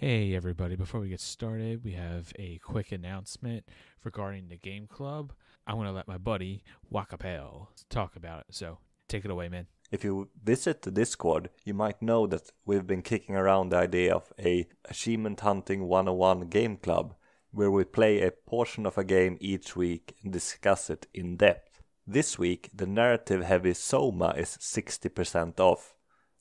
Hey everybody, before we get started, we have a quick announcement regarding the game club. I want to let my buddy Wakapeil talk about it, so take it away, man. If you visit the Discord, you might know that we've been kicking around the idea of a Achievement Hunting 101 game club, where we play a portion of a game each week and discuss it in depth. This week, the narrative-heavy SOMA is 60% off.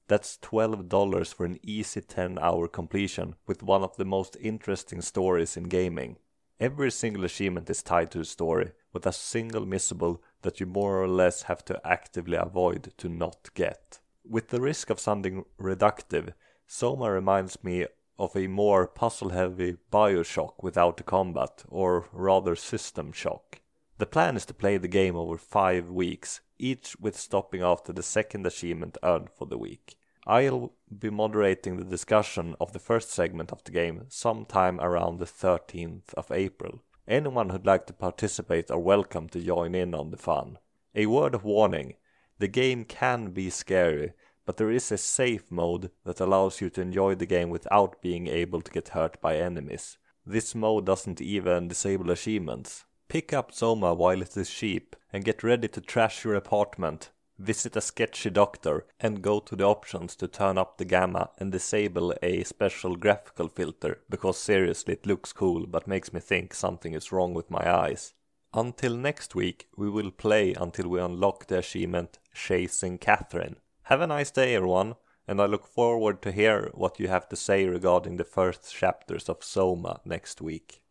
That's $12 for an easy 10-hour completion with one of the most interesting stories in gaming. Every single achievement is tied to a story, with a single missable that you more or less have to actively avoid to not get. With the risk of sounding reductive, SOMA reminds me of a more puzzle-heavy Bioshock without the combat, or rather System Shock. The plan is to play the game over 5 weeks, each with stopping after the second achievement earned for the week. I'll be moderating the discussion of the first segment of the game sometime around the 13th of April. Anyone who'd like to participate are welcome to join in on the fun. A word of warning, the game can be scary, but there is a safe mode that allows you to enjoy the game without being able to get hurt by enemies. This mode doesn't even disable achievements. Pick up SOMA while it is cheap and get ready to trash your apartment. Visit a sketchy doctor and go to the options to turn up the gamma and disable a special graphical filter, because seriously it looks cool but makes me think something is wrong with my eyes. Until next week, we will play until we unlock the achievement Chasing Catherine. Have a nice day everyone, and I look forward to hear what you have to say regarding the first chapters of SOMA next week.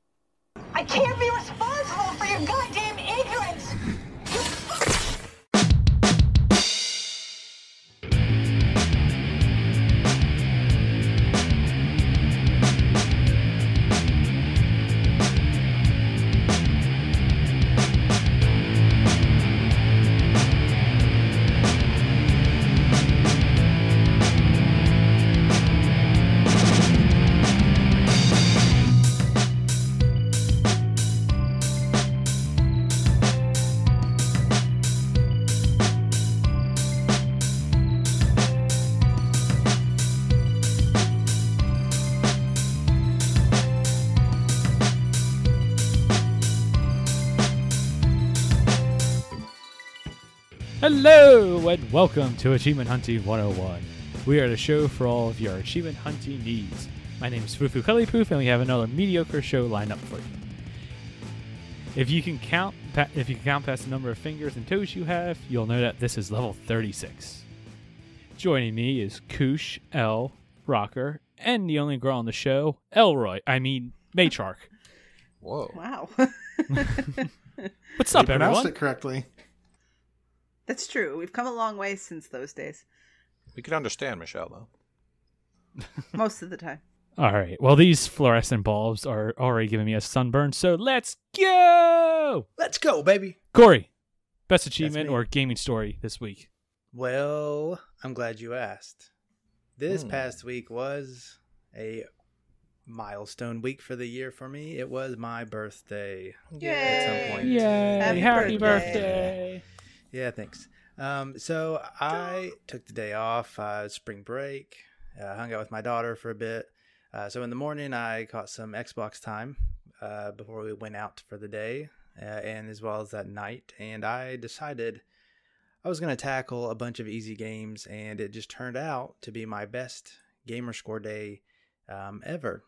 I can't be responsible for your goddamn ignorance! Hello and welcome to Achievement Hunting 101. We are the show for all of your achievement hunting needs. My name is Fufu Cullipoof, and we have another mediocre show lined up for you. If you can count past the number of fingers and toes you have, you'll know that this is level 36. Joining me is Koosh, Ell, Rocker, and the only girl on the show, Matriarch. Whoa. Wow. What's up, You pronounced everyone? it correctly. That's true. We've come a long way since those days. We can understand Michelle, though. Most of the time. All right. Well, these fluorescent bulbs are already giving me a sunburn, so let's go! Let's go, baby. Corey, best achievement me. or gaming story this week? Well, I'm glad you asked. This past week was a milestone week for the year for me. It was my birthday. Yay! At some point. Yay! Happy birthday! Yeah, thanks. So I took the day off, spring break, hung out with my daughter for a bit. So in the morning, I caught some Xbox time before we went out for the day, and as well as that night. And I decided I was going to tackle a bunch of easy games, and it just turned out to be my best gamer score day ever.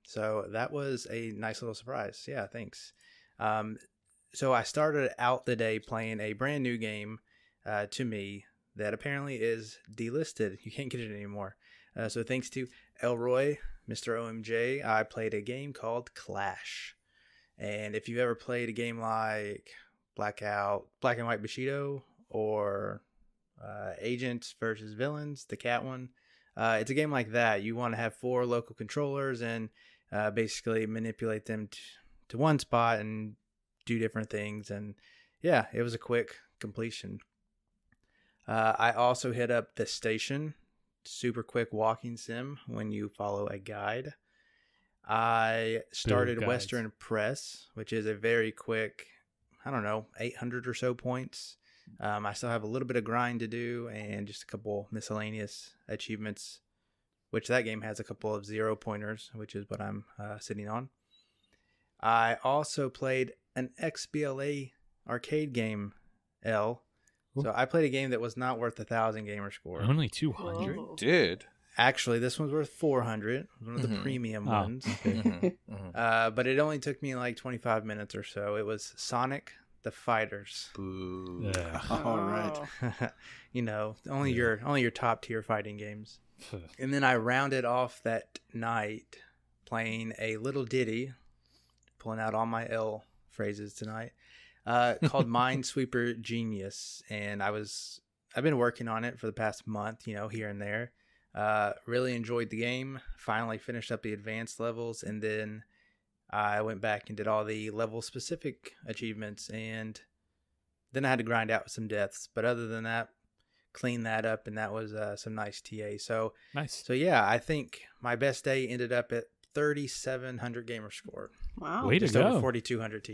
So that was a nice little surprise. Yeah, thanks. So I started out the day playing a brand new game to me that apparently is delisted. You can't get it anymore. So thanks to Elroy, Mr. OMJ, I played a game called Clash. And if you've ever played a game like Black and White Bushido, or Agents versus Villains, the cat one, it's a game like that. You want to have 4 local controllers and basically manipulate them to one spot and do different things. And yeah, it was a quick completion. I also hit up The Station, super quick walking sim when you follow a guide. I started Western Press, which is a very quick, 800 or so points I still have a little bit of grind to do and just a couple miscellaneous achievements, which that game has a couple of 0 pointers, which is what I'm sitting on. I also played an XBLA arcade game, Ell. So I played a game that was not worth 1,000 gamer score. Only 200. Whoa. Did. Actually, this one's worth 400. One of the premium ones. But it only took me like 25 minutes or so. It was Sonic the Fighters. Boo. All right. You know, only your top tier fighting games. And then I rounded off that night playing a little ditty, pulling out all my L phrases tonight, called Minesweeper Genius. And I've been working on it for the past month, you know, here and there. Really enjoyed the game. Finally finished up the advanced levels, and then I went back and did all the level specific achievements, and then I had to grind out some deaths. But other than that, clean that up, and that was some nice TA. So Nice. So yeah, I think my best day ended up at 3,700 gamer score. Wow. Way to Just over go. 4,200 TA.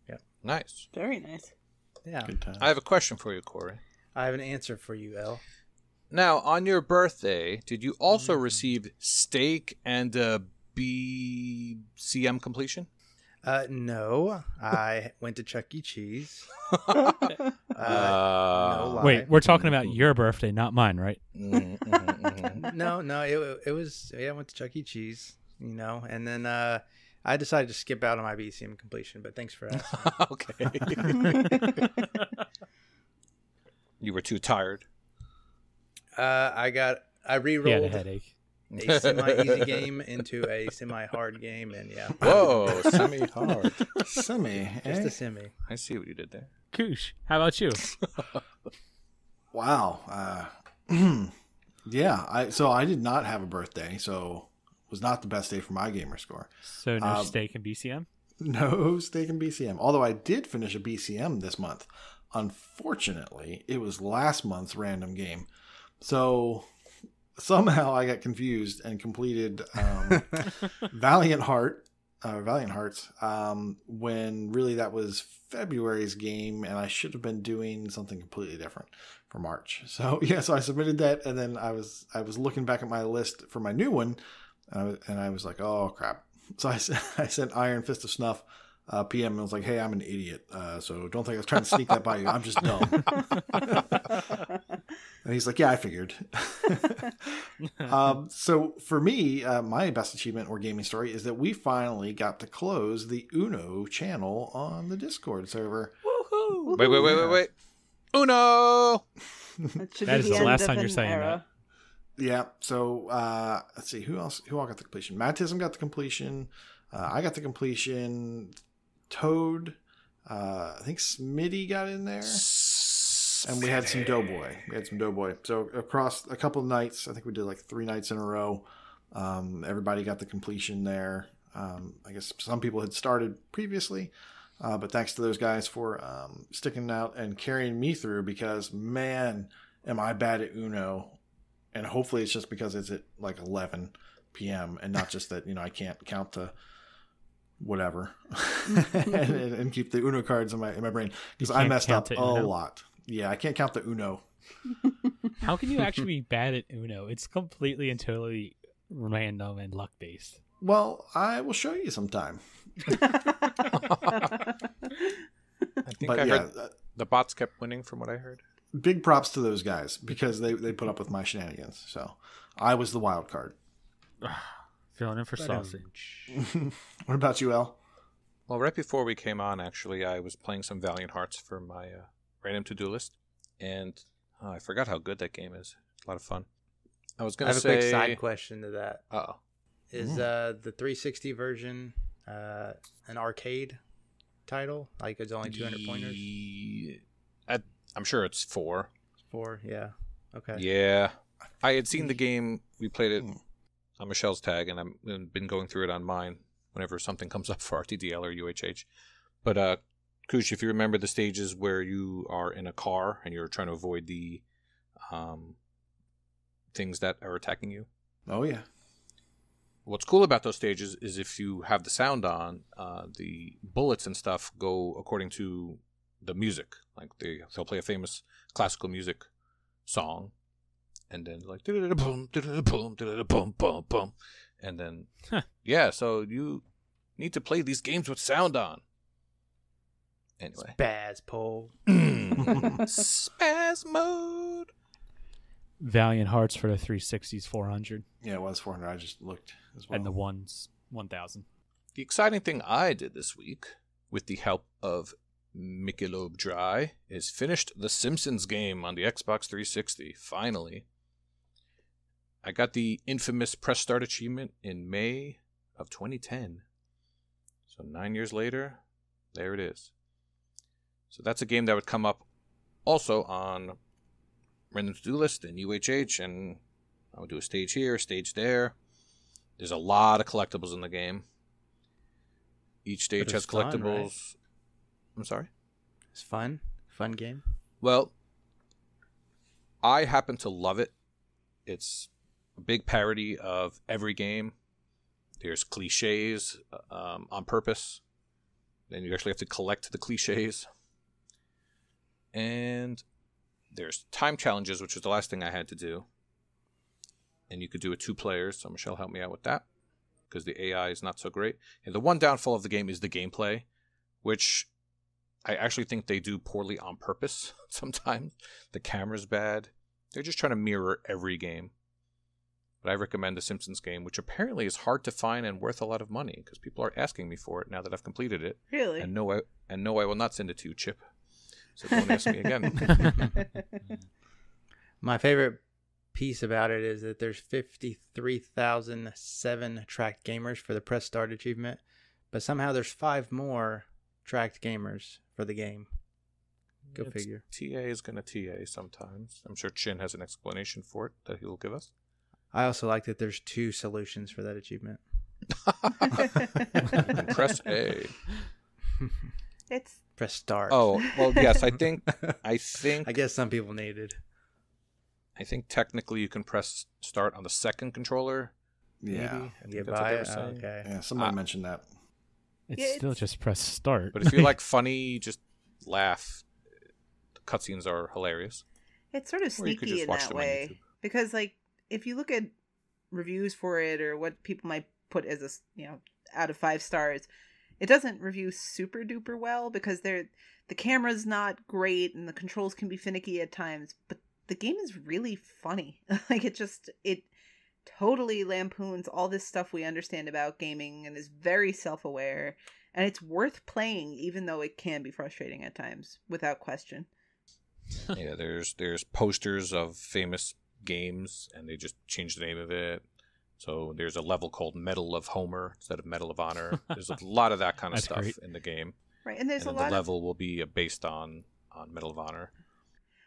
Yeah. Nice. Very nice. Yeah. Good time. I have a question for you, Corey. I have an answer for you, Elle. Now, on your birthday, did you also receive steak and BeeCM completion? No, I went to Chuck E. Cheese. Uh, No lie. Wait, we're talking about your birthday, not mine, right? No, it was. Yeah, I went to Chuck E. Cheese, you know, and then I decided to skip out on my BeeCM completion. But thanks for asking. Okay. You were too tired. I He had a re-rolled headache. a semi-easy game into a semi-hard game, and yeah, Whoa, semi-hard. Semi. just Eh? a semi. I see what you did there. Koosh, how about you? Wow. Yeah. I did not have a birthday, so it was not the best day for my gamer score. So no steak and BCM? No steak and BCM. Although I did finish a BCM this month. Unfortunately, it was last month's random game. So somehow I got confused and completed Valiant Hearts when really that was February's game, and I should have been doing something completely different for March. So yeah, so I submitted that, and then I was looking back at my list for my new one, and I was like, oh crap. So I sent Iron Fist of Snuff PM and was like, hey, I'm an idiot, so don't think I was trying to sneak that by you. I'm just dumb. And he's like, yeah, I figured. So for me, my best achievement or gaming story is that we finally got to close the Uno channel on the Discord server. Woohoo! Wait. Uno! That should That be is the the end last of time you're an saying era. Yeah. So let's see who all got the completion. Matism got the completion. I got the completion. Toad. I think Smitty got in there. And we had some Doughboy. So across a couple of nights, I think we did like 3 nights in a row. Everybody got the completion there. I guess some people had started previously. But thanks to those guys for sticking out and carrying me through, because, man, am I bad at Uno. And hopefully it's just because it's at like 11 p.m. and not just that, I can't count to whatever and keep the Uno cards in my brain, because I messed up a lot. Yeah, I can't count the Uno. How can you actually be bad at Uno? It's completely and totally random and luck based. Well, I will show you sometime. I think I heard the bots kept winning from what I heard. Big props to those guys, because they put up with my shenanigans. So I was the wild card. Filling in for sausage. What about you, El? Well, right before we came on, actually, I was playing some Valiant Hearts for my random to-do list, and I forgot how good that game is. A lot of fun. I was going to say... I have a quick side question to that. Uh-oh. Is the 360 version an arcade title? Like it's only 200 pointers? I'm sure it's 4. 4, yeah. Okay. Yeah. I had seen the game. We played it on Michelle's tag, and I've been going through it on mine whenever something comes up for RTDL or UHH. But, Koosh, if you remember the stages where you are in a car and you're trying to avoid the things that are attacking you. Oh, yeah. What's cool about those stages is if you have the sound on, the bullets and stuff go according to the music. Like they'll play a famous classical music song, and then like boom, boom, boom, boom, and then yeah. So you need to play these games with sound on. Anyway, Spaz pole. spaz mode. Valiant Hearts for the 360's 400, Yeah, it was 400. I just looked as well. and the ones 1000. The exciting thing I did this week, with the help of Michelob Dry, is finished the Simpsons game on the Xbox 360. Finally. I got the infamous Press Start achievement in May of 2010. So 9 years later, there it is. So that's a game that would come up also on random to-do list and UHH, and I would do a stage here, a stage there. There's a lot of collectibles in the game. Each stage has fun, collectibles. right? I'm sorry? It's fun. Fun game. Well, I happen to love it. It's a big parody of every game. There's cliches on purpose. Then you actually have to collect the cliches. And there's time challenges, which was the last thing I had to do. And you could do it 2 players, so Michelle helped me out with that, because the AI is not so great. And the one downfall of the game is the gameplay, which I actually think they do poorly on purpose sometimes. The camera's bad. They're just trying to mirror every game. But I recommend the Simpsons game, which apparently is hard to find and worth a lot of money, because people are asking me for it now that I've completed it. Really? And no, I will not send it to you, Chip. So don't ask me again. My favorite piece about it is that there's 53,007 tracked gamers for the Press Start achievement, but somehow there's 5 more tracked gamers for the game. Go figure. TA is going to TA sometimes. I'm sure Chin has an explanation for it that he will give us. I also like that there's 2 solutions for that achievement. You can press A. It's Press Start. Oh, well, yes, I think I guess some people need it. I think technically you can press start on the second controller. Yeah. Maybe. I think Get that's what by they were it. saying. Okay. Yeah, somebody mentioned that. It's Yeah, still just press start. But if you like funny, just laugh. The cutscenes are hilarious. It's sort of Or you could sneaky just in watch that them on way YouTube. because, like, if you look at reviews for it or what people might put as a out of 5 stars, it doesn't review super duper well because the camera's not great and the controls can be finicky at times. But the game is really funny. Like it totally lampoons all this stuff we understand about gaming and is very self-aware, and it's worth playing even though it can be frustrating at times, without question. Yeah, there's posters of famous games, and they just changed the name of it. So there's a level called Medal of Homer instead of Medal of Honor. There's a lot of that kind of That's stuff great. in the game. Right, and there's And a then lot the of level will be based on Medal of Honor.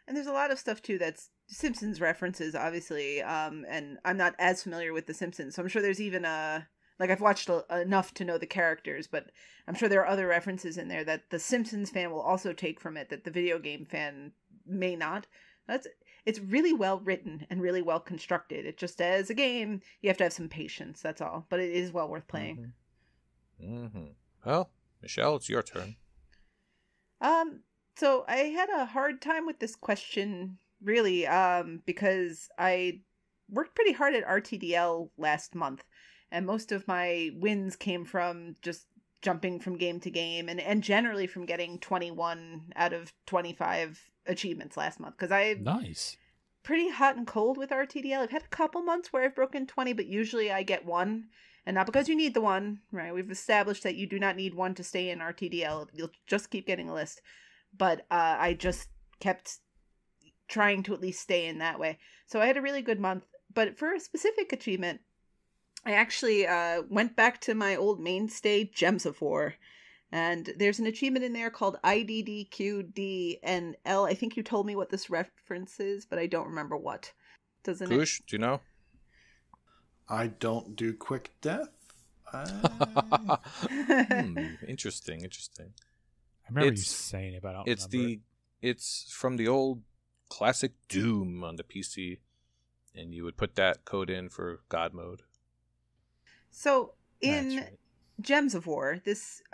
And there's a lot of stuff too that's Simpsons references, obviously. And I'm not as familiar with the Simpsons, so I'm sure there's even I've watched enough to know the characters, but I'm sure there are other references in there that the Simpsons fan will also take from it that the video game fan may not. It's really well written and really well constructed. It just, as a game, you have to have some patience. That's all, but it is well worth playing. Mm-hmm. Well, Michelle, it's your turn. So I had a hard time with this question, really, because I worked pretty hard at RTDL last month, and most of my wins came from just jumping from game to game, and generally from getting 21 out of 25 achievements last month, because Nice. pretty hot and cold with RTDL. I've had a couple months where I've broken 20, but usually I get 1. And not because you need the 1, right? We've established that you do not need 1 to stay in RTDL. You'll just keep getting a list. But I just kept trying to at least stay in that way. So I had a really good month. But for a specific achievement, I actually went back to my old mainstay, Gems of War. And there's an achievement in there called IDDQD and L. I think you told me what this reference is, but I don't remember what. Doesn't Koosh, do you know? I don't do quick death. Interesting. I remember you It's- saying it, but I don't remember. It's from the old classic Doom on the PC, and you would put that code in for God mode. So That's in right. Gems of War, this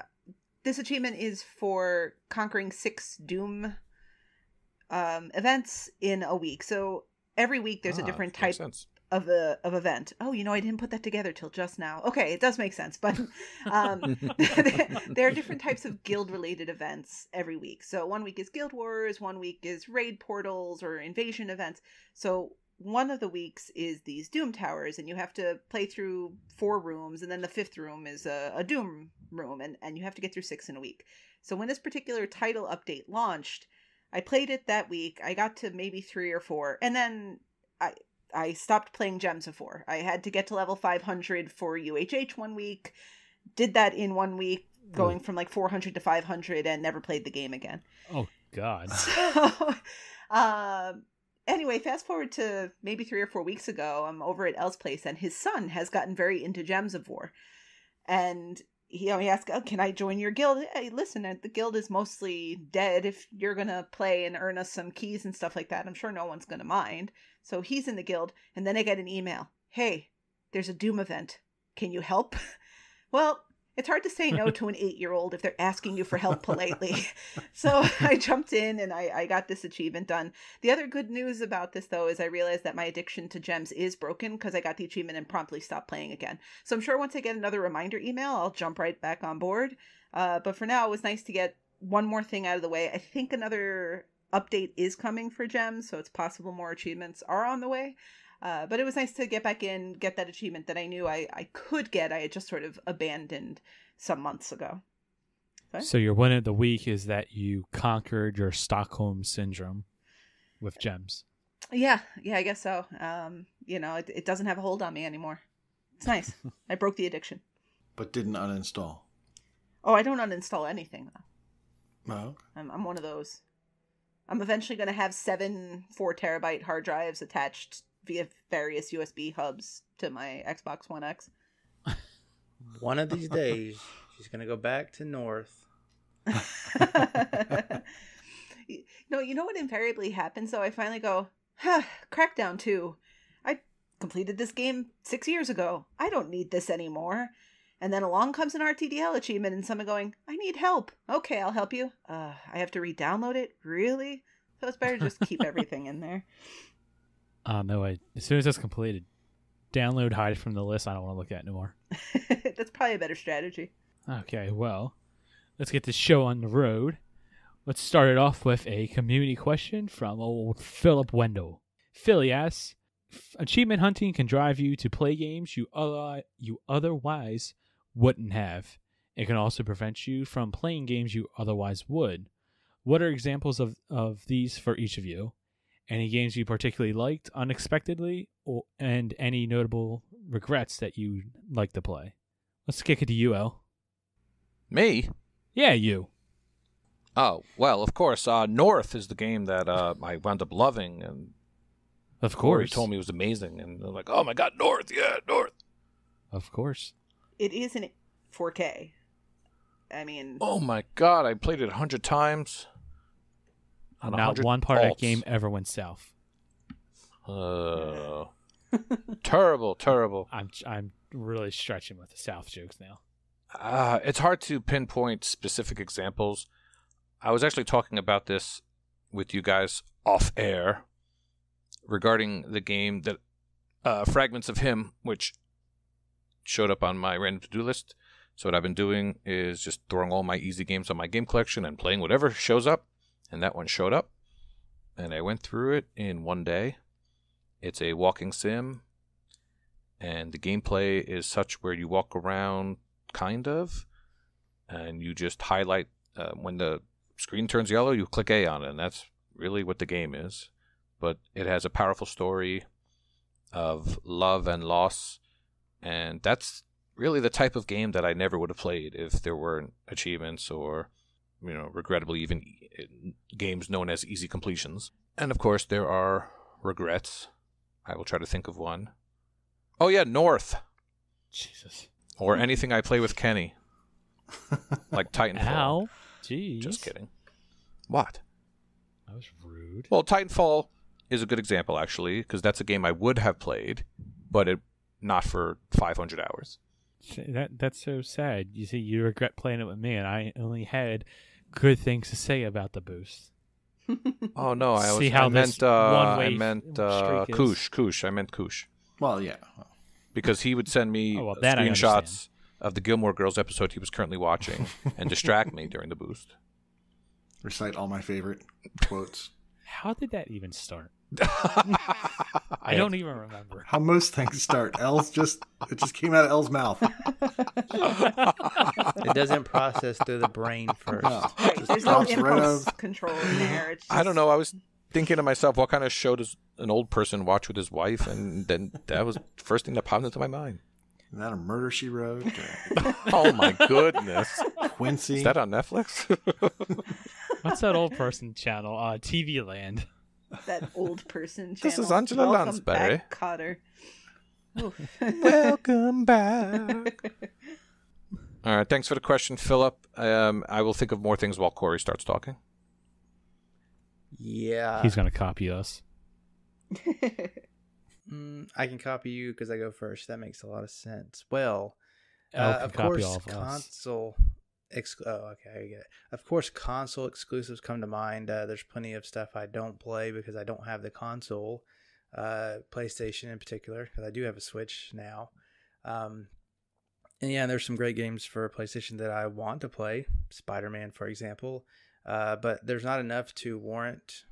this achievement is for conquering 6 Doom events in a week. So every week there's a different type of event. Oh, I didn't put that together till just now. Okay, it does make sense, but there are different types of guild-related events every week. So one week is Guild Wars, one week is raid portals or invasion events. So one of the weeks is these Doom Towers, and you have to play through 4 rooms, and then the 5th room is a Doom room, and you have to get through 6 in a week. So when this particular title update launched, I played it that week. I got to maybe 3 or 4, and then I stopped playing Gems of 4. I had to get to level 500 for UHH one week, did that in 1 week, going from like 400 to 500, and never played the game again. Oh, God. So, anyway, fast forward to maybe 3 or 4 weeks ago, I'm over at Ell's place, and his son has gotten very into Gems of War. And he asked, oh, can I join your guild? Hey, listen, the guild is mostly dead. If you're going to play and earn us some keys and stuff like that, I'm sure no one's going to mind. So he's in the guild, and then I get an email. Hey, there's a Doom event. Can you help? Well, it's hard to say no to an 8-year-old if they're asking you for help politely. So I jumped in and I got this achievement done. The other good news about this, though, is I realized that my addiction to gems is broken because I got the achievement and promptly stopped playing again. So I'm sure once I get another reminder email, I'll jump right back on board. But for now, it was nice to get one more thing out of the way. I think another update is coming for gems, so it's possible more achievements are on the way. But it was nice to get back in, get that achievement that I knew I could get. I had just sort of abandoned some months ago. So your win of the week is that you conquered your Stockholm syndrome with gems. Yeah, I guess so. It doesn't have a hold on me anymore. It's nice. I broke the addiction. But didn't uninstall. Oh, I don't uninstall anything, though. No. I'm one of those. I'm eventually going to have 7 4-terabyte hard drives attached via various USB hubs to my Xbox One X. One of these days, she's going to go back to North. You know what invariably happens, though? I finally go, Crackdown 2. I completed this game 6 years ago. I don't need this anymore. And then along comes an RTDL achievement and someone going, I need help. Okay, I'll help you. I have to re-download it? Really? So it's better just keep everything in there. No, as soon as that's completed, download, hide it from the list. I don't want to look at it anymore. That's probably a better strategy. Okay, well, let's get this show on the road. Let's start it off with a community question from old Philip Wendell. Philly asks, achievement hunting can drive you to play games you otherwise wouldn't have. It can also prevent you from playing games you otherwise would. What are examples of these for each of you? Any games you particularly liked unexpectedly, and any notable regrets that you like to play? Let's kick it to you, El. Me? Yeah, you. Oh, well, of course. North is the game that I wound up loving, and of Corey course told me it was amazing, and I'm like, oh my god, North, yeah, North. Of course. It is in 4K. I mean, oh my god, I played it 100 times. Not one part of that game ever went south. Terrible. I'm really stretching with the south jokes now. It's hard to pinpoint specific examples. I was actually talking about this with you guys off air regarding the game that Fragments of Him, which showed up on my random to-do list. So what I've been doing is just throwing all my easy games on my game collection and playing whatever shows up. And that one showed up. And I went through it in one day. It's a walking sim. And the gameplay is such where you walk around, kind of. And you just highlight, when the screen turns yellow, you click A on it. And that's really what the game is. But it has a powerful story of love and loss. And that's really the type of game that I never would have played if there weren't achievements or, regrettably even games known as easy completions. And of course, there are regrets. I will try to think of one. Oh yeah, North. Jesus. Or anything I play with Kenny. Like Titanfall. Ow. Jeez. Just kidding. What? That was rude. Well, Titanfall is a good example, actually, because that's a game I would have played, but not for 500 hours. That's so sad. You see, you regret playing it with me, and I only had good things to say about the boost. Oh no, See how I meant one-way I meant streak is. Koosh. I meant Koosh Well, yeah. because he would send me Oh, well, that I understand. screenshots of the Gilmore Girls episode he was currently watching and distract me during the boost. Recite all my favorite quotes. How did that even start? I don't even remember. How most things start. It just came out of Elle's mouth. It doesn't process through the brain first. No. Right, Just there's no drops right impulse out. control in there. It's just, I don't know. I was thinking to myself, what kind of show does an old person watch with his wife? And then that was the first thing that popped into my mind. Isn't that a Murder, She Wrote? Oh my goodness. Quincy? Is that on Netflix? What's that old person channel? TV Land. that old person channel. This is Angela Welcome Lansbury. back, Cotter. Oof. Welcome back. All right. Thanks for the question, Philip. I will think of more things while Corey starts talking. Yeah. He's gonna copy us. I can copy you because I go first. That makes a lot of sense. Well, Elle can of copy course, all of us. console. Oh, okay, I get it. Of course, console exclusives come to mind. There's plenty of stuff I don't play because I don't have the console. PlayStation in particular, because I do have a Switch now. And yeah, there's some great games for PlayStation that I want to play. Spider-Man, for example. But there's not enough to warrant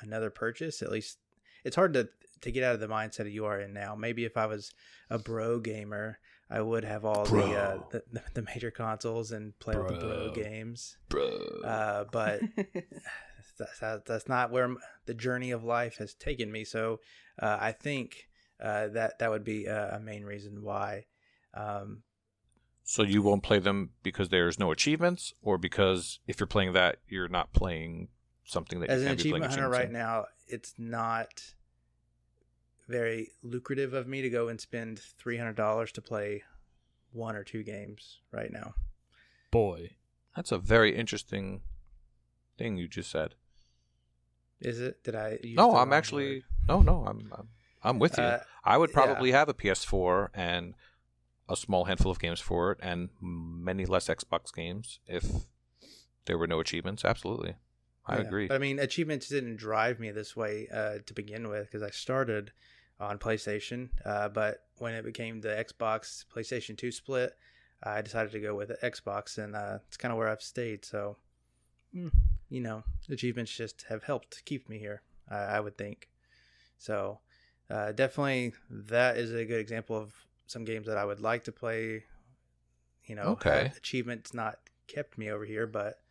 another purchase. At least it's hard to get out of the mindset that you are in now. Maybe if I was a bro gamer, I would have all the major consoles and play all the bro games. But that's not where the journey of life has taken me. So I think that would be a main reason why. So you won't play them because there's no achievements, or because if you're playing that, you're not playing something that as you an can't be playing achievement hunter achievements right now, it's not very lucrative of me to go and spend $300 to play 1 or 2 games right now. Boy, That's a very interesting thing you just said. Is it? Did I use No, the I'm wrong actually word? I'm with you. I would probably yeah. have a PS4 and a small handful of games for it, and many less Xbox games if there were no achievements. Absolutely, I Yeah. agree. But I mean, achievements didn't drive me this way to begin with, because I started on PlayStation, but when it became the Xbox PlayStation 2 split, I decided to go with the Xbox, and it's kind of where I've stayed. So, achievements just have helped keep me here, I would think. So, definitely that is a good example of some games that I would like to play. Okay. Achievements not kept me over here, but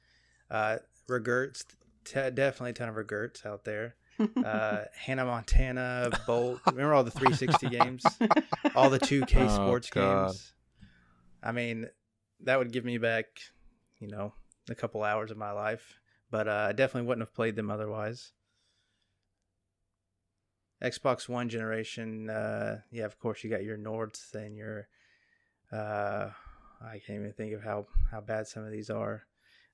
regrets, definitely a ton of regrets out there. Hannah Montana, Bolt. Remember all the 360 games? All the 2K sports games? I mean, that would give me back, a couple hours of my life. But I definitely wouldn't have played them otherwise. Xbox One generation, of course, you got your Nords and your... I can't even think of how bad some of these are.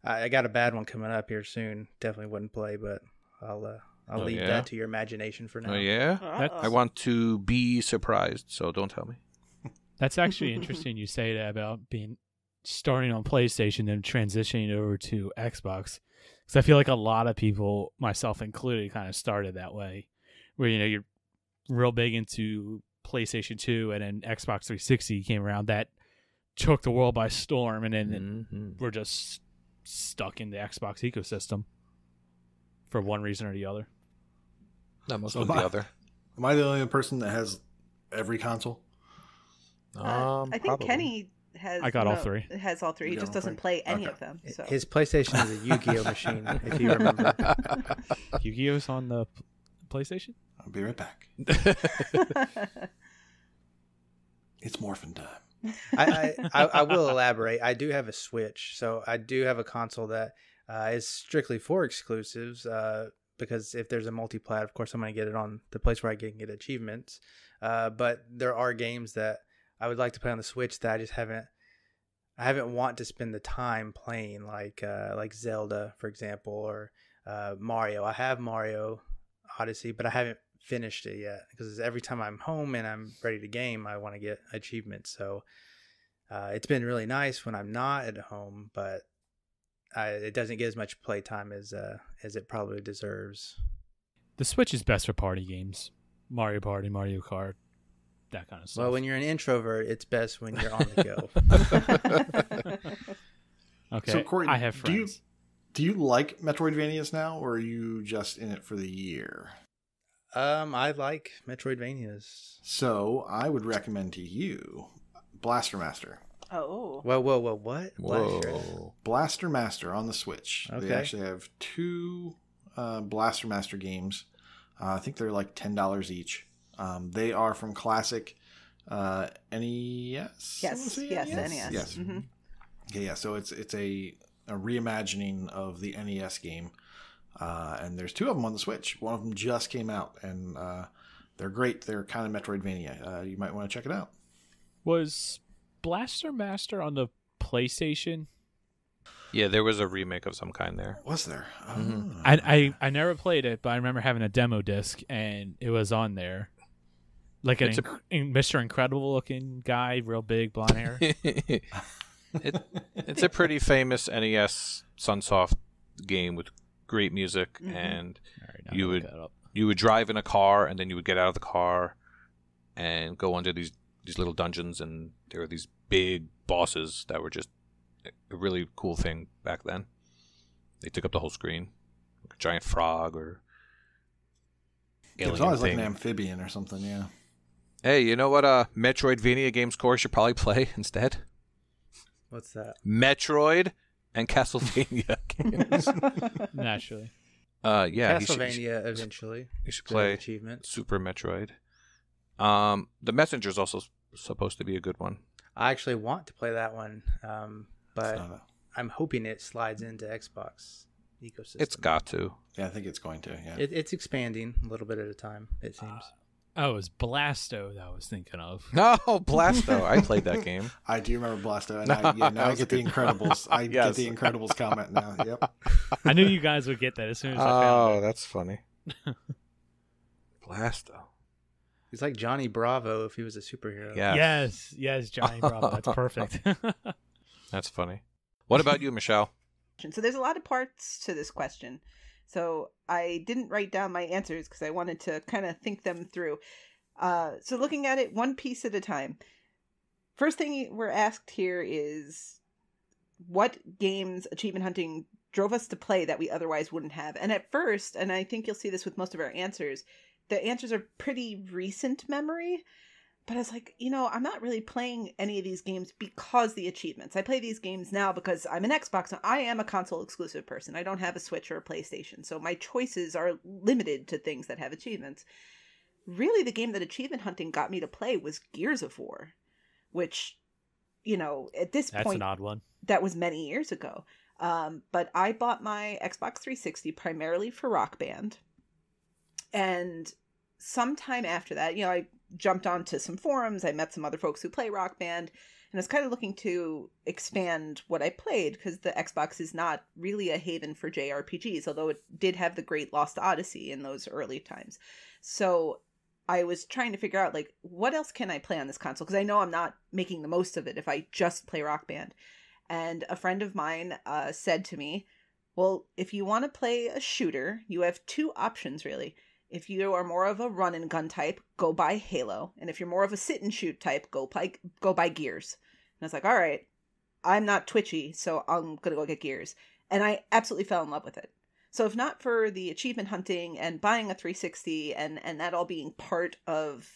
I got a bad one coming up here soon. Definitely wouldn't play, but I'll leave that to your imagination for now. Oh, yeah? I want to be surprised, so don't tell me. that's actually interesting you say that about starting on PlayStation and transitioning over to Xbox. Because I feel like a lot of people, myself included, kind of started that way. Where, you're real big into PlayStation 2 and then Xbox 360 came around. That took the world by storm, and then we're just stuck in the Xbox ecosystem for one reason or the other. That must So be the other. Am I the only person that has every console? I think Probably. Kenny has. I got all three. Has all three. He You just got all doesn't three? play any Okay. of them. So. His PlayStation is a Yu-Gi-Oh machine, if you remember. Yu-Gi-Oh's on the PlayStation? I'll be right back. It's morphin' time. I will elaborate. I do have a Switch, so I do have a console that is strictly for exclusives. Because if there's a multi-plat, of course, I'm going to get it on the place where I can get achievements. But there are games that I would like to play on the Switch that I just haven't want to spend the time playing, like Zelda, for example, or Mario. I have Mario Odyssey, but I haven't finished it yet because every time I'm home and I'm ready to game, I want to get achievements. So It's been really nice when I'm not at home, but it doesn't get as much playtime as it probably deserves. The Switch is best for party games. Mario Party, Mario Kart, that kind of stuff. Well, when you're an introvert, it's best when you're on the go. Okay, So, Corey, I have friends. Do you like Metroidvanias now, or are you just in it for the year? I like Metroidvanias. So I would recommend to you Blaster Master. Oh. Whoa, what? Whoa. Blaster Master on the Switch. Okay. They actually have 2 Blaster Master games. I think they're like $10 each. They are from classic NES. Yes, NES. Yes. Mm-hmm. Okay, yeah. So it's a reimagining of the NES game, and there's 2 of them on the Switch. One of them just came out, and they're great. They're kind of Metroidvania. You might want to check it out. Was Blaster Master on the PlayStation? Yeah, there was a remake of some kind there. Was there? Mm-hmm. I never played it, but I remember having a demo disc, and it was on there. Like an Mr. Incredible looking guy, real big, blonde hair. It's a pretty famous NES Sunsoft game with great music, and you would drive in a car, and then you would get out of the car and go under these little dungeons, and there were these big bosses that were just a really cool thing back then. They took up the whole screen, like a giant frog or it was always like an amphibian or something. Yeah. Hey, you know what? Metroidvania games Corey should probably play instead. What's that? Metroid and Castlevania games. Naturally. Yeah. Castlevania eventually. You should play achievement. Super Metroid. The Messenger is also supposed to be a good one. I actually want to play that one, but I'm hoping it slides into Xbox ecosystem. It's got to. Yeah, I think it's going to. Yeah. It's expanding a little bit at a time, it seems. Oh, it was Blasto that I was thinking of. No, Blasto. I played that game. I do remember Blasto, and now I get the Incredibles. I get the Incredibles comment now. Yep. I knew you guys would get that as soon as I found it. Oh, that's funny. Blasto. He's like Johnny Bravo if he was a superhero. Yeah. Yes, Johnny Bravo. That's perfect. That's funny. What about you, Michelle? So there's a lot of parts to this question. So I didn't write down my answers because I wanted to kind of think them through. So looking at it one piece at a time. First thing we're asked here is what games achievement hunting drove us to play that we otherwise wouldn't have. And at first, and I think you'll see this with most of our answers, the answers are pretty recent memory. But I was like, I'm not really playing any of these games because the achievements. I play these games now because I'm an Xbox and I am a console exclusive person. I don't have a Switch or a PlayStation. So my choices are limited to things that have achievements. Really, the game that achievement hunting got me to play was Gears of War, which, at this point, that's an odd one. That was many years ago. But I bought my Xbox 360 primarily for Rock Band. And sometime after that, I jumped onto some forums. I met some other folks who play Rock Band, and I was kind of looking to expand what I played because the Xbox is not really a haven for JRPGs, although it did have the great Lost Odyssey in those early times. So I was trying to figure out, what else can I play on this console? Because I know I'm not making the most of it if I just play Rock Band. And a friend of mine said to me, well, if you want to play a shooter, you have 2 options, really. If you are more of a run and gun type, go buy Halo. And if you're more of a sit and shoot type, go buy Gears. And I was like, all right, I'm not twitchy, so I'm going to go get Gears. And I absolutely fell in love with it. So if not for the achievement hunting and buying a 360 and that all being part of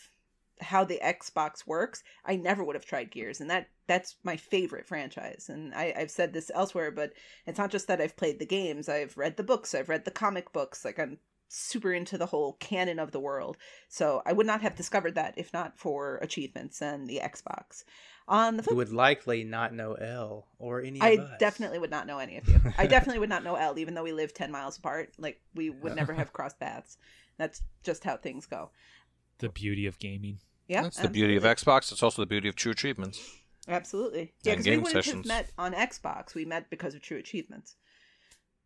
how the Xbox works, I never would have tried Gears. And that's my favorite franchise. And I've said this elsewhere, but it's not just that I've played the games. I've read the books. I've read the comic books. I'm super into the whole canon of the world. So I would not have discovered that if not for achievements and the Xbox. On the flip, you would likely not know Ell or any of us. I definitely would not know any of you. I definitely would not know Ell, even though we live 10 miles apart. We would never have crossed paths. That's just how things go. The beauty of gaming. Yeah, that's the beauty of Xbox. It's also the beauty of True Achievements. Absolutely. Yeah, because we wouldn't have met on Xbox. We met because of True Achievements.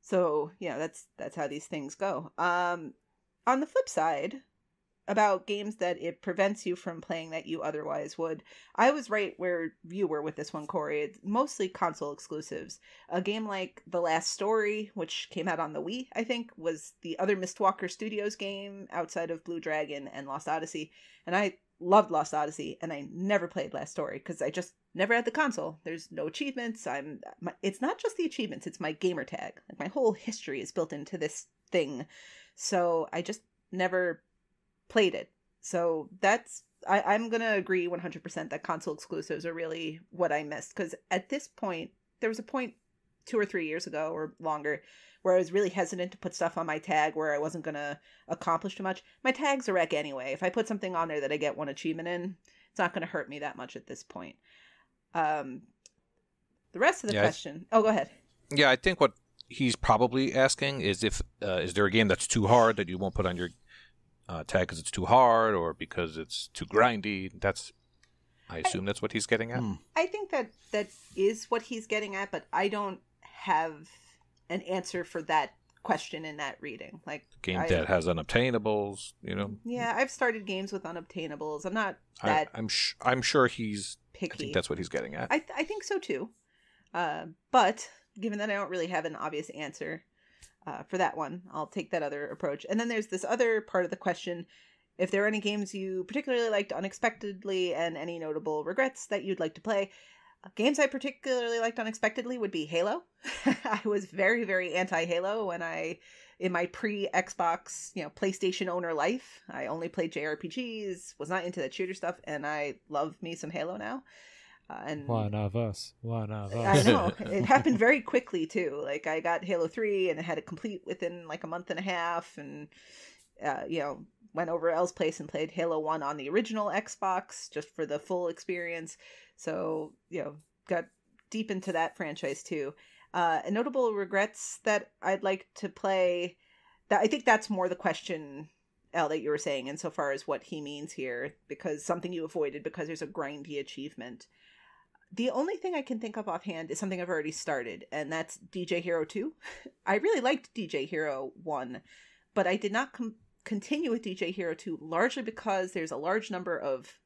So, that's how these things go. On the flip side, about games that it prevents you from playing that you otherwise would. I was right where you were with this one, Corey. It's mostly console exclusives. A game like The Last Story, which came out on the Wii, I think, was the other Mistwalker Studios game outside of Blue Dragon and Lost Odyssey. And I loved Lost Odyssey, and I never played Last Story because I just never had the console. There's no achievements. It's not just the achievements, it's my gamer tag. Like, my whole history is built into this thing. So I just never played it. So I'm gonna agree 100% that console exclusives are really what I missed, because at this point, there was a point 2 or 3 years ago or longer where I was really hesitant to put stuff on my tag where I wasn't gonna accomplish too much. My tag's a wreck anyway. If I put something on there that I get one achievement in, it's not gonna hurt me that much at this point. The rest of the question. Oh, go ahead. Yeah, I think what he's probably asking is if is there a game that's too hard that you won't put on your tag because it's too hard or because it's too grindy. I assume that's what he's getting at. I think that is what he's getting at, but I don't have an answer for that question in that reading. Like, game that has unobtainables, you know. Yeah, I've started games with unobtainables. I'm not that. I'm sure he's picky. I think that's what he's getting at. I think so too. But given that I don't really have an obvious answer for that one, I'll take that other approach. And then there's this other part of the question: if there are any games you particularly liked unexpectedly and any notable regrets that you'd like to play. Games I particularly liked unexpectedly would be Halo. I was very, very anti-Halo when in my pre-Xbox, PlayStation owner life. I only played JRPGs, was not into that shooter stuff, and I love me some Halo now. And one of us. I know. It happened very quickly, too. Like, I got Halo 3 and I had it complete within like a month and a half, and, went over Elle's place and played Halo 1 on the original Xbox just for the full experience. So, got deep into that franchise too. And notable regrets that I'd like to play, that I think that's more the question, Elle, that you were saying, insofar as what he means here, because something you avoided because there's a grindy achievement. The only thing I can think of offhand is something I've already started, and that's DJ Hero 2. I really liked DJ Hero 1, but I did not continue with DJ Hero 2 largely because there's a large number of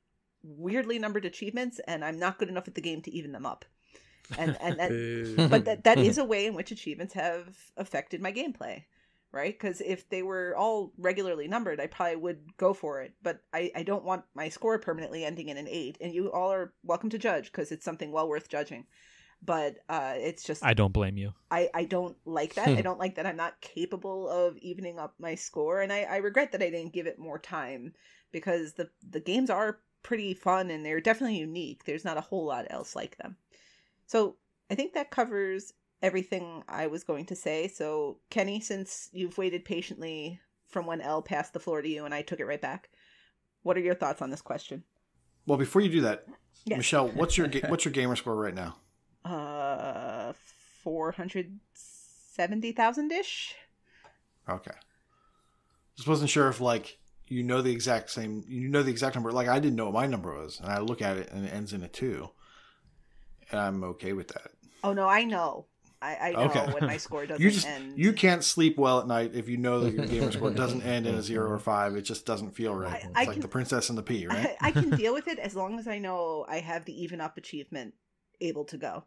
weirdly numbered achievements, and I'm not good enough at the game to even them up. And that is a way in which achievements have affected my gameplay, right? Because if they were all regularly numbered, I probably would go for it. But I don't want my score permanently ending in an 8, and you all are welcome to judge because it's something well worth judging. But it's just, I don't blame you. I don't like that. I don't like that I'm not capable of evening up my score, and I regret that I didn't give it more time, because the games are pretty fun and they're definitely unique. There's not a whole lot else like them. So I think that covers everything I was going to say. So Kenny, since you've waited patiently from when Elle passed the floor to you and I took it right back, what are your thoughts on this question? Well, before you do that, yes. Michelle, what's your gamer score right now? 470,000-ish. Okay. Just wasn't sure if you know the exact number. Like, I didn't know what my number was, and I look at it and it ends in a 2, and I'm okay with that. Oh no, I know. I know okay. when my score doesn't end. You can't sleep well at night if you know that your gamer score doesn't end in a 0 or 5. It just doesn't feel right. It's like the Princess and the Pea, right? I can deal with it as long as I know I have the even up achievement able to go.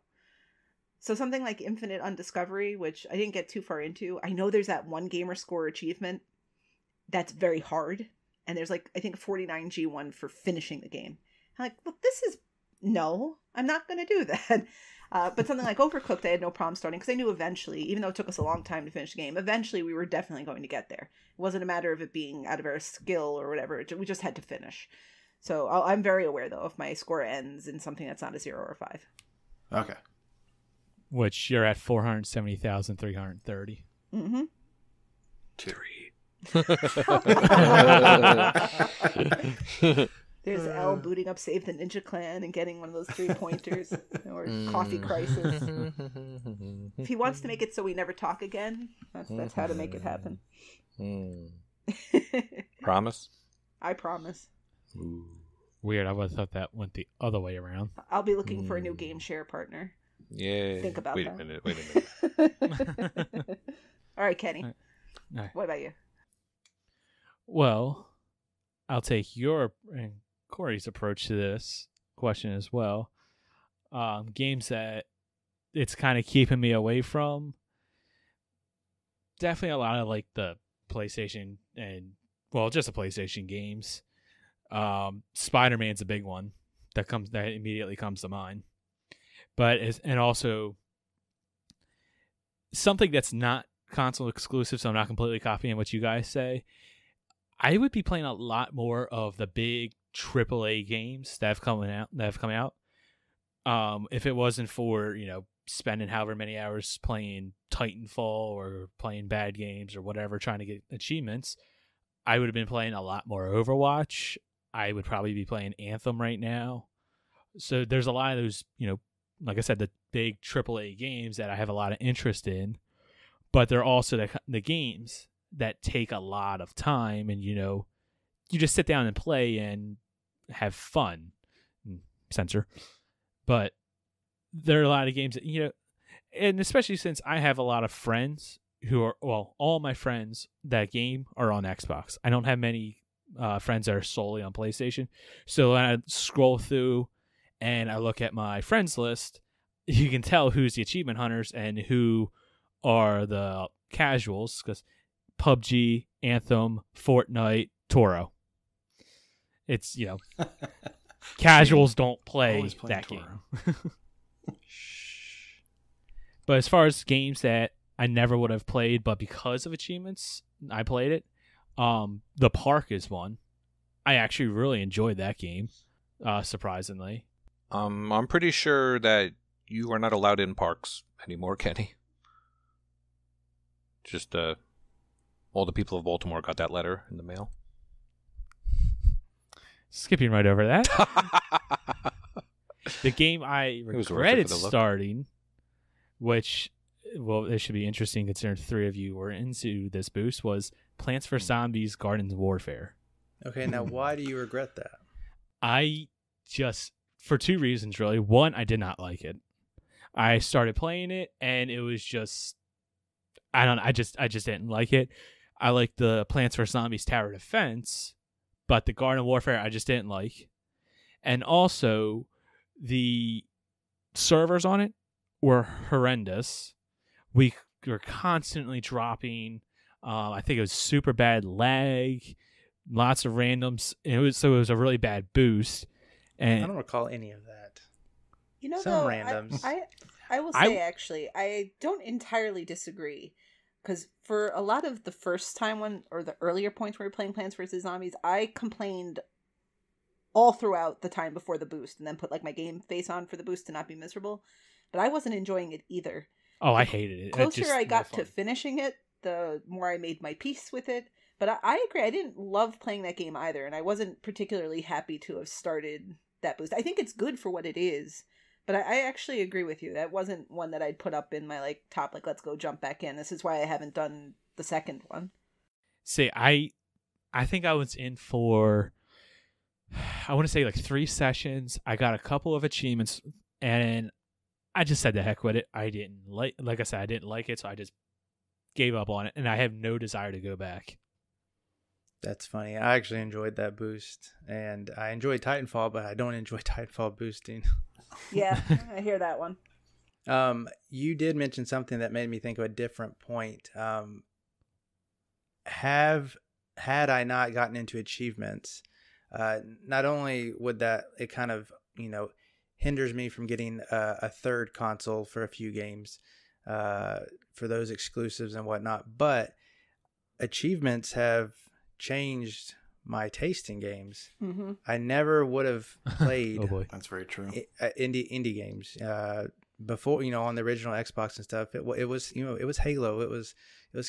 So something like Infinite Undiscovery, which I didn't get too far into, I know there's that one gamer score achievement that's very hard, and there's I think a 49G one for finishing the game. I'm like, well, no, I'm not going to do that. But something like Overcooked, I had no problem starting, because I knew eventually, even though it took us a long time to finish the game, eventually we were definitely going to get there. It wasn't a matter of it being out of our skill or whatever. We just had to finish. So I'm very aware, though, if my score ends in something that's not a 0 or 5. Okay. Which you're at 470,330. Mm-hmm. 3. There's Elle booting up Save the Ninja Clan and getting one of those 3-pointers, or Coffee Crisis. If he wants to make it so we never talk again, that's how to make it happen. Promise? I promise. Ooh. Weird. I would have thought that went the other way around. I'll be looking for a new game share partner. Yeah. Think about Wait that. Wait a minute. All right, Kenny. All right. What about you? Well, I'll take your and Corey's approach to this question as well. Games that it's kind of keeping me away from. Definitely a lot of like the PlayStation and just the PlayStation games. Spider-Man's a big one that immediately comes to mind. But and also something that's not console exclusive, so I'm not completely copying what you guys say. I would be playing a lot more of the big AAA games that have come out. If it wasn't for, spending however many hours playing Titanfall or playing bad games or whatever, trying to get achievements, I would have been playing a lot more Overwatch. I would probably be playing Anthem right now. So there's a lot of those, like I said, the big AAA games that I have a lot of interest in, but they're also the games that take a lot of time, and you just sit down and play and have fun. Censor. But there are a lot of games that, and especially since I have a lot of friends who are, all my friends that game are on Xbox. I don't have many friends that are solely on PlayStation. So when I scroll through and I look at my friends list, you can tell who's the achievement hunters and who are the casuals, because PUBG, Anthem, Fortnite, Toro. It's, casuals don't play that game. But as far as games that I never would have played, but because of achievements, I played it. The Park is one. I actually really enjoyed that game, surprisingly. I'm pretty sure that you are not allowed in parks anymore, Kenny. Just all the people of Baltimore got that letter in the mail. Skipping right over that. The game I regretted starting, which, it should be interesting considering three of you were into this boost, was Plants vs. Zombies Garden Warfare. Okay, now why do you regret that? I just, for two reasons really. One, I did not like it. I started playing it and it was just, I just didn't like it. I like the Plants vs. Zombies Tower Defense, but the Garden Warfare I just didn't like. And also, the servers on it were horrendous. We were constantly dropping. I think it was super bad lag, lots of randoms. It was a really bad boost. And I don't recall any of that. Some randoms. I will say, actually, I don't entirely disagree. Because for a lot of the first time or the earlier points where we were playing Plants vs. Zombies, I complained all throughout the time before the boost, and then put my game face on for the boost to not be miserable. But I wasn't enjoying it either. Oh, I hated it. The closer I got to finishing it, the more I made my peace with it. But I agree, I didn't love playing that game either, and I wasn't particularly happy to have started that boost. I think it's good for what it is, but I actually agree with you. That wasn't one that I'd put up in my top, let's go jump back in. This is why I haven't done the second one. See, I think I was in for, I want to say 3 sessions. I got a couple of achievements, and I just said the heck with it. I didn't like I said, I didn't like it, so I just gave up on it, and I have no desire to go back. That's funny. I actually enjoyed that boost, and I enjoyed Titanfall, but I don't enjoy Titanfall boosting. Yeah, I hear that one. You did mention something that made me think of a different point. Had I not gotten into achievements, not only would that, it kind of, hinders me from getting a third console for a few games, for those exclusives and whatnot, but achievements have changed my taste in games. Mm-hmm. I never would have played. Oh boy, that's very true. Indie games before, on the original Xbox and stuff. It was it was Halo, it was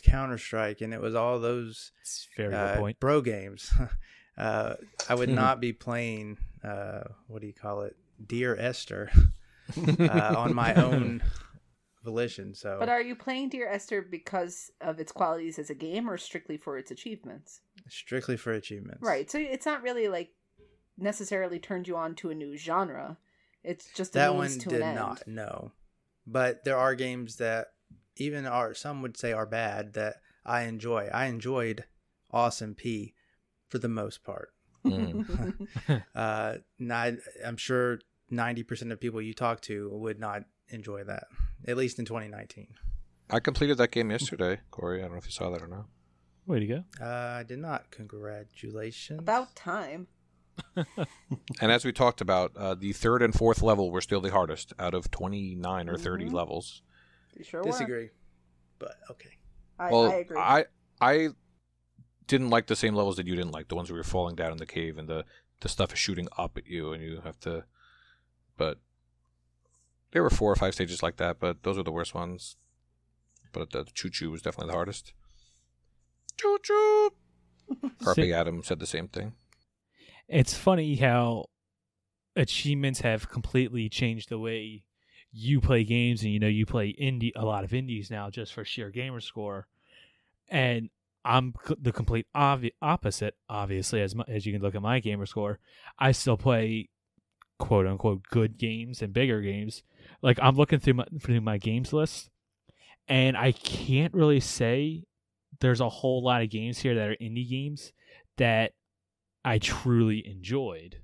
Counter-Strike, and it was all those very good point. Bro games. I would not be playing what do you call it, Dear Esther, on my own volition. So, but are you playing Dear Esther because of its qualities as a game, or strictly for its achievements? Strictly for achievements. Right. So it's not really necessarily turned you on to a new genre. It's just that a one means to did an end. Not. No, but there are games that even some would say are bad that I enjoy. I enjoyed Awesome P for the most part. I'm sure 90% of people you talk to would not enjoy that, at least in 2019. I completed that game yesterday, Corey. I don't know if you saw that or not. Way to go. I did not. Congratulations. About time. And as we talked about, the third and fourth level were still the hardest out of 29 or 30 levels. You sure Disagree, but okay. I agree. I didn't like the same levels that you didn't like, the ones where you're falling down in the cave and the stuff is shooting up at you and you have to... But there were 4 or 5 stages like that, but those were the worst ones. But the choo-choo was definitely the hardest. Choo-choo! Carpe Adam said the same thing. It's funny how achievements have completely changed the way you play games, and you play a lot of indies now just for sheer gamer score. And I'm the complete opposite, obviously, as you can look at my gamer score. I still play quote unquote good games and bigger games. Like, I'm looking through my games list, and I can't really say there's a whole lot of games here that are indie games that I truly enjoyed.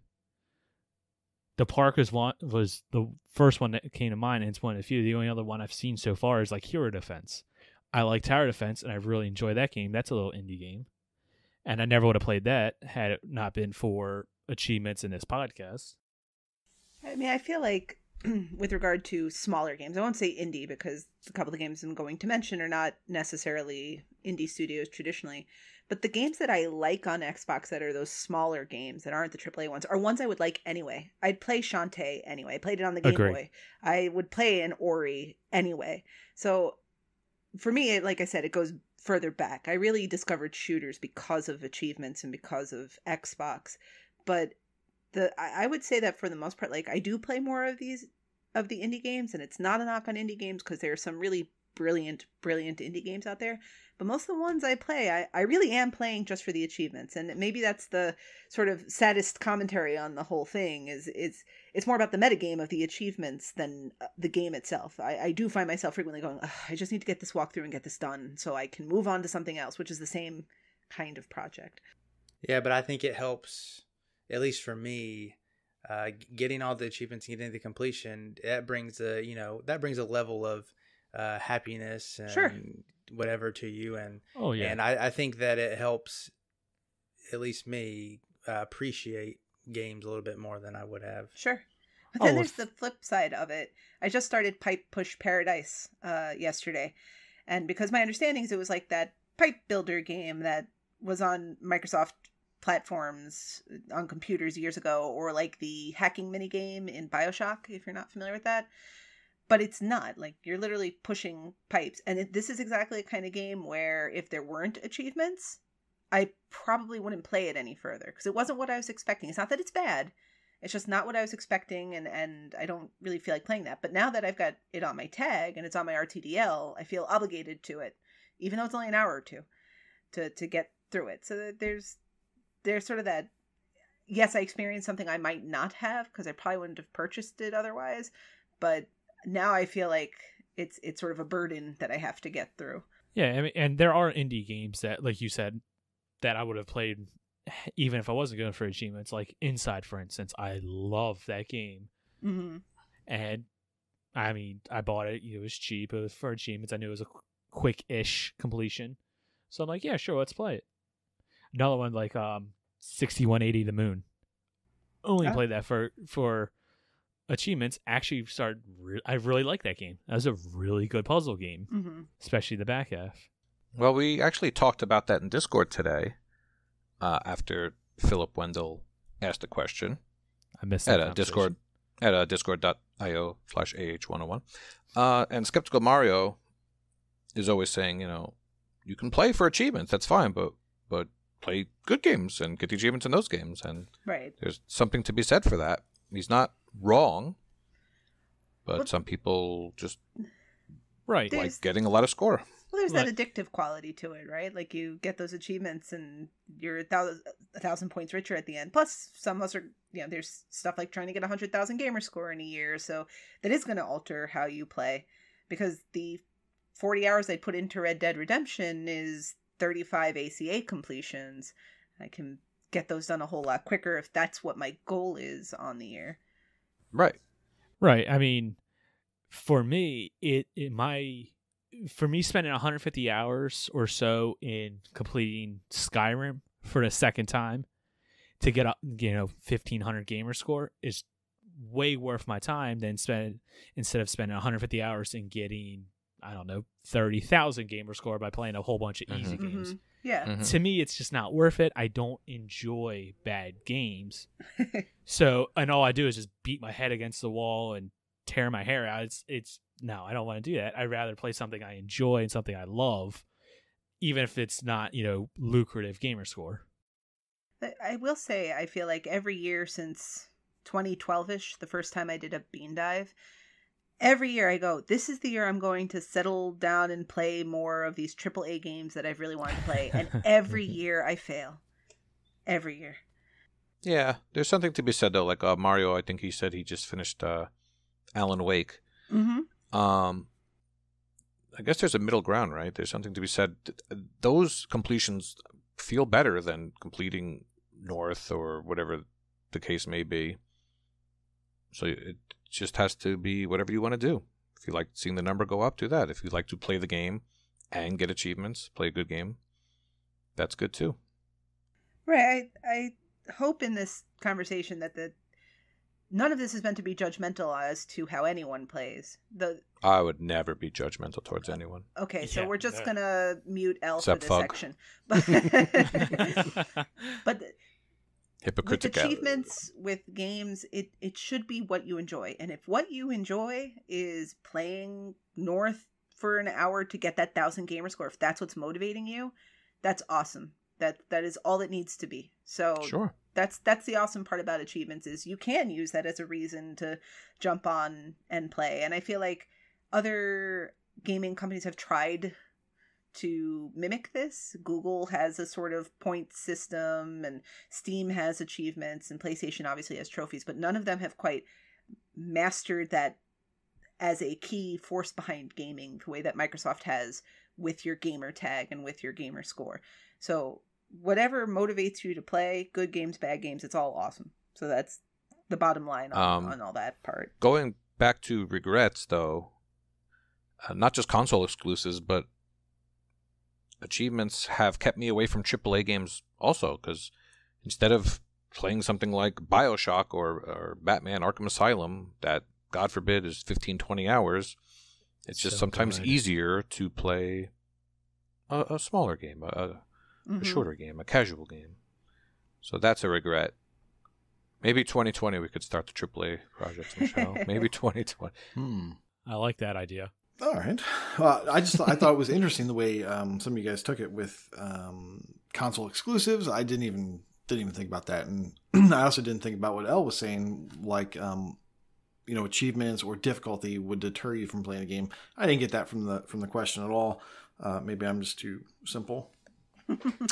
The Park was the first one that came to mind, and it's one of the few. The only other one I've seen so far is like Hero Defense. I like Tower Defense, and I really enjoy that game. That's a little indie game. And I never would have played that had it not been for achievements in this podcast. I mean, I feel like with regard to smaller games, I won't say indie because a couple of the games I'm going to mention are not necessarily indie studios traditionally. But the games that I like on Xbox that are those smaller games that aren't the AAA ones are ones I would like anyway. I'd play Shantae anyway. I played it on the Game Boy. I would play an Ori anyway. So for me, like I said, it goes further back. I really discovered shooters because of achievements and because of Xbox. But I would say that for the most part, like, I do play more of the indie games, and it's not a knock on indie games because there are some really brilliant indie games out there. But most of the ones I play, I really am playing just for the achievements. And maybe that's the sort of saddest commentary on the whole thing is it's more about the metagame of the achievements than the game itself. I do find myself frequently going, I just need to get this walkthrough and get this done so I can move on to something else, which is the same kind of project. Yeah, but I think it helps, at least for me, getting all the achievements and getting the completion. That brings a level of happiness and sure. whatever to you, and and I think that it helps at least me appreciate games a little bit more than I would have. Sure. But then there's the flip side of it. I just started Pipe Push Paradise yesterday, and because my understanding is it was like that pipe builder game that was on Microsoft platforms on computers years ago, or like the hacking minigame in BioShock, if you're not familiar with that. But it's not. Like, you're literally pushing pipes. And this is exactly the kind of game where if there weren't achievements, I probably wouldn't play it any further. Because it wasn't what I was expecting. It's not that it's bad. It's just not what I was expecting. And I don't really feel like playing that. But now that I've got it on my tag and it's on my RTDL, I feel obligated to it. Even though it's only an hour or two to get through it. So there's sort of that, yes, I experienced something I might not have because I probably wouldn't have purchased it otherwise. But now I feel like it's sort of a burden that I have to get through. Yeah, I mean, and there are indie games that, like you said, that I would have played even if I wasn't going for achievements. Like Inside, for instance, I love that game. Mm-hmm. And I mean, I bought it. It was cheap. It was for achievements. I knew it was a quick-ish completion. So I'm like, yeah, sure, let's play it. Another one like 6180 The Moon. Only played that for achievements. Actually I really like that game. That was a really good puzzle game, especially the back half. Well, we actually talked about that in Discord today after Philip Wendell asked a question. I missed that at discord.io/AH101. And Skeptical Mario is always saying, you can play for achievements, that's fine, but play good games and get the achievements in those games. And right. There's something to be said for that. He's not wrong, but some people just like getting a lot of score. Well, there's that addictive quality to it, right? Like, you get those achievements and you're 1,000 points richer at the end. Plus, some of us are, there's stuff like trying to get 100,000 gamer score in a year. So that is going to alter how you play, because the 40 hours I put into Red Dead Redemption is 35 ACA completions. I can get those done a whole lot quicker if that's what my goal is on the year. Right. Right. I mean, for me, for me spending 150 hours or so in completing Skyrim for the second time to get up, 1,500 gamer score is way worth my time than instead of spending 150 hours in getting, I don't know, 30,000 gamer score by playing a whole bunch of easy games. Yeah. To me, it's just not worth it. I don't enjoy bad games. So, and all I do is just beat my head against the wall and tear my hair out. No, I don't want to do that. I'd rather play something I enjoy and something I love, even if it's not, lucrative gamer score. I will say, I feel like every year since 2012-ish, the first time I did a bean dive, every year I go, this is the year I'm going to settle down and play more of these AAA games that I've really wanted to play. And every year I fail. Every year. Yeah, there's something to be said, though. Like Mario, I think he said he just finished Alan Wake. Mm-hmm. I guess there's a middle ground, right? There's something to be said. Those completions feel better than completing North or whatever the case may be. So it just has to be whatever you want to do. If you like seeing the number go up, do that. If you like to play the game and get achievements, play a good game, that's good too. Right. I hope in this conversation that none of this is meant to be judgmental as to how anyone plays. I would never be judgmental towards anyone. Okay, so Yeah, we're just going to mute Ell for Except this Fug. section. But with achievements, with games, it should be what you enjoy. And if what you enjoy is playing North for an hour to get that 1,000 gamer score, if that's what's motivating you, that's awesome. That is all it needs to be. So Sure. that's the awesome part about achievements is you can use that as a reason to jump on and play. And I feel like other gaming companies have tried to mimic this. Google has a sort of point system, and Steam has achievements, and PlayStation obviously has trophies, but none of them have quite mastered that as a key force behind gaming the way that Microsoft has with your gamer tag and with your gamer score. So whatever motivates you to play, good games, bad games, it's all awesome. So that's the bottom line on all that part. Going back to regrets, though, not just console exclusives, but achievements have kept me away from AAA games also, because instead of playing something like BioShock or Batman Arkham Asylum, that, God forbid, is 15, 20 hours, it's just sometimes easier to play a smaller game, a shorter game, a casual game. So that's a regret. Maybe 2020 we could start the AAA projects, Michelle. Maybe 2020. I like that idea. All right. Well, I thought it was interesting the way some of you guys took it with console exclusives. I didn't even think about that, and I also didn't think about what Elle was saying, like achievements or difficulty would deter you from playing a game. I didn't get that from the question at all. Maybe I'm just too simple.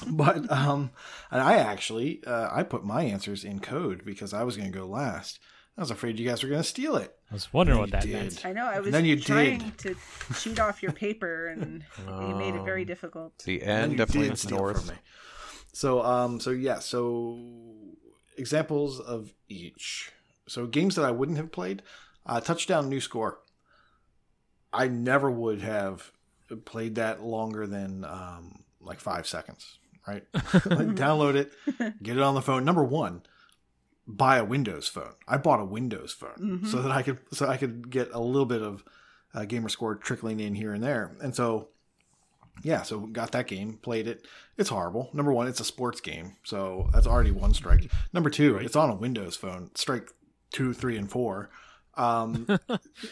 But and I actually I put my answers in code because I was going to go last. I was afraid you guys were going to steal it. I was wondering what that meant. I know. I was trying to cheat off your paper, and you made it very difficult. The end definitely did steal north. from me. So examples of each. So games that I wouldn't have played. Touchdown New Score. I never would have played that longer than like 5 seconds. Right? Like, download it, get it on the phone. Number one. Buy a Windows phone. I bought a Windows phone so that I could get a little bit of gamer score trickling in here and there. And so got that game, played it. It's horrible. Number one, it's a sports game, so that's already one strike. Number two, it's on a Windows phone. Strike 2, 3, and 4.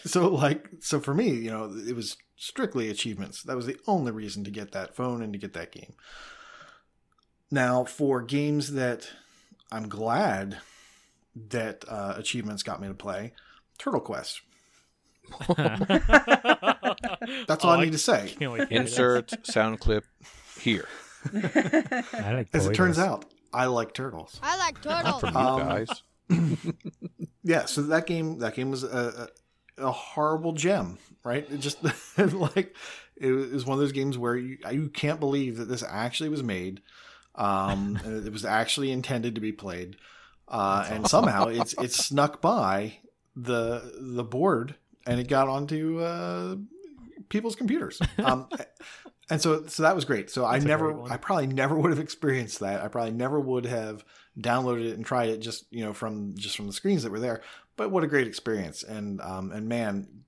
So for me, it was strictly achievements. That was the only reason to get that phone and to get that game. Now, for games that I'm glad that achievements got me to play, Turtle Quest. That's all I need to say. Insert sound clip here. As it turns out, I like turtles. I like turtles. From you guys. Yeah, so that game was a horrible gem, right? It just like it was one of those games where you can't believe that this actually was made. It was actually intended to be played, and somehow it snuck by the board and it got onto people's computers. And so that was great. So I probably never would have experienced that. I probably never would have downloaded it and tried it just from the screens that were there. But what a great experience. And man,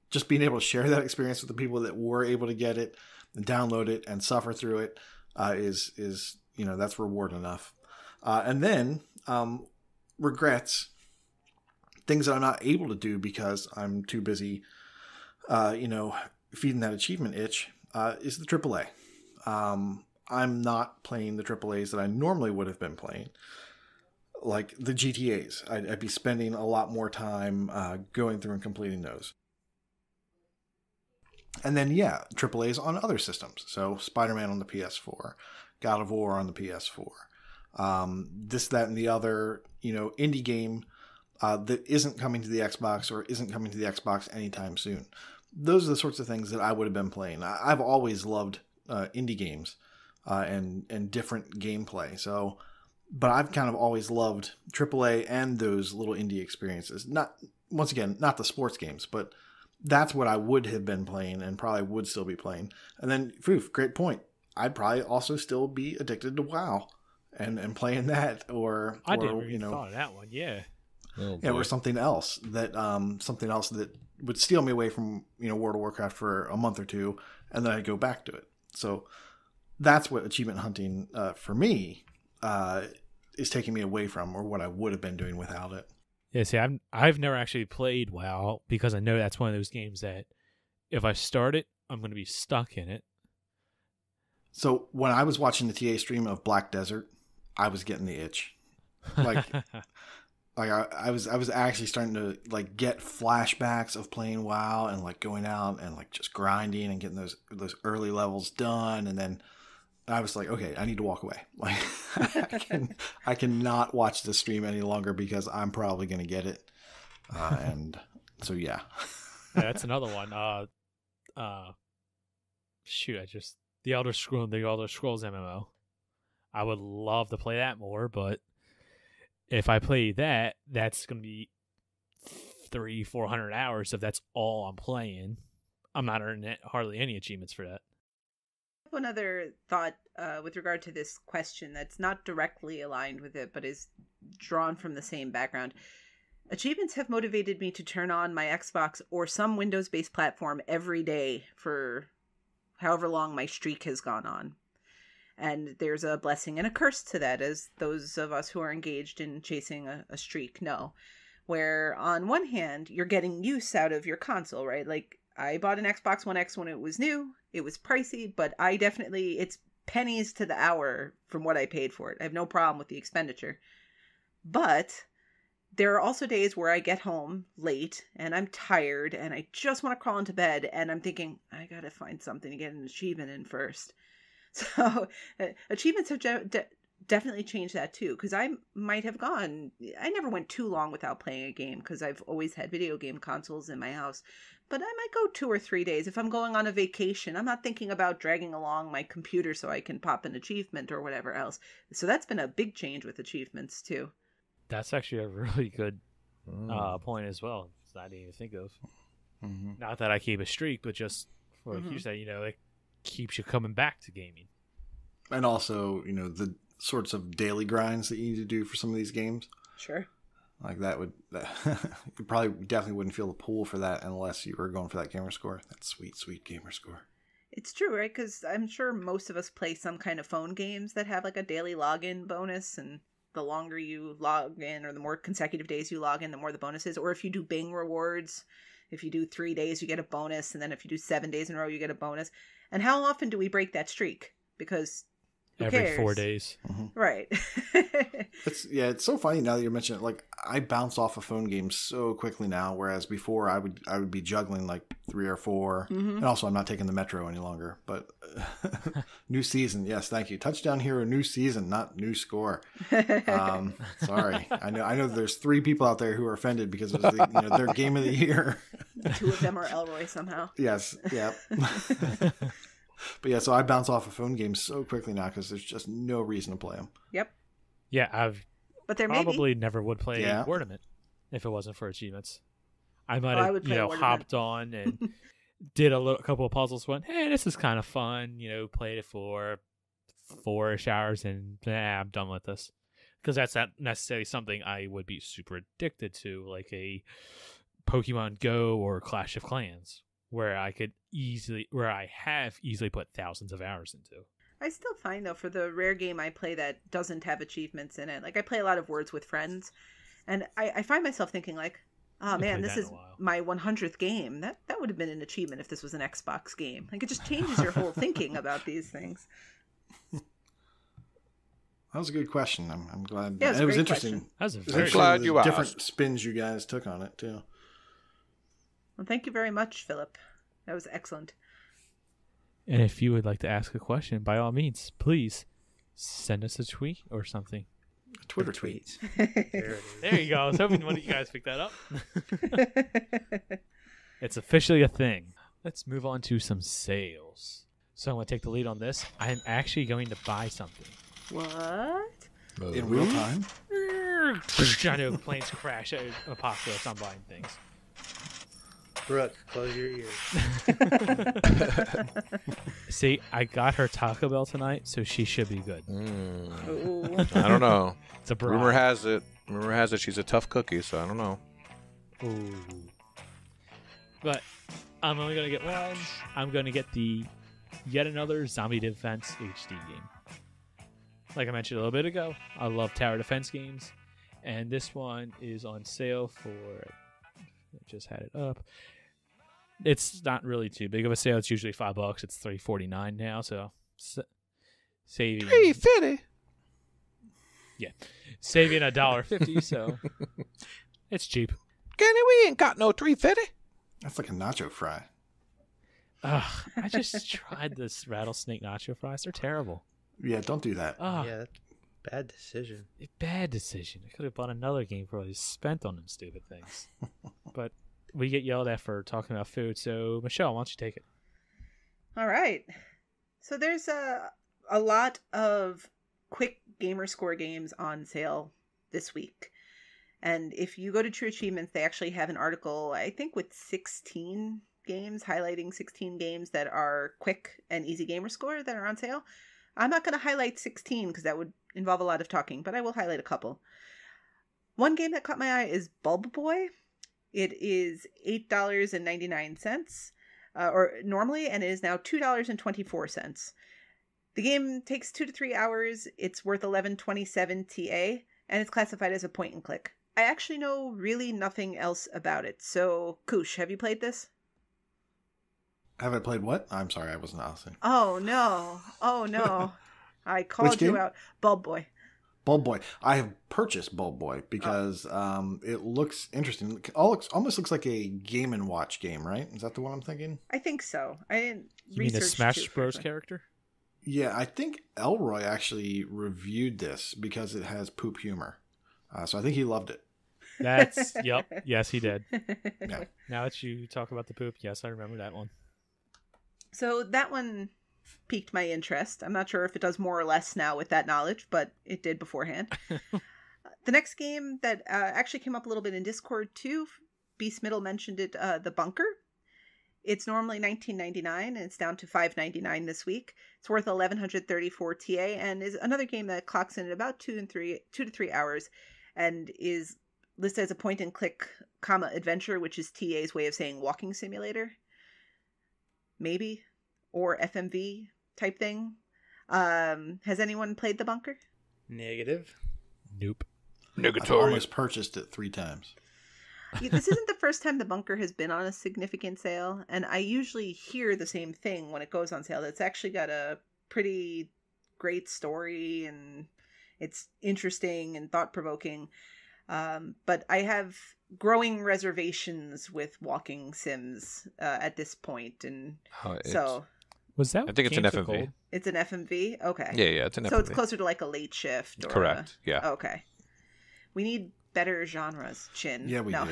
just being able to share that experience with the people that were able to get it and download it and suffer through it is that's reward enough. And then regrets, things that I'm not able to do because I'm too busy, feeding that achievement itch, is the AAA. I'm not playing the AAAs that I normally would have been playing, like the GTAs. I'd be spending a lot more time going through and completing those. And then, AAAs on other systems. So Spider-Man on the PS4, God of War on the PS4, this, that, and the other, indie game that isn't coming to the Xbox or isn't coming to the Xbox anytime soon. Those are the sorts of things that I would have been playing. I've always loved indie games and different gameplay. So, but I've kind of always loved AAA and those little indie experiences. Not the sports games, but that's what I would have been playing and probably would still be playing. And then, great point. I'd probably also still be addicted to WoW and playing that, or I didn't even thought of that one. Yeah. Oh, or something else that would steal me away from World of Warcraft for a month or two, and then I'd go back to it. So that's what achievement hunting for me is taking me away from, or what I would have been doing without it. Yeah, see, I've never actually played WoW because I know that's one of those games that if I start it, I'm going to be stuck in it. So when I was watching the TA stream of Black Desert, I was getting the itch. Like I was actually starting to get flashbacks of playing WoW and going out and just grinding and getting those early levels done, and then I was like, okay, I need to walk away. I cannot watch this stream any longer because I'm probably going to get it. And so yeah, that's another one. The Elder Scrolls MMO. I would love to play that more, but if I play that, that's going to be 300-400 hours. If that's all I'm playing, I'm not earning hardly any achievements for that. One other thought with regard to this question that's not directly aligned with it, but is drawn from the same background. Achievements have motivated me to turn on my Xbox or some Windows-based platform every day for however long my streak has gone on. And there's a blessing and a curse to that, as those of us who are engaged in chasing a streak know. Where on one hand, you're getting use out of your console, right? Like, I bought an Xbox One X when it was new. It was pricey, but it's pennies to the hour from what I paid for it. I have no problem with the expenditure. But there are also days where I get home late and I'm tired and I just want to crawl into bed and I'm thinking, I gotta find something to get an achievement in first. So achievements have definitely changed that too, because I never went too long without playing a game because I've always had video game consoles in my house, but I might go 2 or 3 days. If I'm going on a vacation, I'm not thinking about dragging along my computer so I can pop an achievement or whatever else. So that's been a big change with achievements too. That's actually a really good point as well. It's not even think of. Mm-hmm. Not that I keep a streak, but just like you said, it keeps you coming back to gaming. And also, the sorts of daily grinds that you need to do for some of these games. Sure. Like you definitely wouldn't feel the pull for that unless you were going for that gamer score. That sweet, sweet gamer score. It's true, right? Because I'm sure most of us play some kind of phone games that have a daily login bonus, and the longer you log in or the more consecutive days you log in, the more the bonus is. Or if you do Bing rewards, if you do 3 days, you get a bonus. And then if you do 7 days in a row, you get a bonus. And how often do we break that streak? Because every 4 days. Mm-hmm. Right. It's so funny now that you're mentioning it. I bounce off of phone games so quickly now, whereas before I would be juggling 3 or 4. Mm-hmm. And also I'm not taking the Metro any longer. But new season, yes, thank you. Touchdown Hero, new season, not new score. Sorry, I know there's 3 people out there who are offended because it was their game of the year. 2 of them are Elroy somehow. Yes, yeah. But yeah, so I bounce off of phone games so quickly now because there's just no reason to play them. Yep. Yeah, I've But there probably never would play Yeah. Wordament if it wasn't for achievements. I might I have, would play Wordament. hopped on and did a couple of puzzles. Went, hey, this is kind of fun. Played it for 4-ish hours, and I'm done with this. Because that's not necessarily something I would be super addicted to, like a Pokemon Go or Clash of Clans, where I have easily put thousands of hours into. I still find, though, for the rare game I play that doesn't have achievements in it, like I play a lot of Words with Friends, and I find myself thinking like, oh man, this is my 100th game. That would have been an achievement if this was an Xbox game. Like, it just changes your whole thinking about these things. That was a good question. I'm glad. Yeah, it was a great interesting. question. That was a It was very interesting glad the you different asked. spins you guys took on it too. Well, thank you very much, Philip. That was excellent. And if you would like to ask a question, by all means, please send us a tweet or something. Twitter tweet. There it is. There you go. I was hoping one of you guys picked that up. It's officially a thing. Let's move on to some sales. So I'm going to take the lead on this. I'm actually going to buy something. What? In real time. I know planes crash, apocalypse, I'm buying things. Brooke, close your ears. See, I got her Taco Bell tonight, so she should be good. Ooh. I don't know. It's a bribe. Rumor has it she's a tough cookie, so I don't know. Ooh. But I'm only going to get one. I'm going to get the yet another Zombie Defense HD game. Like I mentioned a little bit ago, I love tower defense games, and this one is on sale for, I just had it up. It's not really too big of a sale. It's usually $5. It's $3.49 now, so saving $3.50. Yeah, saving $1.50. So it's cheap. Kenny, we ain't got no $3.50. That's like a nacho fry. Ugh, I just tried this rattlesnake nacho fries. They're terrible. Yeah, don't do that. Ugh, Yeah, that's a bad decision. bad decision. I could have bought another game for what I spent on them stupid things. But we get yelled at for talking about food. So Michelle, why don't you take it? All right. So there's a lot of quick gamer score games on sale this week. And if you go to True Achievements, they actually have an article, I think, with 16 games, highlighting 16 games that are quick and easy gamer score that are on sale. I'm not going to highlight 16 because that would involve a lot of talking, but I will highlight a couple. One game that caught my eye is Bulb Boy. It is $8.99 or normally, and it is now $2.24. The game takes 2 to 3 hours. It's worth $11.27 TA, and it's classified as a point and click. I actually know really nothing else about it. So, Koosh, have you played this? Have I played what? I'm sorry, I wasn't listening. Oh, no. Oh, no. I called you out. Bulb Boy. Bulb Boy. I have purchased Bulb Boy because it looks interesting. It almost looks like a Game & Watch game, right? Is that the one I'm thinking? I think so. I didn't You mean the research Smash too Bros. frequently. character? Yeah, I think Elroy actually reviewed this because it has poop humor. So I think he loved it. That's, yep. Yes, he did. Yeah. Now that you talk about the poop, yes, I remember that one. So that one piqued my interest. I'm not sure if it does more or less now with that knowledge, but it did beforehand. The next game that actually came up a little bit in Discord too, Beast Middle mentioned it, The Bunker. It's normally $19.99 and it's down to $5.99 this week. It's worth $1,134 TA and is another game that clocks in at about 2 to 3 hours and is listed as a point and click, adventure, which is TA's way of saying walking simulator. Maybe, or FMV type thing. Has anyone played The Bunker? Negative. Nope. I've almost purchased it 3 times. This isn't the first time The Bunker has been on a significant sale, and I usually hear the same thing when it goes on sale. It's actually got a pretty great story, and it's interesting and thought-provoking. But I have growing reservations with walking sims at this point, and so Was that? I think it's an Games of FMV. Gold? it's an FMV. Okay, Yeah, it's an FMV. so it's closer to like a late shift. Or Correct. Yeah. Okay. We need better genres, Chin. Yeah, we no.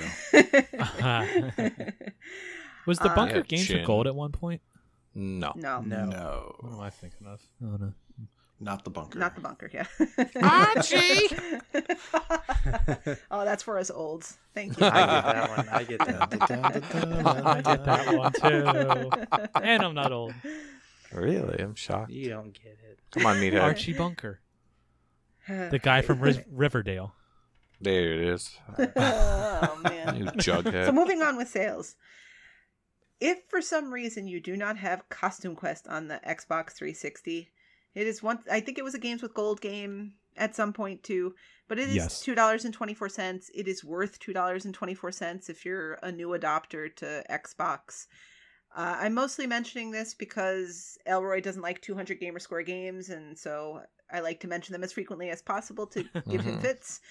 Was the Bunker Yeah, Games Chin. of Gold at one point? No. No. What am I thinking of? Oh no. Not the bunker. Not the bunker, yeah. Archie! Oh, that's for us olds. Thank you. I get that one. I get that. I get that one too. And I'm not old. Really? I'm shocked. You don't get it. Come on, Meathead. Archie Bunker. The guy from Riverdale. There it is. Oh, man. You jughead. So moving on with sales. If for some reason you do not have Costume Quest on the Xbox 360, it is one. I think it was a Games with Gold game at some point too, but it is $2.24. It is worth $2.24 if you're a new adopter to Xbox. I'm mostly mentioning this because Elroy doesn't like 200 Gamerscore games, and so I like to mention them as frequently as possible to give him fits.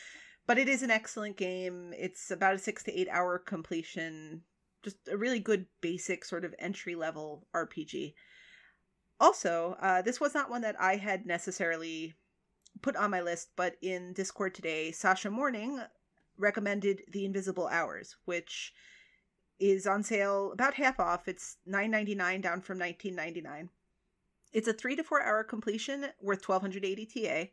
But it is an excellent game. It's about a 6 to 8 hour completion. Just a really good basic sort of entry level RPG. Also, this was not one that I had necessarily put on my list, but in Discord today, Sasha Morning recommended The Invisible Hours, which is on sale about half off. It's $9.99 down from $19.99. It's a 3 to 4 hour completion worth 1280 TA.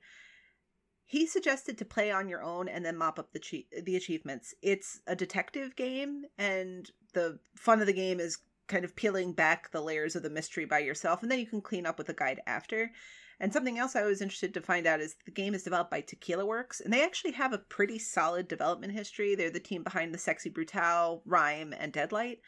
He suggested to play on your own and then mop up the achievements. It's a detective game, and the fun of the game is kind of peeling back the layers of the mystery by yourself, and then you can clean up with a guide after. And something else I was interested to find out is the game is developed by Tequila Works, and they actually have a pretty solid development history. They're the team behind the Sexy Brutale, Rhyme, and Deadlight.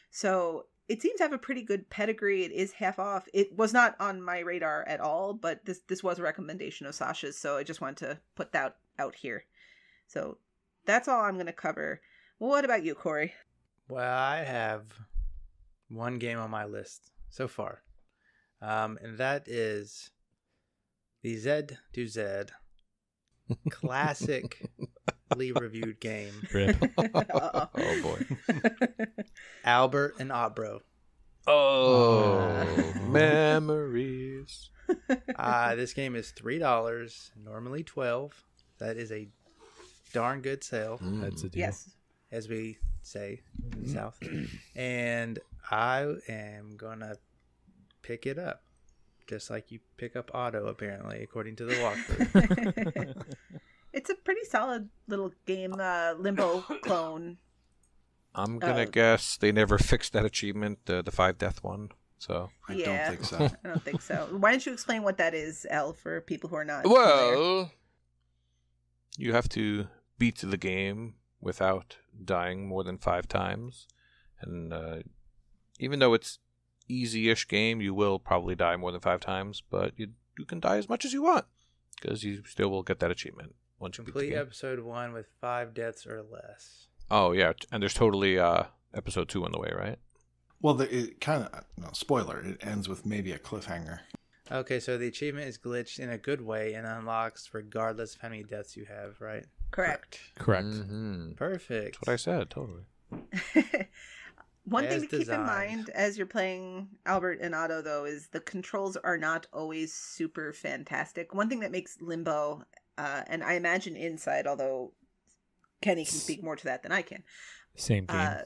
So it seems to have a pretty good pedigree. It is half off. It was not on my radar at all, but this was a recommendation of Sasha's, so I just wanted to put that out here. So that's all I'm going to cover. Well, what about you, Corey? Well, I have one game on my list so far, and that is the Z2Z classically reviewed game. Rip. Uh-oh. Oh, boy. Albert and Opbro. Oh, memories. This game is $3, normally $12. That is a darn good sale, That's a deal. Yes. as we say in the South. And I am gonna pick it up, just like you pick up Auto, apparently, according to the walkthrough. It's a pretty solid little game, Limbo clone. I'm gonna guess they never fixed that achievement, the 5 death one. So I Yeah. don't think so. I don't think so. Why don't you explain what that is, Elle, for people who are not familiar? well, you have to beat the game without dying more than 5 times, and even though it's easy-ish game, you will probably die more than 5 times, but you can die as much as you want because you still will get that achievement once you beat the Complete game. episode 1 with 5 deaths or less. Oh yeah, and there's totally episode 2 on the way, right? Well, it kind of, no, spoiler, it ends with maybe a cliffhanger. Okay, so the achievement is glitched in a good way and unlocks regardless of how many deaths you have, right? Correct. Correct. Mm-hmm. Perfect. That's what I said, totally. One thing As to keep in designed. mind as you're playing Albert and Otto, though, is the controls are not always super fantastic. One thing that makes Limbo, and I imagine Inside, although Kenny can speak more to that than I can. Same game. Right,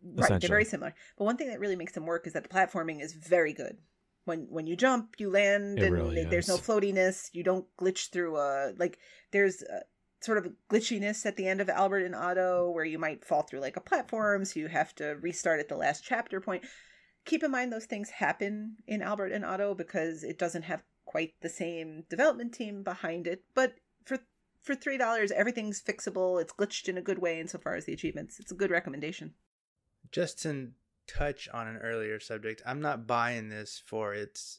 they're essentially. very similar. But one thing that really makes them work is that the platforming is very good. When you jump, you land, It and really there's no is. floatiness. You don't glitch through there's sort of a glitchiness at the end of Albert and Otto where you might fall through like a platform, so you have to restart at the last chapter point. Keep in mind those things happen in Albert and Otto because it doesn't have quite the same development team behind it. But for $3, everything's fixable. It's glitched in a good way insofar as the achievements. It's a good recommendation. Just to touch on an earlier subject, I'm not buying this for its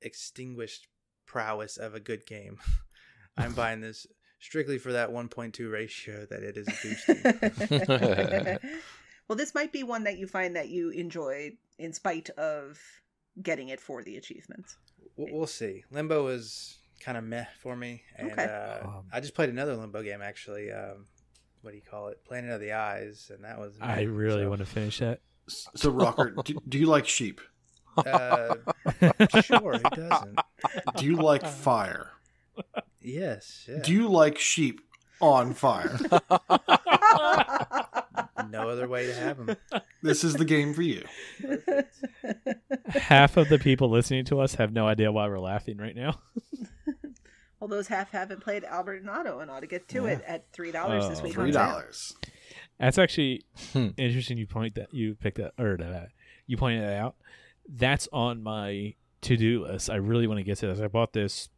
extinguished prowess of a good game. I'm buying this strictly for that 1.2 ratio that it is boosting. Well, this might be one that you find that you enjoy in spite of getting it for the achievements. We'll see. Limbo is kind of meh for me. And Okay. I just played another Limbo game, actually. What do you call it? Planet of the Eyes. And that was meh. I really want to finish that. So, Rocker, do you like sheep? Sure, who doesn't? Do you like fire? Yes. Yeah. Do you like sheep on fire? No other way to have them. This is the game for you. Half of the people listening to us have no idea why we're laughing right now. Well, those half haven't played Albert and Otto and ought to get to it at $3 this week. on sale. $3. That's actually interesting. You pointed that out. That's on my to-do list. I really want to get to this. I bought this,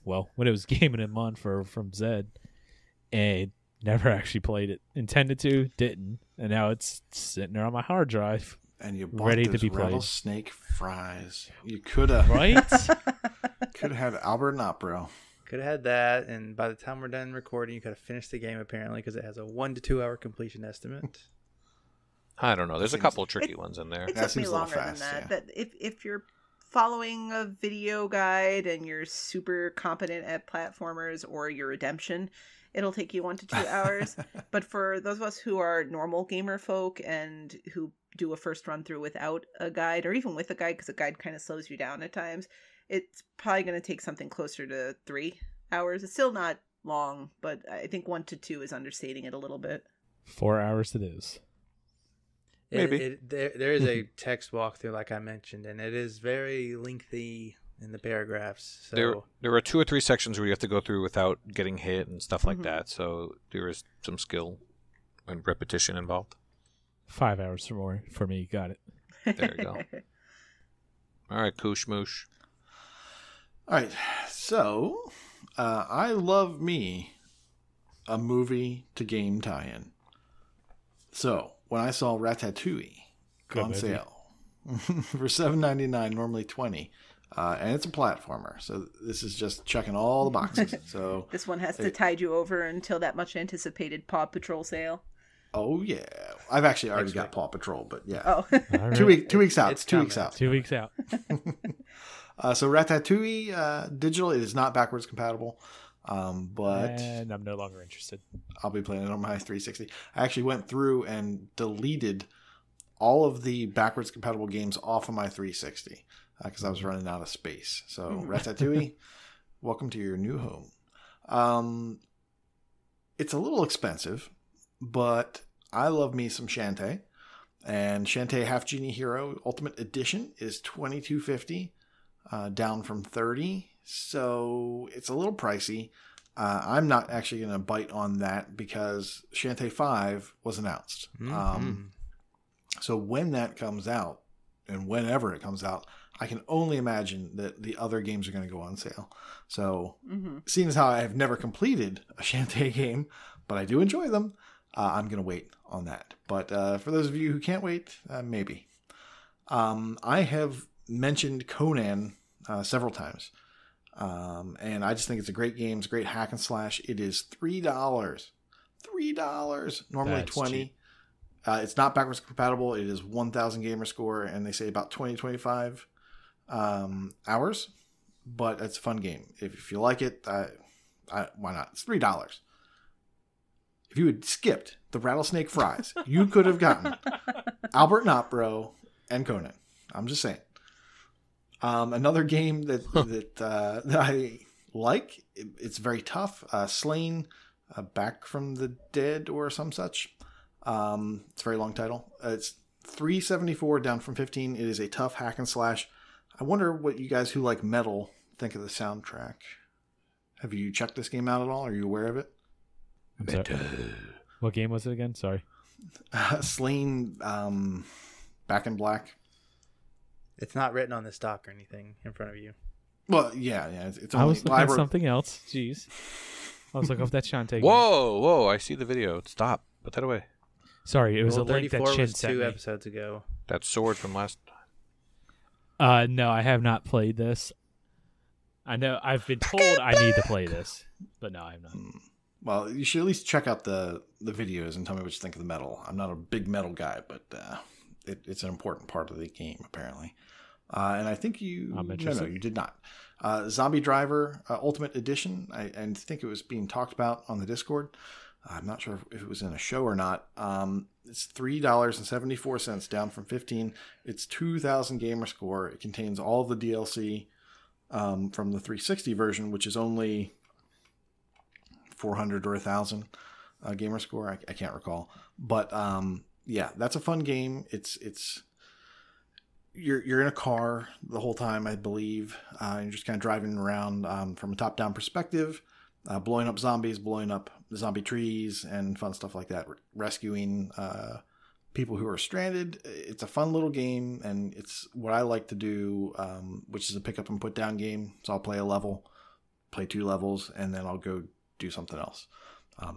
well, when it was Game and Mon from Zed, and never actually played it. Intended to, didn't, and now it's sitting there on my hard drive. And you bought ready those to be played. rattlesnake fries. You could have Right? could have had Albert and Opero. Could have had that, and by the time we're done recording, you could have finished the game apparently because it has a 1 to 2 hour completion estimate. I don't know. There's a couple tricky ones in there. It That took me seems a little longer fast, than that. yeah. That if you're following a video guide and you're super competent at platformers or your redemption, it'll take you 1 to 2 hours. But for those of us who are normal gamer folk and who do a first run through without a guide, or even with a guide, because a guide kind of slows you down at times, it's probably going to take something closer to 3 hours. It's still not long, but I think 1 to 2 is understating it a little bit. 4 hours it is. Maybe. There is a text walkthrough, like I mentioned, and it is very lengthy in the paragraphs. So There are 2 or 3 sections where you have to go through without getting hit and stuff like that. So there is some skill and repetition involved. 5 hours or more for me. Got it. There you go. All right, Kooshmoose. All right, so I love me a movie to game tie-in. So when I saw Ratatouille Good on movie. sale for $7.99, normally $20, and it's a platformer, so this is just checking all the boxes. So This one has to tide you over until that much anticipated Paw Patrol sale. oh yeah, I've actually already got Paw Patrol, but yeah, Oh, All right. 2 weeks out. it's It's 2 weeks coming. out. 2 weeks out. So Ratatouille digital, it is not backwards compatible, but And I'm no longer interested. I'll be playing it on my 360. I actually went through and deleted all of the backwards compatible games off of my 360 because I was running out of space. So Ratatouille, welcome to your new home. It's a little expensive, but I love me some Shantae. And Shantae Half Genie Hero Ultimate Edition is $22.50, down from $30. So it's a little pricey. I'm not actually going to bite on that because Shantae 5 was announced. So when that comes out, and whenever it comes out, I can only imagine that the other games are going to go on sale. So seeing as how I have never completed a Shantae game, but I do enjoy them, I'm going to wait on that. But for those of you who can't wait, maybe. I have mentioned Conan several times. And I just think it's a great game. It's a great hack and slash. It is $3. $3. Normally That's $20. cheap. It's not backwards compatible. It is 1,000 gamer score, and they say about 25 hours. But it's a fun game. If you like it, why not? It's $3. If you had skipped the rattlesnake fries, you could have gotten Albert and Opero and Conan. I'm just saying. Another game that I like, it's very tough. Slain, Back from the Dead or some such. It's a very long title. It's $3.74 down from $15. It is a tough hack and slash. I wonder what you guys who like metal think of the soundtrack. Have you checked this game out at all? Are you aware of it? I'm sorry. What game was it again? Sorry. Slain, Back in Black. It's not written on this dock or anything in front of you. Well, yeah. It's only, I was looking at wrote- something else. Jeez. I was looking up that Shantae game. Whoa! I see the video. Stop. Put that away. Sorry, it was Well, a link that 34 Chin was sent 2 me. episodes ago. That sword from last. No, I have not played this. I know I've been told I need to play this, but no, I'm not. Well, you should at least check out the videos and tell me what you think of the metal. I'm not a big metal guy, but it's an important part of the game, apparently. And I think you... I'm No, interested. you did not. Zombie Driver Ultimate Edition. I think it was being talked about on the Discord. I'm not sure if it was in a show or not. It's $3.74 down from $15. It's 2,000 gamer score. It contains all the DLC from the 360 version, which is only 400 or 1,000. gamer score. I can't recall, but yeah, that's a fun game. It's you're in a car the whole time, I believe. You're just kind of driving around from a top-down perspective, blowing up zombies, blowing up zombie trees, and fun stuff like that. Rescuing people who are stranded. It's a fun little game, and it's what I like to do, which is a pick up and put down game. So I'll play a level, play 2 levels, and then I'll go do something else.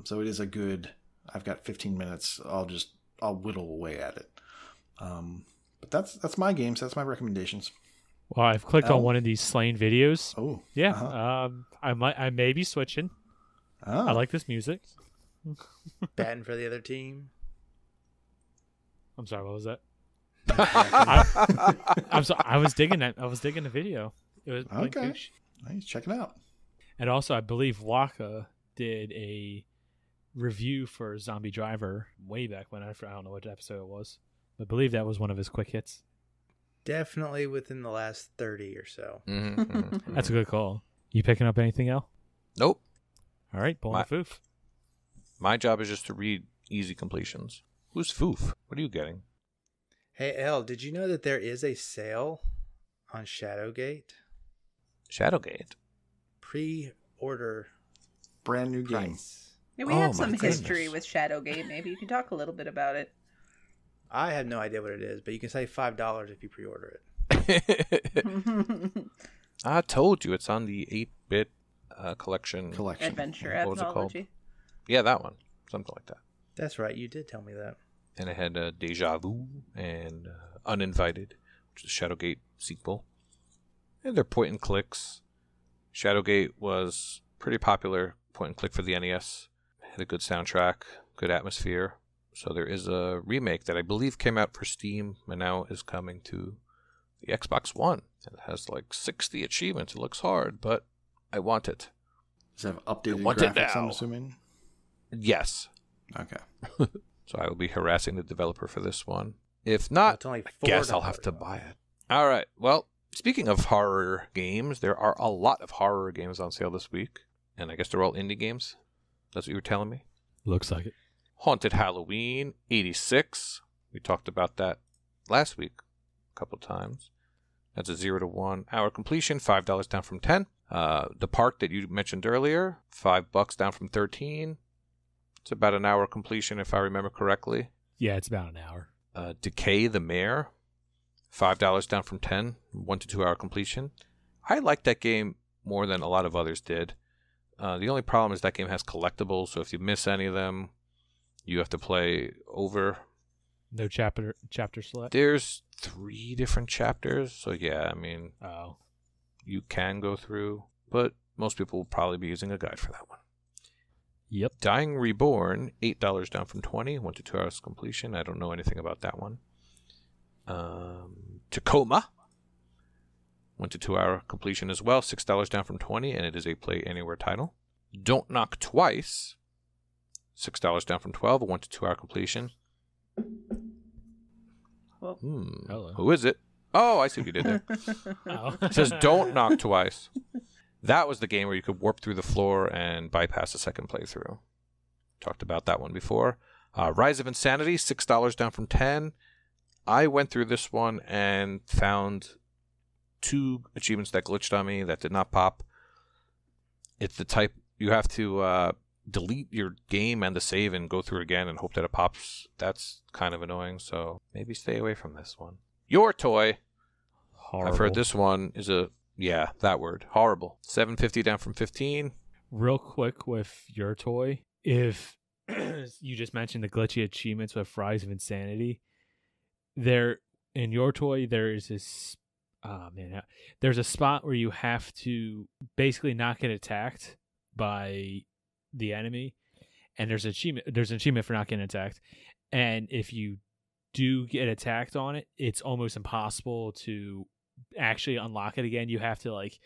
So it is a good. I've got 15 minutes. I'll whittle away at it. But that's my games. That's my recommendations. Well, I've clicked Ell? on one of these Slain videos. Oh, Yeah, uh-huh. I may be switching. Oh. I like this music. Batting for the other team. I'm sorry, what was that? I'm sorry, I was digging that. I was digging the video. It was Okay. Nice, check it out. And also, I believe Waka did a review for Zombie Driver way back when. I don't know what episode it was. I believe that was one of his quick hits. Definitely within the last 30 or so. That's a good call. You picking up anything else? Nope. All right, Paul and Foof. My job is just to read easy completions. Who's Foof? What are you getting? Hey, Elle, did you know that there is a sale on Shadowgate? Shadowgate. Pre-order Brand new game. price. Yeah, we Oh, have my some history goodness. with Shadowgate. Maybe you can talk a little bit about it. I have no idea what it is, but you can save $5 if you pre-order it. I told you it's on the 8-bit collection. Adventure What was it called? anthology. Yeah, that one. Something like that. That's right, you did tell me that. And it had Deja Vu and Uninvited, which is a Shadowgate sequel. And they're point and clicks. Shadowgate was pretty popular point and click for the NES. Had a good soundtrack, good atmosphere. So there is a remake that I believe came out for Steam and now is coming to the Xbox One. It has like 60 achievements. It looks hard, but I want it. Does it have updated want it graphics, I'm now. assuming? Yes. Okay. So I will be harassing the developer for this one. If not, It's only I guess I'll $4. have to buy it. All right. Well, speaking of horror games, there are a lot of horror games on sale this week. And I guess they're all indie games. That's what you were telling me? Looks like it. Haunted Halloween 86. We talked about that last week a couple times. That's a 0 to 1 hour completion, $5 down from 10. The Park that you mentioned earlier, $5 down from 13. It's about an hour completion if I remember correctly. Yeah, it's about an hour. Decay the Mayor, $5 down from 10, 1 to 2 hour completion. I like that game more than a lot of others did. The only problem is that game has collectibles, so if you miss any of them, you have to play over. No chapter select. There's 3 different chapters, so yeah, I mean, Oh, you can go through, but most people will probably be using a guide for that one. yep. Dying Reborn, $8 down from 20, 1 to 2 hours completion. I don't know anything about that one. Tacoma, 1 to 2 hour completion as well, $6 down from 20, and it is a play anywhere title. Don't Knock Twice, $6 down from 12, 1 to 2 hour completion. Well, Hello. Who is it? Oh, I see what you did there. Oh. It says Don't Knock Twice. That was the game where you could warp through the floor and bypass a second playthrough. Talked about that one before. Rise of Insanity, $6 down from 10. I went through this one and found 2 achievements that glitched on me that did not pop. It's the type you have to delete your game and the save and go through again and hope that it pops. That's kind of annoying, so maybe stay away from this one. Your Toy. Horrible. I've heard this one is yeah, that word. Horrible. $7.50 down from 15. Real quick with Your Toy, if you just mentioned the glitchy achievements with Rise of Insanity, there in Your Toy there is this there's a spot where you have to basically not get attacked by the enemy, and there's an achievement for not getting attacked, and if you do get attacked on it, it's almost impossible to actually unlock it again. You have to like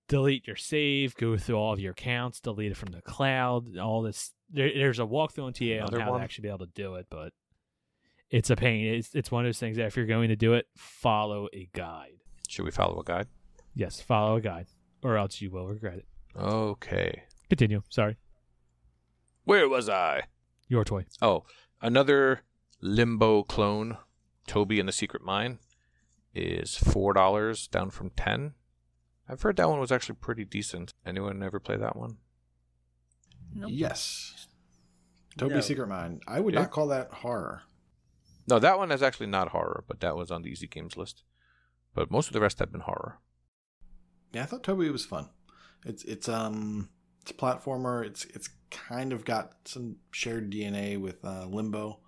delete your save, go through all of your accounts, delete it from the cloud, all this. There's a walkthrough on TA on how to actually be able to do it, but it's a pain. It's one of those things that if you're going to do it, follow a guide. Should we follow a guide? Yes, follow a guide, or else you will regret it. Okay. Continue. Sorry. Where was I? Your toy. Oh, another Limbo clone, Toby and the Secret Mine, is $4, down from $10. I've heard that one was actually pretty decent. Anyone ever play that one? Nope. Yes. Toby No. Secret Mine. I would Yeah. not call that horror. No, that one is actually not horror, but that was on the easy games list. But most of the rest have been horror. Yeah, I thought Toby was fun. It's a platformer. It's kind of got some shared DNA with Limbo,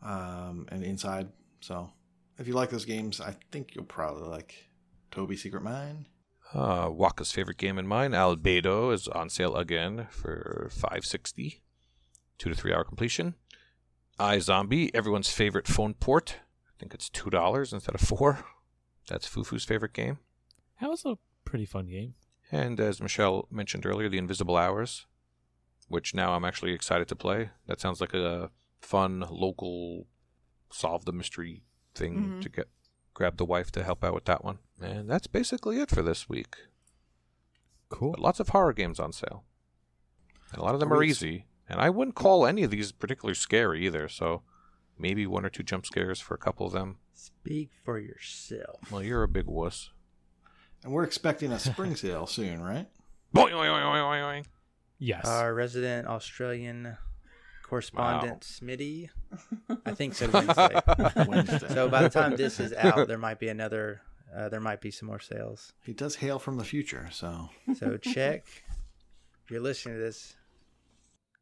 and Inside. So if you like those games, I think you'll probably like Toby Secret Mine. Waka's favorite game and mine, Albedo, is on sale again for $5.60. 2 to 3 hour completion. iZombie, everyone's favorite phone port. I think it's $2 instead of $4. That's Fufu's favorite game. That was a pretty fun game. And as Michelle mentioned earlier, The Invisible Hours, which now I'm actually excited to play. That sounds like a fun, local, solve the mystery thing to grab the wife to help out with that one. And that's basically it for this week. Cool. But lots of horror games on sale. And a lot of them are easy. And I wouldn't call any of these particularly scary either, so maybe 1 or 2 jump scares for a couple of them. Speak for yourself. Well, you're a big wuss. And we're expecting a spring sale soon, right? Boing, boing, boing, boing, boing. Yes. Our resident Australian correspondent, Smitty. I think so, Wednesday. Wednesday. So by the time this is out, there might be there might be some more sales. He does hail from the future, so So check. If you're listening to this,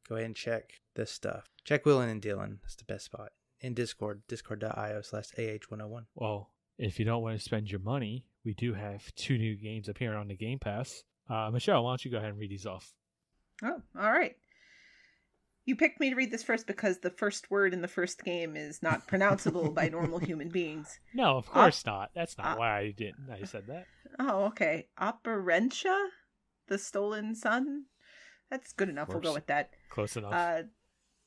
go ahead and check this stuff. Check Willin and Dylan. That's the best spot. In Discord, discord.io/AH101. Well, if you don't want to spend your money, we do have 2 new games appearing on the Game Pass. Michelle, why don't you go ahead and read these off? Oh, all right. You picked me to read this first because the first word in the first game is not pronounceable by normal human beings. No, of course not. That's not why I said that. Oh, okay. Operentia? The Stolen Sun? That's good enough. We'll go with that. Close enough.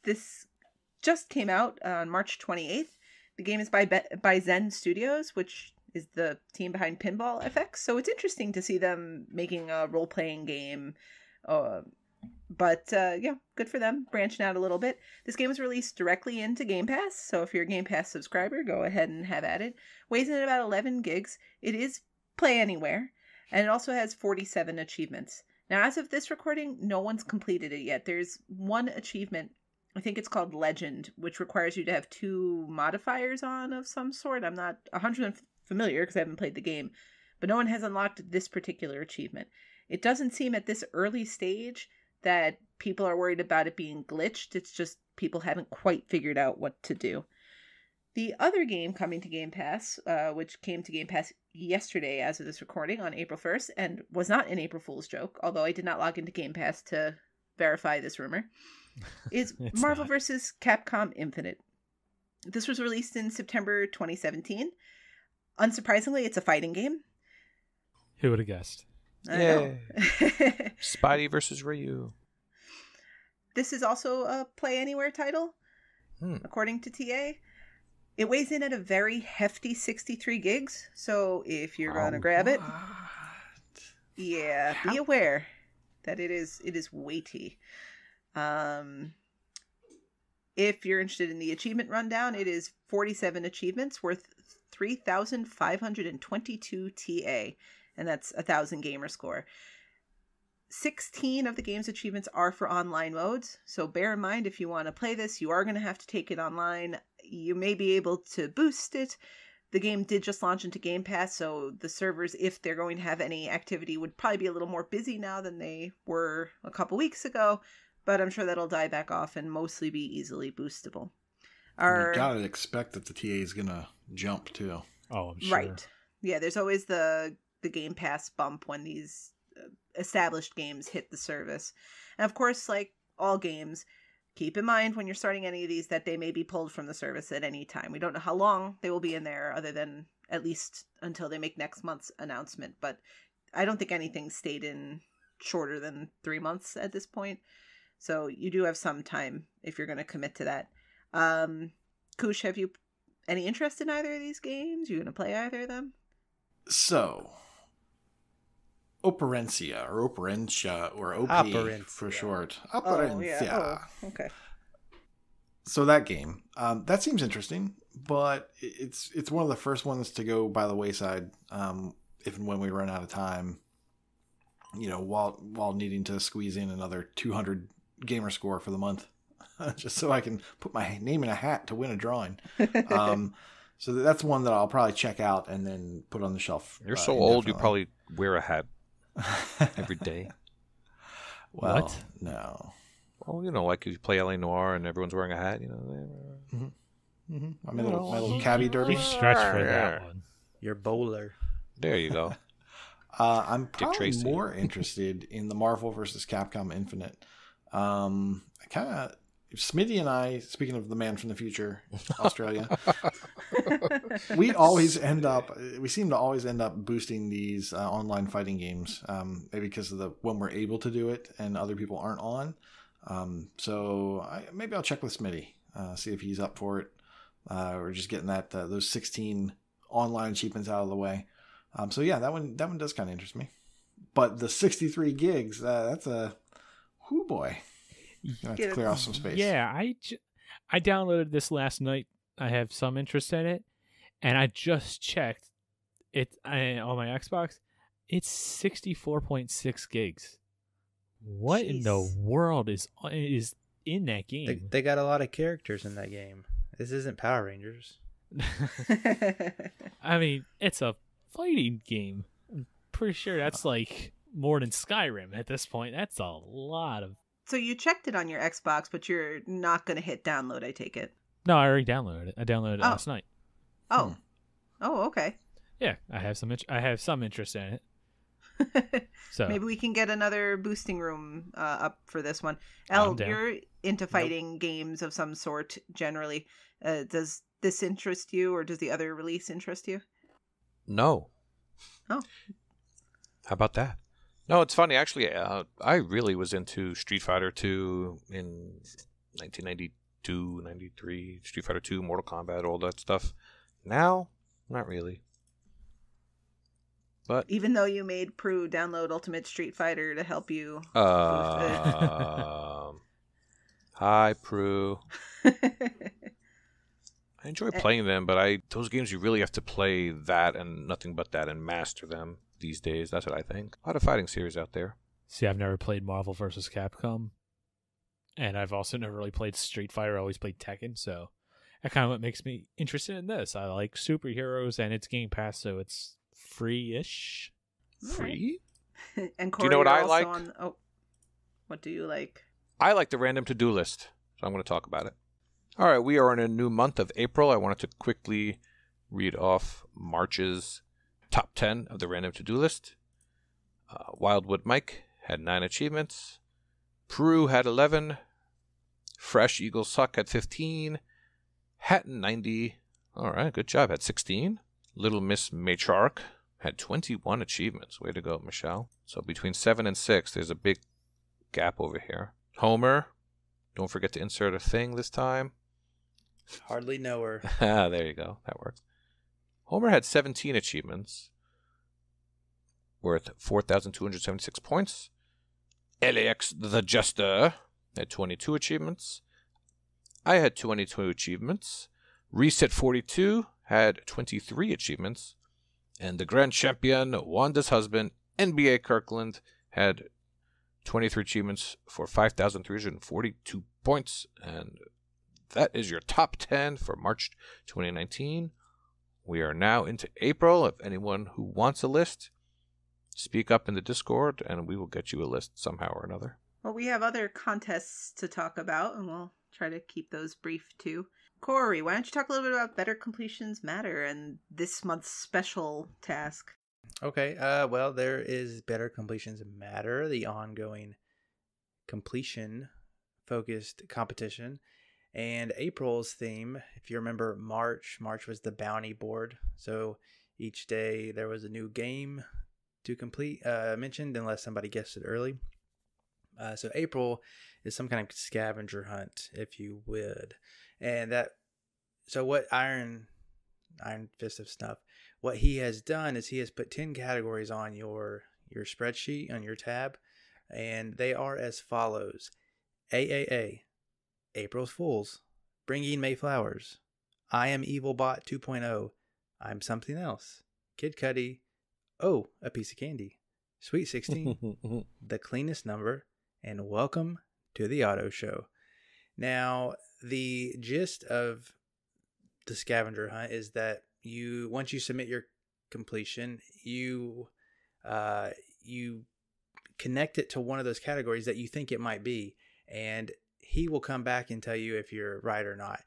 This just came out on March 28th. The game is by Zen Studios, which is the team behind Pinball FX. So it's interesting to see them making a role-playing game. But yeah, good for them, branching out a little bit. This game was released directly into Game Pass, so if you're a Game Pass subscriber, go ahead and have at it. Weighs in at about 11 gigs. It is play anywhere, and it also has 47 achievements. Now, as of this recording, no one's completed it yet. There's one achievement, I think it's called Legend, which requires you to have 2 modifiers on of some sort. I'm not 100% familiar because I haven't played the game, but no one has unlocked this particular achievement. It doesn't seem at this early stage that people are worried about it being glitched. It's just people haven't quite figured out what to do. The other game coming to Game Pass, which came to Game Pass yesterday as of this recording on April 1st, and was not an April Fool's joke, although I did not log into Game Pass to verify this rumor, is Marvel vs. Capcom Infinite. This was released in September 2017. Unsurprisingly, it's a fighting game. Who would have guessed? I know. Spidey versus Ryu. This is also a Play Anywhere title, according to TA. It weighs in at a very hefty 63 gigs, so if you're going to grab it, yeah, be aware that it is weighty. If you're interested in the achievement rundown, it is 47 achievements worth 3,522 TA, and that's 1,000 gamer score. 16 of the game's achievements are for online modes, so bear in mind if you want to play this, you are going to have to take it online. You may be able to boost it. The game did just launch into Game Pass, so the servers, if they're going to have any activity, would probably be a little more busy now than they were a couple weeks ago, but I'm sure that'll die back off and mostly be easily boostable. You gotta expect that the TA is gonna jump too. Oh, I'm sure. Right. Yeah, there's always the Game Pass bump when these established games hit the service. And of course, like all games, keep in mind when you're starting any of these that they may be pulled from the service at any time. We don't know how long they will be in there other than at least until they make next month's announcement. But I don't think anything stayed in shorter than 3 months at this point. So you do have some time if you're going to commit to that. Koosh, have you any interest in either of these games? You going to play either of them? So, Operencia or OP Operencia. for short. Oh, Operencia. yeah. Oh, okay. So that game, that seems interesting, but it's one of the first ones to go by the wayside. If and when we run out of time, while needing to squeeze in another 200 gamer score for the month, just so I can put my name in a hat to win a drawing. So that's one that I'll probably check out and then put on the shelf. You're so old, you probably wear a hat every day. Well, What? No. Well, like you play LA Noire and everyone's wearing a hat, My little cabbie derby. You stretch for that one. Your bowler. There you go. I'm probably Tracy. more interested in the Marvel versus Capcom Infinite. Smitty and I, speaking of the man from the future, Australia, we seem to always end up boosting these online fighting games, maybe because of when we're able to do it and other people aren't on. Maybe I'll check with Smitty, see if he's up for it, or just getting those 16 online achievements out of the way. That one does kind of interest me. But the 63 gigs, that's a whoo boy. You have to clear off some space. Yeah, I downloaded this last night. I have some interest in it, and I just checked it on my Xbox. It's 64.6 gigs. What in the world is in that game? They got a lot of characters in that game. This isn't Power Rangers. I mean, it's a fighting game. I'm pretty sure that's like more than Skyrim at this point. That's a lot of... So you checked it on your Xbox, but you're not going to hit download, I take it. No, I already downloaded it. I downloaded it last night. Oh. Oh, okay. Yeah, I have some interest in it. So maybe we can get another boosting room up for this one. Elle, you're into fighting games of some sort generally. Does this interest you, or does the other release interest you? No. Oh. How about that? No, it's funny. Actually, I really was into Street Fighter 2 in 1992, 93. Street Fighter 2, Mortal Kombat, all that stuff. Now, not really. But even though you made Prue download Ultimate Street Fighter to help you. Hi, Prue. I enjoy playing them, but those games you really have to play that and nothing but that and master them these days. That's what I think. A lot of fighting series out there. See, I've never played Marvel vs. Capcom, and I've also never really played Street Fighter. I always played Tekken, so that kind of what makes me interested in this. I like superheroes, and it's Game Pass, so it's free-ish. Free? And Corey, do you know what I also like? What do you like? I like the random to-do list, so I'm going to talk about it. All right, we are in a new month of April. I wanted to quickly read off March's top 10 of the random to-do list. Wildwood Mike had 9 achievements. Prue had 11. Fresh Eagle Suck had 15. Hatton 90. All right, good job. Had 16. Little Miss Matriarch had 21 achievements. Way to go, Michelle. So between 7 and 6, there's a big gap over here. Homer, don't forget to insert a thing this time. Hardly know her. There you go. That works. Homer had 17 achievements worth 4,276 points. LAX the Jester had 22 achievements. I had 22 achievements. Reset 42 had 23 achievements. And the grand champion, Wanda's husband, NBA Kirkland, had 23 achievements for 5,342 points. And that is your top 10 for March 2019. We are now into April. If anyone who wants a list, speak up in the Discord, and we will get you a list somehow or another. Well, we have other contests to talk about, and we'll try to keep those brief too. Corey, why don't you talk a little bit about Better Completions Matter and this month's special task? Okay, well, there is Better Completions Matter, the ongoing completion-focused competition. And April's theme, if you remember March was the bounty board. So each day there was a new game to complete, mentioned, unless somebody guessed it early. So April is some kind of scavenger hunt, if you would. And so what Iron Fist of Snuff, what he has done is he has put 10 categories on your spreadsheet, on your tab, and they are as follows: AAA, April's Fools, Bringing May Flowers, I Am Evilbot 2.0, I'm Something Else, Kid Cudi, Oh, A Piece of Candy, Sweet 16, The Cleanest Number, and Welcome to the Auto Show. Now, the gist of the scavenger hunt is that once you submit your completion, you connect it to one of those categories that you think it might be, and he will come back and tell you if you're right or not.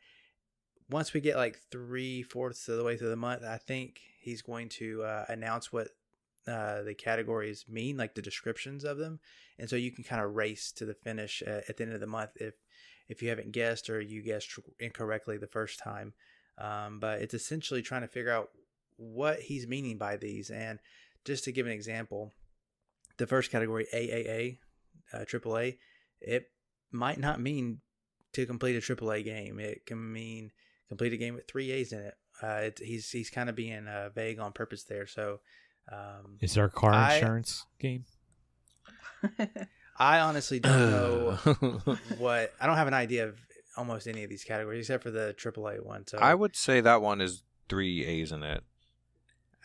Once we get like 3/4 of the way through the month, I think he's going to announce what the categories mean, like the descriptions of them, and so you can kind of race to the finish at the end of the month if you haven't guessed or you guessed incorrectly the first time. But it's essentially trying to figure out what he's meaning by these. And just to give an example, the first category, AAA, AAA, it might not mean to complete a AAA game. It can mean complete a game with 3 A's in it. He's kind of being vague on purpose there. So, is there a car insurance game? I honestly don't know I don't have an idea of almost any of these categories except for the AAA one. So I would say that one is 3 A's in it.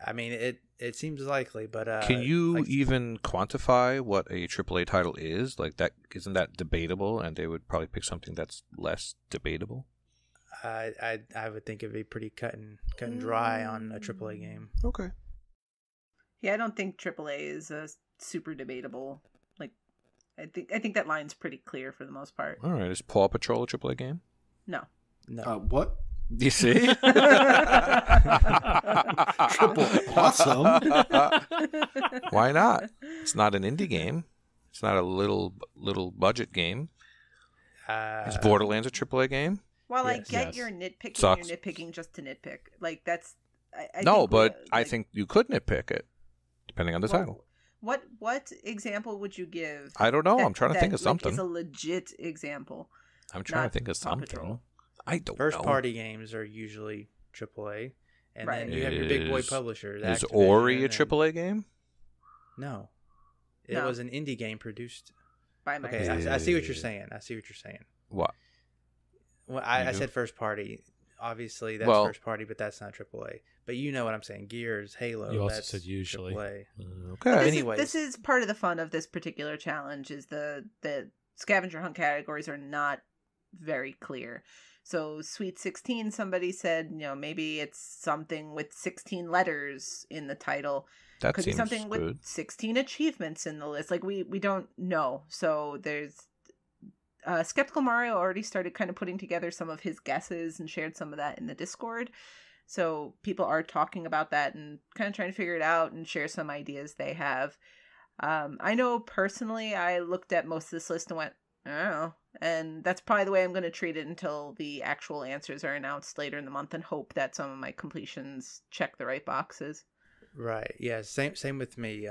I mean, it seems likely, but can you even quantify what a AAA title is? Like that, isn't that debatable? And they would probably pick something that's less debatable. I would think it'd be pretty cut and dry on a AAA game. Okay. Yeah, I don't think AAA is a super debatable. Like, I think that line's pretty clear for the most part. All right. Is Paw Patrol a AAA game? No. What? You see? Triple awesome. Why not? It's not an indie game. It's not a little budget game. Is Borderlands a AAA game? Well, I Yes. get your nitpicking. Sucks. You're nitpicking just to nitpick. Like that's. I No, think but I like, think you could nitpick it, depending on the title. What example would you give? I don't know. I'm trying to think of something. It's a legit example. I'm trying to not think of Paw Patrol. something. I don't know. First party games are usually AAA, and Right. then you have your big boy publishers. Is Activision Ori a and- AAA game? No, it No. was an indie game produced. By my Okay, I see what you're saying. What? Well, You I do? said first party. Obviously, that's Well- first party, but that's not AAA. But you know what I'm saying. Gears, Halo. You also that's said usually. AAA. Okay. Anyways. This is part of the fun of this particular challenge. Is the scavenger hunt categories are not very clear. So Sweet 16, somebody said, maybe it's something with 16 letters in the title. That Could be seems something good. with 16 achievements in the list. Like we don't know. So there's Skeptical Mario already started kind of putting together some of his guesses and shared some of that in the Discord. So people are talking about that and kind of trying to figure it out and share some ideas they have. I know personally, I looked at most of this list and went, I don't know. And that's probably the way I'm going to treat it until the actual answers are announced later in the month and hope that some of my completions check the right boxes. Right. Yeah. Same with me.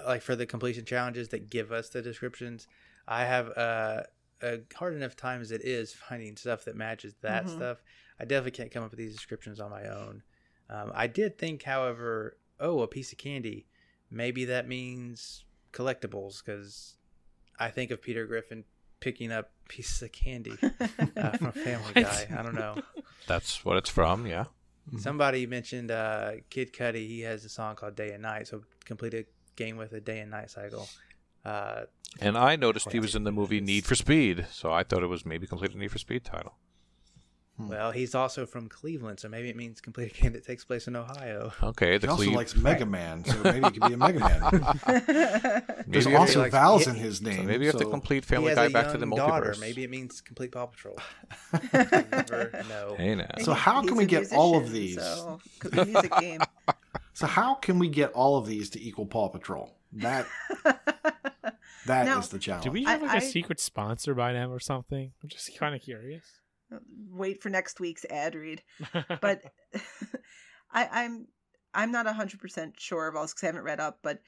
Like for the completion challenges that give us the descriptions, I have a hard enough time as it is finding stuff that matches that stuff. I definitely can't come up with these descriptions on my own. I did think, however, a piece of candy. Maybe that means collectibles, because I think of Peter Griffin picking up pieces of candy from Family Guy. I don't know. That's what it's from, yeah. Somebody mentioned Kid Cudi. He has a song called Day and Night, so complete a game with a day and night cycle. And I noticed he was in the movie Need for Speed, so I thought it was maybe complete a Need for Speed title. Well, he's also from Cleveland, so maybe it means complete a game that takes place in Ohio. Okay, He also likes Mega Man, so maybe it could be a Mega Man. There's Maybe also like- vowels in his name. So maybe you have to so- complete He Family has Guy a back to the young daughter. multiverse. Maybe it means complete Paw Patrol. You never know. Hey now. So how can He's we a get all of musician, these? So could be a music game. So how can we get all of these to equal Paw Patrol? That is Now, the challenge. Do we have like a I- secret sponsor by now or something? I'm just kind of curious. Wait for next week's ad read. But I'm not 100% sure of all this because I haven't read up, but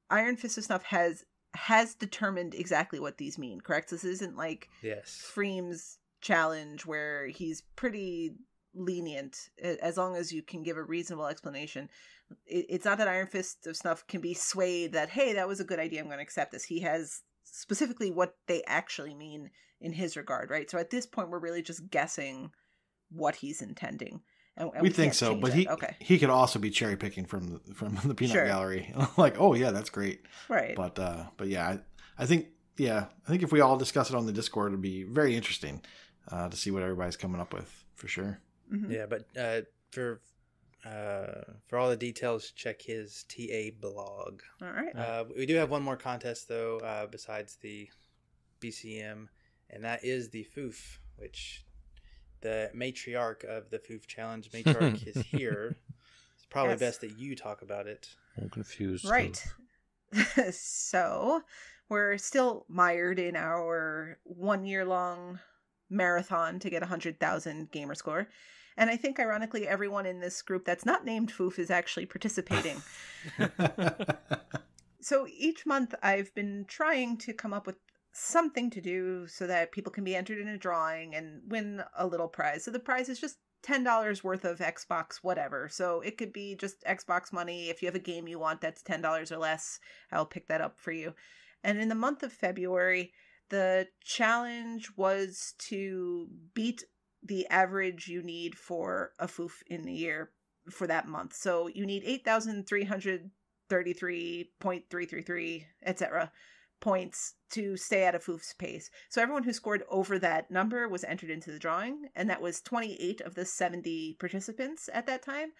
Iron Fist of Snuff has determined exactly what these mean, correct? This isn't like Yes. Freem's challenge where he's pretty lenient as long as you can give a reasonable explanation. It's not that Iron Fist of Snuff can be swayed that, hey, that was a good idea, I'm going to accept this. He has specifically what they actually mean in his regard, right? So at this point, we're really just guessing what he's intending. And we think can't so, change but that. he could also be cherry picking from the peanut Sure. gallery. Like, oh yeah, that's great. Right. But yeah, I think if we all discuss it on the Discord, it'd be very interesting to see what everybody's coming up with for sure. Mm-hmm. Yeah, but for all the details, check his TA blog. All right. We do have one more contest though, besides the BeeCM, and that is the Foof, which the matriarch of the Foof Challenge, Matriarch, is here. It's probably Yes. best that you talk about it. I'm confused. Right. So we're still mired in our 1 year long marathon to get 100,000 gamer score. And I think, ironically, everyone in this group that's not named Foof is actually participating. So each month I've been trying to come up with something to do so that people can be entered in a drawing and win a little prize. So the prize is just $10 worth of Xbox whatever. So it could be just Xbox money. If you have a game you want that's $10 or less, I'll pick that up for you. And in the month of February, the challenge was to beat the average you need for a Foof in the year for that month. So you need 8,333.333, etc. points to stay at a Foof's pace. So everyone who scored over that number was entered into the drawing, and that was 28 of the 70 participants at that time.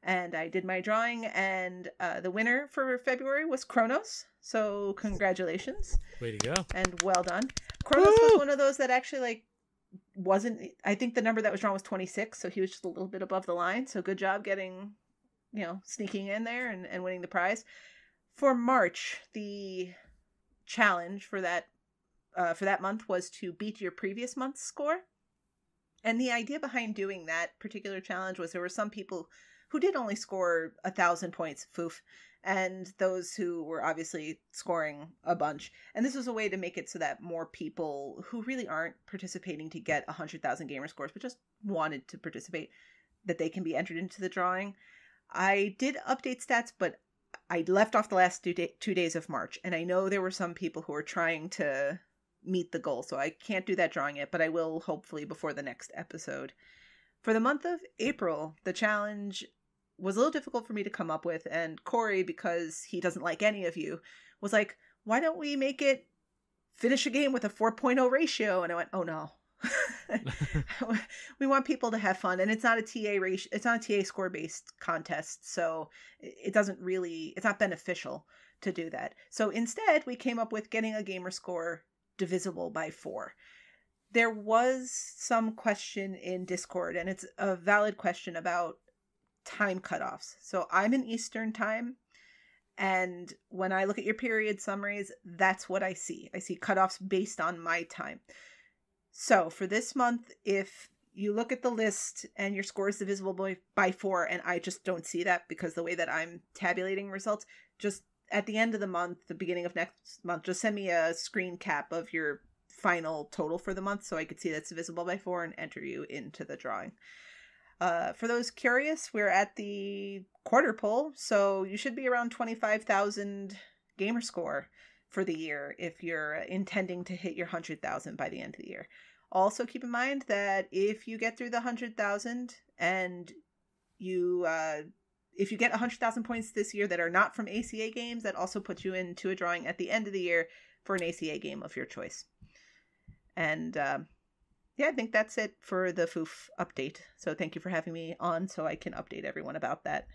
And I did my drawing, and the winner for February was Kronos. So congratulations. Way to go. And well done. Kronos was one of those that actually wasn't, I think the number that was drawn was 26, so he was just a little bit above the line. So good job getting, sneaking in there and winning the prize. For March, the challenge for that month was to beat your previous month's score. And the idea behind doing that particular challenge was there were some people who did only score 1,000 points, Foof, and those who were obviously scoring a bunch. And this was a way to make it so that more people who really aren't participating to get 100,000 gamer scores, but just wanted to participate, that they can be entered into the drawing. I did update stats, but I left off the last 2 days of March, and I know there were some people who were trying to meet the goal, so I can't do that drawing yet, but I will hopefully before the next episode. For the month of April, the challenge was a little difficult for me to come up with, and Corey, because he doesn't like any of you, was like, why don't we make it finish a game with a 4.0 ratio? And I went, oh no. We want people to have fun, and it's not a TA ratio, it's not a TA score based contest, so it's not beneficial to do that. So instead we came up with getting a gamer score divisible by 4. There was some question in Discord, and it's a valid question about time cutoffs. So I'm in Eastern time, and when I look at your period summaries, that's what I see. I see cutoffs based on my time. So for this month, if you look at the list and your score is divisible by 4, and I just don't see that because the way that I'm tabulating results, just at the end of the month, the beginning of next month, just send me a screen cap of your final total for the month so I could see that's divisible by 4 and enter you into the drawing. For those curious, we're at the quarter poll, so you should be around 25,000 gamer score for the year if you're intending to hit your 100,000 by the end of the year. Also keep in mind that if you get through the 100,000 and if you get 100,000 points this year that are not from ACA games, that also puts you into a drawing at the end of the year for an ACA game of your choice. And I think that's it for the Foof update. So thank you for having me on so I can update everyone about that.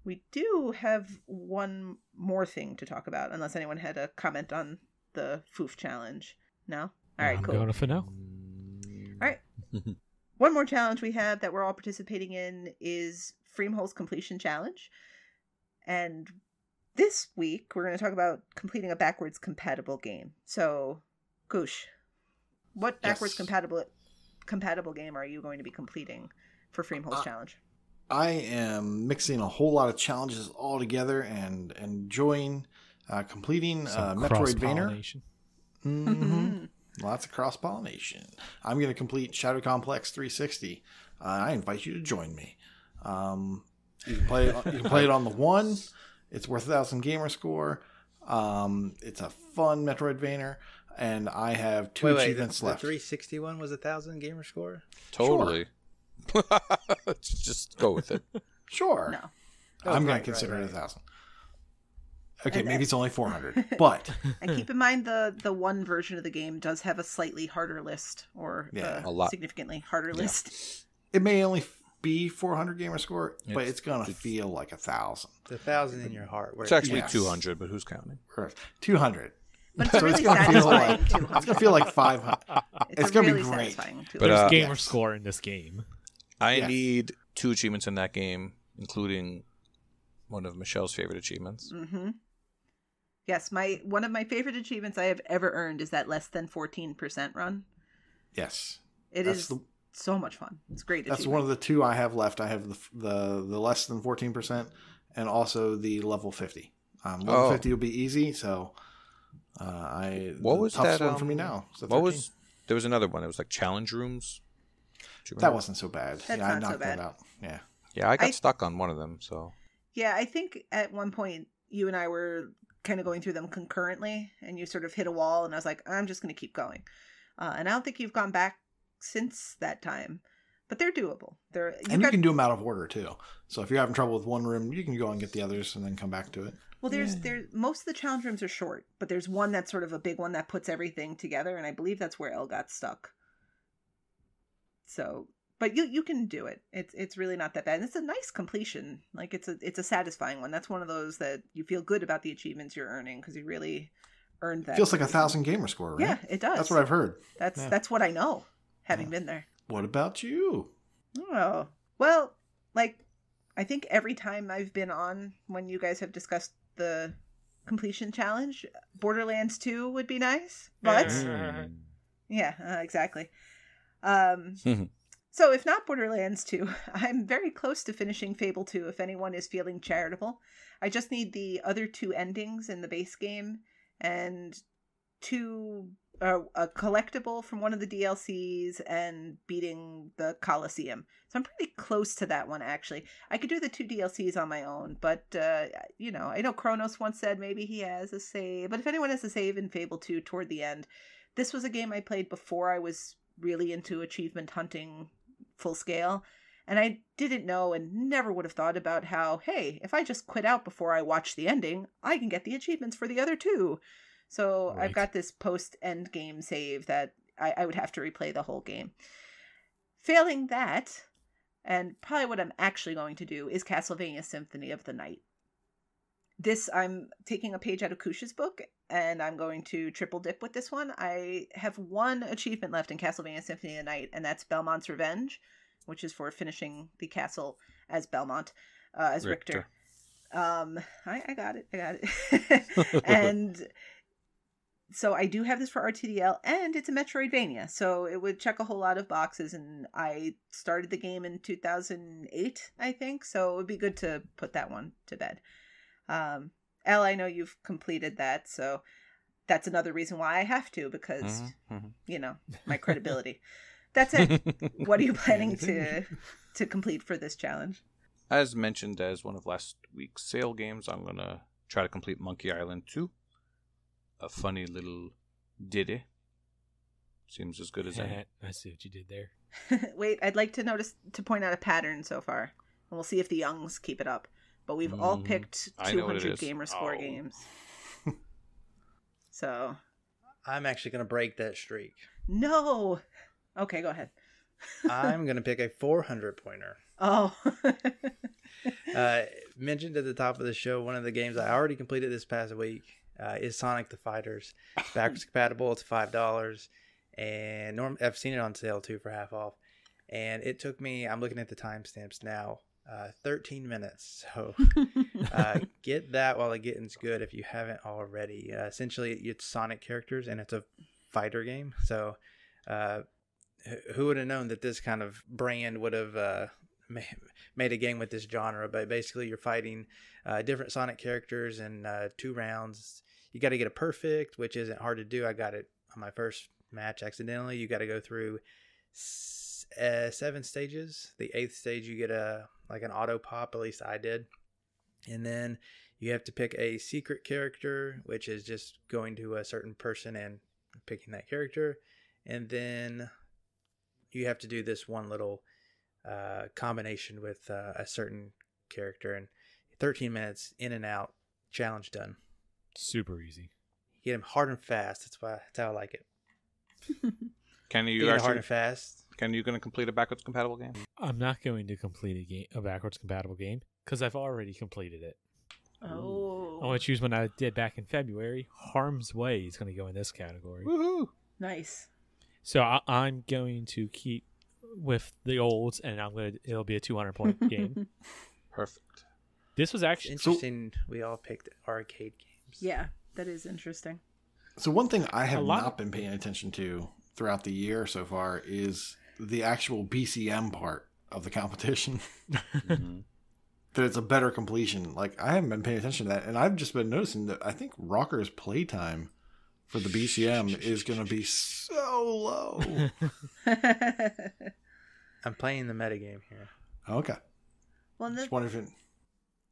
We do have one more thing to talk about, unless anyone had a comment on the Foof challenge. No? All right, cool. I'm going for no. All right. One more challenge we have that we're all participating in is Freemhole's Completion Challenge. And this week, we're going to talk about completing a backwards compatible game. So, Koosh, what backwards compatible game are you going to be completing for Freemhole's challenge? I am mixing a whole lot of challenges all together and enjoying completing Metroidvania. Mm-hmm. Lots of cross-pollination. I'm going to complete Shadow Complex 360. I invite you to join me. You can play it on the 1. It's worth 1,000 gamer score. It's a fun Metroidvania, and I have two Wait, achievements the left. 360 one was 1,000 gamer score? Totally. Just go with it. Sure. No. I'm going right, to consider right. it 1,000. Okay, And maybe it's only 400, but And keep in mind the one version of the game does have a slightly harder list, or Yeah. A lot. significantly harder list. it may only be 400 gamer score, but It's- it's going to feel like 1,000. The 1,000 in your heart. Where It's actually Yes. 200, but who's counting? 200. But it's So really it's going to feel satisfying. like 200. it's going to feel like 500. It's a gonna be really great. satisfying 200. But, There's gamer yes. score in this game. I Yes. need 2 achievements in that game, including one of Michelle's favorite achievements. Mm-hmm. Yes, one of my favorite achievements I have ever earned is that less than 14% run. Yes. It That's is the- so much fun. It's a great. That's achievement. one of the 2 I have left. I have the less than 14% and also the level 50. Level 50 will be easy, so What was toughest that, one for me now? is the What 13. was... There was another one. It was like challenge rooms. Do you That remember? wasn't so bad. That's I not so knocked that bad. out. Yeah. Yeah, I got I- stuck on one of them, so... Yeah, I think at one point you and I were kind of going through them concurrently, and you sort of hit a wall, and I was like, I'm just going to keep going. And I don't think you've gone back since that time, but they're doable. You can do them out of order too. So if you're having trouble with one room, you can go and get the others and then come back to it. Well, there's most of the challenge rooms are short, but there's one that's sort of a big one that puts everything together, and I believe that's where Elle got stuck. So, but you can do it. It's really not that bad. And it's a nice completion. Like it's a satisfying one. That's one of those that you feel good about the achievements you're earning because you really earned that. Feels like 1,000 gamer score, right? Yeah, it does. That's what I've heard. That's what I know, having been there. What about you? Oh, well, like, I think every time I've been on when you guys have discussed the completion challenge, Borderlands 2 would be nice, but yeah, exactly. So if not Borderlands 2, I'm very close to finishing Fable 2 if anyone is feeling charitable. I just need the other 2 endings in the base game and a collectible from one of the DLCs and beating the Coliseum. So I'm pretty close to that one, actually. I could do the 2 DLCs on my own, but, I know Kronos once said maybe he has a save. But if anyone has a save in Fable 2 toward the end, this was a game I played before I was really into achievement hunting full scale. And I didn't know and never would have thought about how, hey, if I just quit out before I watch the ending, I can get the achievements for the other 2. So Right. I've got this post-end game save that I would have to replay the whole game. Failing that, and probably what I'm actually going to do, is Castlevania Symphony of the Night. This, I'm taking a page out of Kush's book, and I'm going to triple dip with this one. I have 1 achievement left in Castlevania Symphony of the Night, and that's Belmont's Revenge, which is for finishing the castle as Belmont, as Richter. I got it. And so I do have this for RTDL, and it's a Metroidvania, so it would check a whole lot of boxes, and I started the game in 2008, I think, so it would be good to put that one to bed. Elle, I know you've completed that, so that's another reason why I have to, because, my credibility. That's it. What are you planning to complete for this challenge? As mentioned as one of last week's sale games, I'm going to try to complete Monkey Island 2. A funny little ditty. Seems as good as any. I see what you did there. Wait, I'd like to point out a pattern so far, and we'll see if the youngs keep it up. But we've all picked I know what it 200 is. gamer score Oh. games. So, I'm actually going to break that streak. no. Okay, go ahead. I'm going to pick a 400 pointer. Oh. Mentioned at the top of the show, one of the games I already completed this past week is Sonic the Fighters. It's backwards compatible. It's $5. And I've seen it on sale too for half off. And it took me, I'm looking at the timestamps now, 13 minutes. So get that while the getting's good if you haven't already. Essentially, it's Sonic characters and it's a fighter game. So who would have known that this kind of brand would have made a game with this genre? But basically, you're fighting different Sonic characters in 2 rounds. You got to get a perfect, which isn't hard to do. I got it on my first match accidentally. You got to go through 7 stages. The 8th stage, you get an auto pop. At least I did. And then You have to pick a secret character, which is just going to a certain person and picking that character. And then you have to do this one little combination with a certain character. And 13 minutes, in and out, challenge done. Super easy. Get him hard and fast. That's how I like it. Can you Get him actually? hard and fast. Can you going to complete a backwards compatible game? I'm not going to complete a backwards compatible game because I've already completed it. Oh. I want to choose one I did back in February. Harm's Way is going to go in this category. Woohoo! Nice. So I'm going to keep with the olds, and it'll be a 200-point game. Perfect. This was actually Interesting. We all picked arcade games. Yeah, that is interesting. So one thing I have not been paying attention to throughout the year so far is the actual BeeCM part of the competition. Mm-hmm. That it's a better completion. Like, I haven't been paying attention to that, and I've just been noticing that I think Rocker's playtime for the BeeCM is going to be so low. I'm playing the metagame here. Okay. Well, Just wonder if it...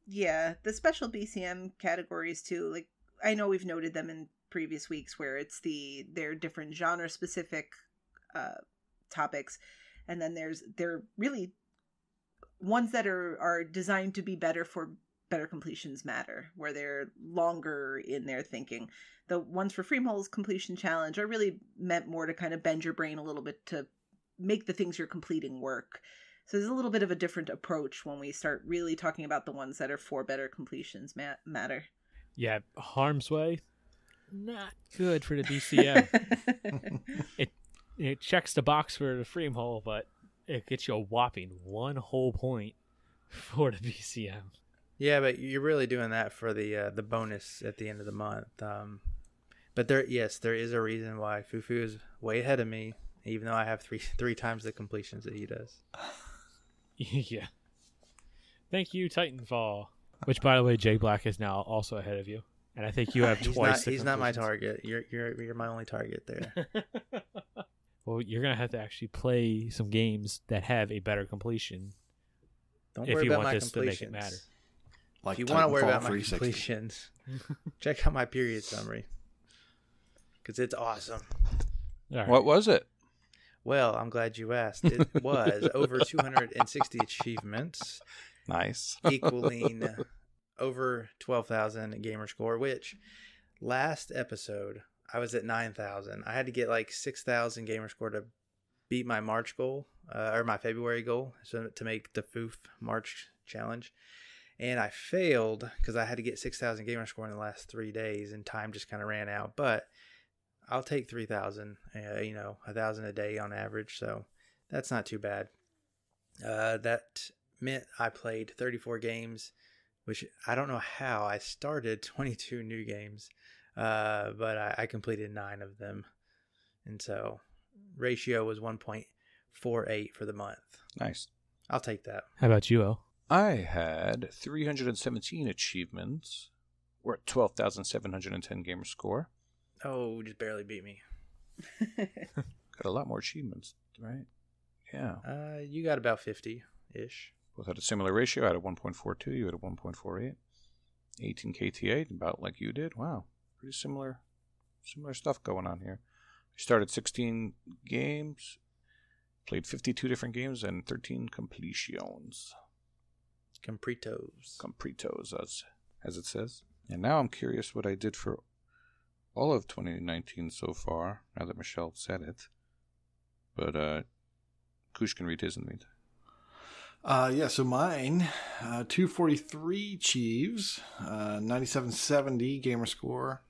yeah, the special BeeCM categories too. Like, I know we've noted them in previous weeks where they're different genre specific topics, and then they're really ones that are designed to be better for better completions matter, where they're longer in their thinking. The ones for Freehold's completion challenge are really meant more to kind of bend your brain a little bit to make the things you're completing work. So there's a little bit of a different approach when we start really talking about the ones that are for better completions matter. Yeah, Harm's Way, not good for the BeeCM. it checks the box for the Freehold, but it gets you a whopping 1 whole point for the BeeCM. Yeah, but you're really doing that for the bonus at the end of the month. But there is a reason why Fufu is way ahead of me, even though I have three times the completions that he does. Yeah. Thank you, Titanfall. Which, by the way, Jay Black is now also ahead of you, and I think you have twice. He's not my target. You're my only target there. Well, you're gonna have to actually play some games that have a better completion. Don't if worry you about want my this to make completions. it matter. Like if you want to worry Titanfall about my 360. completions, check out my period summary because it's awesome. All right. What was it? Well, I'm glad you asked. It was over 260 achievements, Nice. equaling over 12,000 gamer score, which last episode I was at 9,000. I had to get like 6,000 gamer score to beat my March goal, or my February goal, so to make the FOOF March challenge. And I failed because I had to get 6,000 gamer score in the last 3 days, and time just kind of ran out. But I'll take 3,000, 1,000 a day on average, so that's not too bad. That meant I played 34 games, which I don't know how. I started 22 new games, but I completed 9 of them. And so ratio was 1.48 for the month. Nice. I'll take that. How about you, El? I had 317 achievements. We're at 12,710 gamer score. Oh, just barely beat me. Got a lot more achievements, right? Yeah. You got about 50-ish. Both had a similar ratio. I had a 1.42. You had a 1.48. 18 KTA, about like you did. Wow. Pretty similar stuff going on here. I started 16 games, played 52 different games, and 13 completions. Completos, as it says. And now I'm curious what I did for all of 2019 so far, now that Michelle said it. But Koosh can read his in the meantime. So mine, 243 Chiefs, 9770 gamer score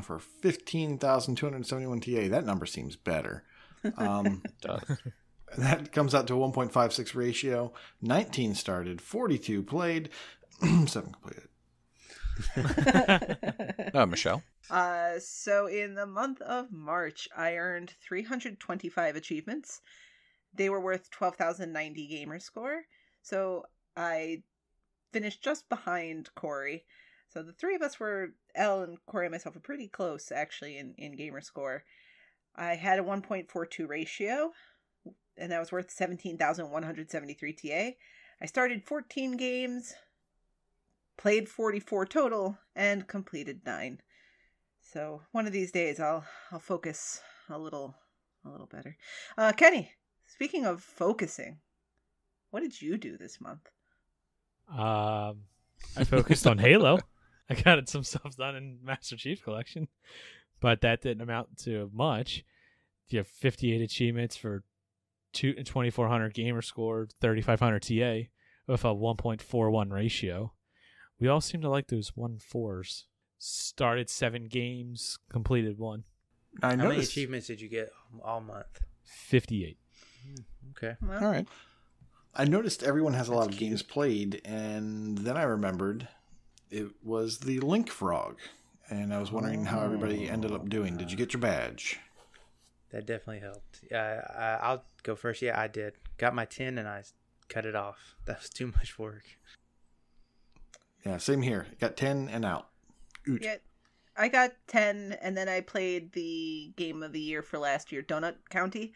for 15,271 TA. That number seems better. It does. That comes out to a 1.56 ratio. 19 started, 42 played, 7 completed. Michelle? So in the month of March, I earned 325 achievements. They were worth 12,090 gamer score. So I finished just behind Corey. So the three of us were, Ell and Corey and myself, were pretty close actually in gamer score. I had a 1.42 ratio, and that was worth 17,173 TA. I started 14 games, played 44 total, and completed 9. So one of these days I'll focus a little better. Kenny, speaking of focusing, what did you do this month? I focused on Halo. I got some stuff done in Master Chief Collection, but that didn't amount to much. You have 58 achievements for 2,400 gamer score, 3,500 TA with a 1.41 ratio. We all seem to like those 1.4s. Started 7 games, completed 1. How many achievements did you get all month? 58. Okay. Well, All right. I noticed everyone has a lot of games played, and then I remembered it was the Link Frog, and I was wondering how everybody ended up doing. Did you get your badge? That definitely helped. I'll go first. Yeah, I did. Got my 10 and I cut it off. That was too much work. Yeah, same here. Got 10 and out. Oot. yeah, I got 10, and then I played the game of the year for last year, Donut County,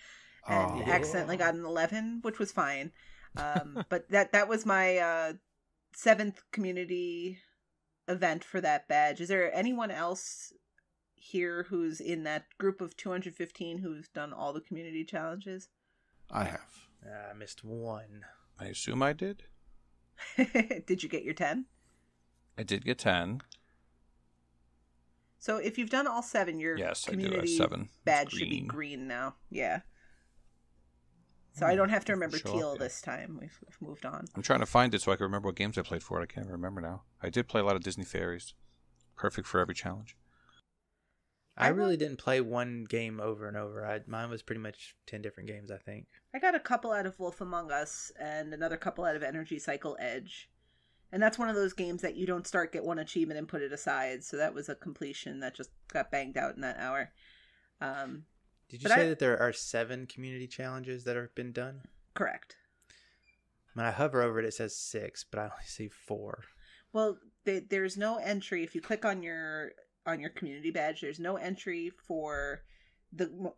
and accidentally got an 11, which was fine. But that was my 7th community event for that badge. Is there anyone else here who's in that group of 215 who's done all the community challenges? I have. I missed 1. I assume I did. Did you get your 10? I did get 10. So if you've done all 7, your Yes, I do have community 7. badge It's should be green. green now. Yeah. So I don't have to remember show up teal yet. this time. We've moved on. I'm trying to find it so I can remember what games I played for it. I can't remember now. I did play a lot of Disney Fairies. Perfect for every challenge. I really didn't play one game over and over. Mine was pretty much 10 different games, I think. I got a couple out of Wolf Among Us and another couple out of Energy Cycle Edge. And that's one of those games that you don't start, get one achievement, and put it aside. So that was a completion that just got banged out in that hour. Did you But say that there are 7 community challenges that have been done? Correct. When I hover over it, it says 6, but I only see 4. Well, there's no entry. If you click on your community badge, there's no entry for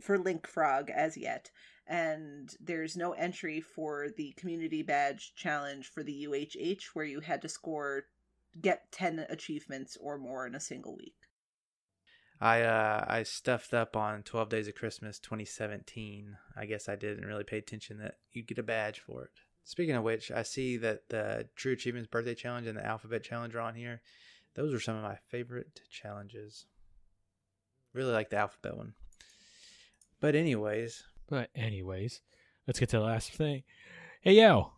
Link Frog as yet, and there's no entry for the community badge challenge for the UHH, where you had to get 10 achievements or more in a single week. I stuffed up on 12 Days of Christmas 2017. I guess I didn't really pay attention that you'd get a badge for it. Speaking of which, I see that the True Achievements Birthday Challenge and the Alphabet Challenge are on here. Those are some of my favorite challenges. Really like the Alphabet one. But anyways, let's get to the last thing. Hey, yo.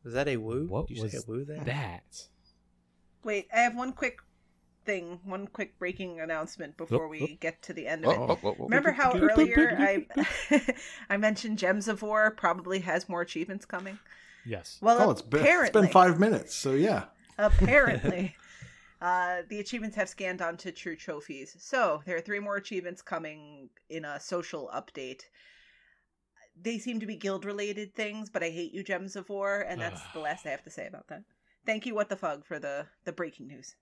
was that a woo? What Did you was say a woo there? that? Wait, I have one quick breaking announcement before we get to the end of it. Remember how earlier I mentioned Gems of War probably has more achievements coming? Yes. Well, It's been 5 minutes, so yeah. Apparently, the achievements have scanned onto true trophies. So there are 3 more achievements coming in a social update. They seem to be guild-related things, but I hate you, Gems of War, and that's the last I have to say about that. Thank you, What the Fug, for the breaking news.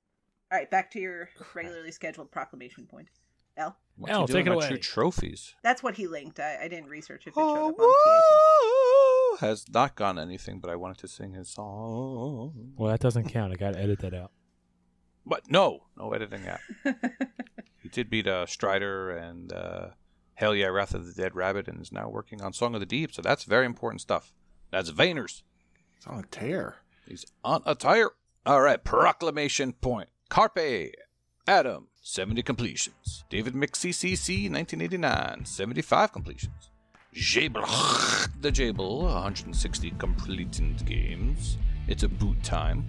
All right, back to your regularly scheduled proclamation point. Ell? What's take it away. True trophies. That's what he linked. I didn't research if it showed up on PA2. Has not gone anything, but I wanted to sing his song. Well, that doesn't count. I got to edit that out. But no editing that. He did beat Strider and Hell Yeah, Wrath of the Dead Rabbit, and is now working on Song of the Deep, so that's very important stuff. That's Vayners. It's on a tear. He's on a tire. All right, proclamation point. Carpe, Adam, 70 completions. David McCCC, 1989, 75 completions. Jable, the Jable, 160 completed games. It's a boot time.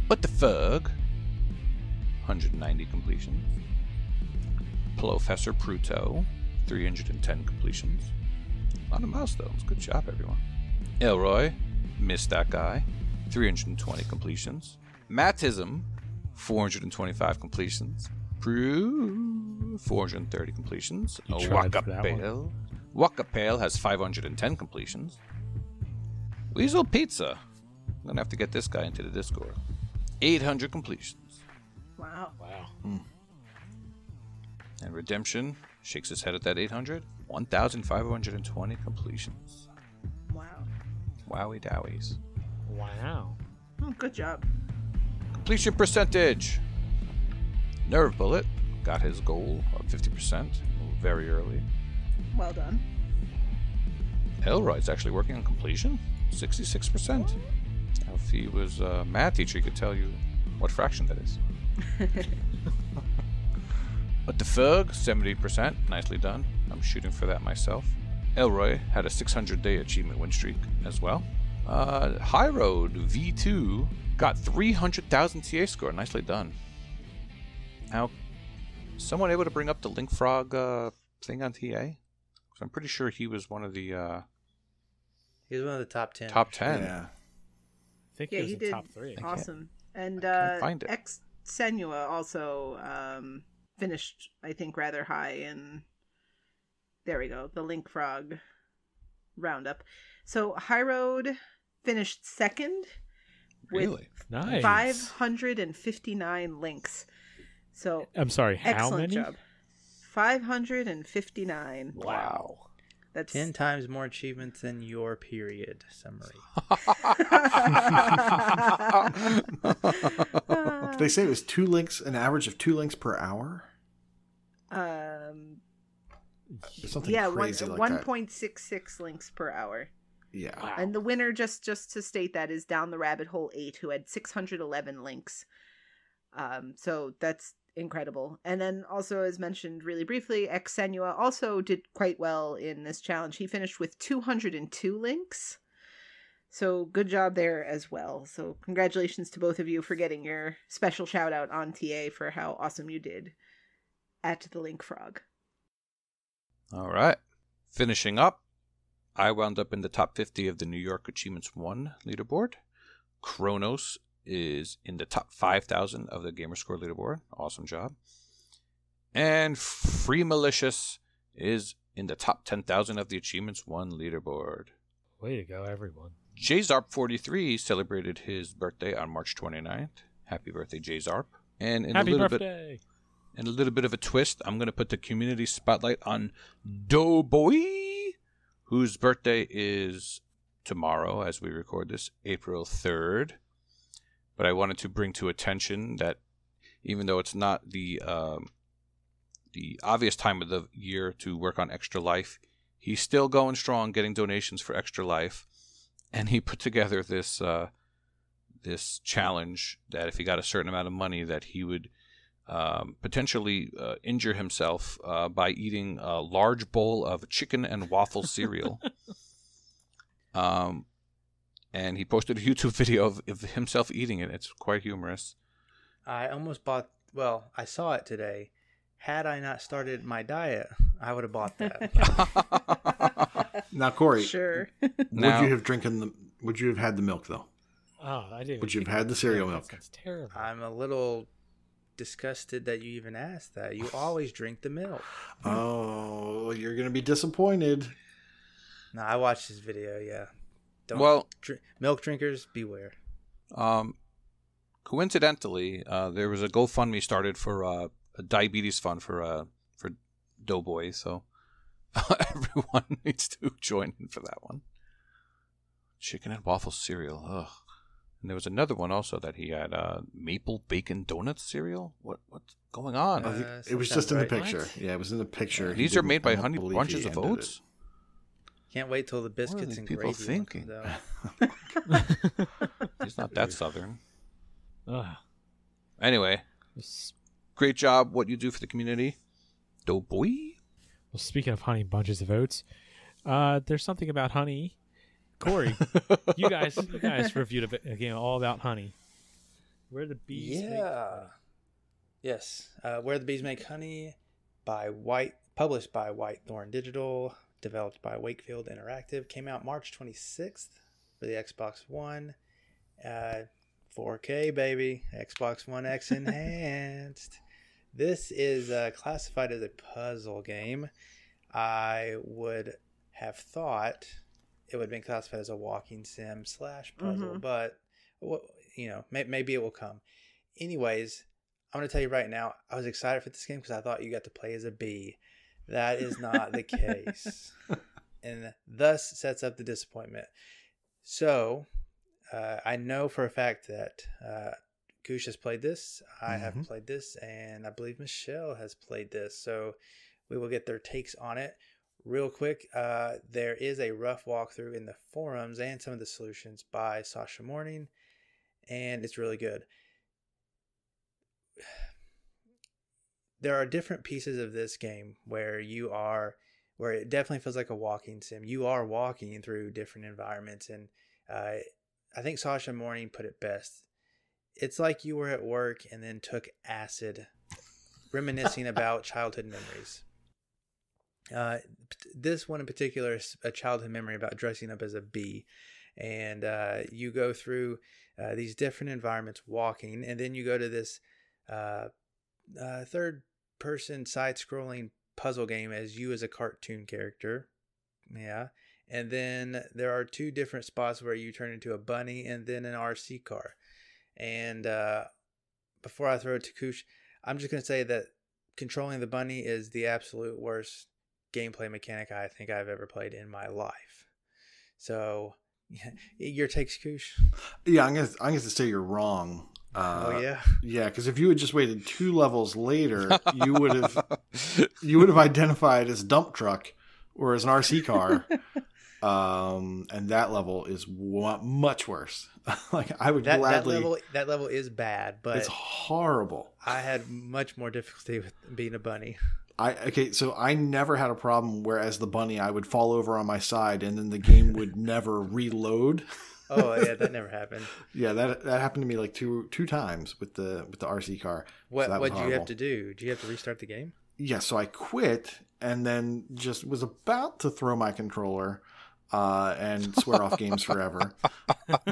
But the Fug, 190 completions. Professor Pruto, 310 completions. A lot of milestones. Good job, everyone. Elroy, missed that guy, 320 completions. Mattism, 425 completions. Brew, 430 completions. You tried for that Wakapeil. Wakapeil has 510 completions. Weasel Pizza. I'm going to have to get this guy into the Discord. 800 completions. Wow. And Redemption shakes his head at that 800. 1,520 completions. Wow. Wowie dowies. Wow. Good job. Completion percentage. Nerve Bullet got his goal of 50% very early. Well done. Elroy's actually working on completion, 66%. Now, if he was a math teacher, he could tell you what fraction that is. But the Ferg, 70%. Nicely done. I'm shooting for that myself. Elroy had a 600-day achievement win streak as well. High Road V2 got 300,000 TA score. Nicely done. Now, someone able to bring up the Link Frog thing on TA? 'Cause I'm pretty sure he was one of the He was one of the top 10. top 10. Yeah. I think Yeah, he was he in did. top 3. Awesome. And can't find it. Ex Senua also finished, I think, rather high in. There we go. The Link Frog roundup. So High Road finished second with Really? Nice. 559 links. So I'm sorry, how excellent many? job. 559. Wow. That's 10 times more achievements than your period summary. Did they say it was an average of 2 links per hour? Or something yeah, crazy like that. 1.66 links per hour. Yeah. Wow. And the winner, just to state that, is Down the Rabbit Hole 8, who had 611 links. So that's incredible. And then also, as mentioned really briefly, Ex Senua also did quite well in this challenge. He finished with 202 links. So good job there as well. So congratulations to both of you for getting your special shout out on TA for how awesome you did at the Link Frog. All right. Finishing up, I wound up in the top 50 of the New York Achievements 1 leaderboard. Kronos is in the top 5,000 of the Gamerscore leaderboard. Awesome job. And Free Malicious is in the top 10,000 of the Achievements 1 leaderboard. Way to go, everyone. JZarp43 celebrated his birthday on March 29th. Happy birthday, JZarp. And in Happy a little birthday. And a little bit of a twist, I'm going to put the community spotlight on Doughboy, whose birthday is tomorrow as we record this, April 3rd. But I wanted to bring to attention that even though it's not the obvious time of the year to work on Extra Life, he's still going strong getting donations for Extra Life. And he put together this this challenge that if he got a certain amount of money that he would potentially injure himself by eating a large bowl of chicken and waffle cereal. And he posted a YouTube video of himself eating it. It's quite humorous. I almost bought, well, I saw it today. Had I not started my diet, I would have bought that. Now, Corey, Sure. Now- would you have had the milk though? Oh, I didn't. Would you even have had the think cereal that milk? sounds terrible. I'm a little disgusted that you even asked that. You always drink the milk. Oh, you're gonna be disappointed. No, I watched this video, yeah. Well, milk drinkers, beware. coincidentally, there was a GoFundMe started for a diabetes fund for Doughboy, so everyone needs to join in for that one. Chicken and waffle cereal, ugh. And there was another one also that he had maple bacon donut cereal. What's going on? I think it was sounds just in the right. picture. What? Yeah, it was in the picture. These are made by Honey Bunches of Oats. Can't wait till the biscuits these and people gravy one thinking? comes out. He's not that southern. Ugh. Anyway, great job what you do for the community, Doughboy. Well, speaking of honey bunches of oats, there's something about honey. Corey, you guys reviewed a game all about honey. Where the bees make honey. Yes. Where the Bees Make Honey published by Whitethorn Digital, developed by Wakefield Interactive, came out March 26th for the Xbox One. 4K, baby. Xbox One X enhanced. This is classified as a puzzle game. I would have thought it would have been classified as a walking sim / puzzle, but maybe it will come. Anyways, I'm going to tell you right now, I was excited for this game because I thought you got to play as a bee. That is not the case, and thus sets up the disappointment. So, I know for a fact that Koosh has played this. I have played this, and I believe Michelle has played this. So, we will get their takes on it. Real quick, there is a rough walkthrough in the forums and some of the solutions by Sasha Morning, and it's really good. There are different pieces of this game where it definitely feels like a walking sim. You are walking through different environments, and I think Sasha Morning put it best. It's like you were at work and then took acid, reminiscing about childhood memories. This one in particular is a childhood memory about dressing up as a bee, and you go through these different environments walking, and then you go to this third person side scrolling puzzle game as you as a cartoon character. Yeah. And then there are 2 different spots where you turn into a bunny and then an RC car. And before I throw it to Koosh, I'm just going to say that controlling the bunny is the absolute worst gameplay mechanic I think I've ever played in my life. So, your takes, Koosh? Yeah, I'm gonna say you're wrong. Yeah, because if you had just waited 2 levels later, you would have identified as dump truck or as an RC car, and that level is much worse. Like I would gladly. That level is bad, but it's horrible. I had much more difficulty with being a bunny. So I never had a problem where as the bunny I would fall over on my side and then the game would never reload. Oh yeah, that never happened. Yeah, that happened to me like two times with the RC car. What did you have to do? Do you have to restart the game? Yeah, so I quit and then just was about to throw my controller and swear off games forever.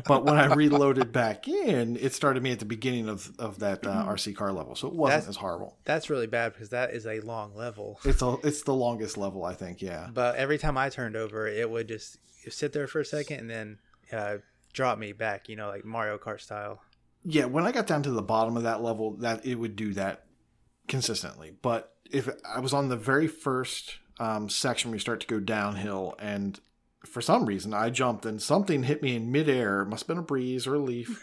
But when I reloaded back in, it started me at the beginning of that RC car level, so it wasn't as horrible. That's really bad because that is a long level. It's the longest level, I think. Yeah. But every time I turned over, it would just sit there for a second and then drop me back, like Mario Kart style. Yeah, when I got down to the bottom of that level, that it would do that consistently. But if I was on the very first section where you start to go downhill, and for some reason I jumped and something hit me in midair, it must have been a breeze or a leaf.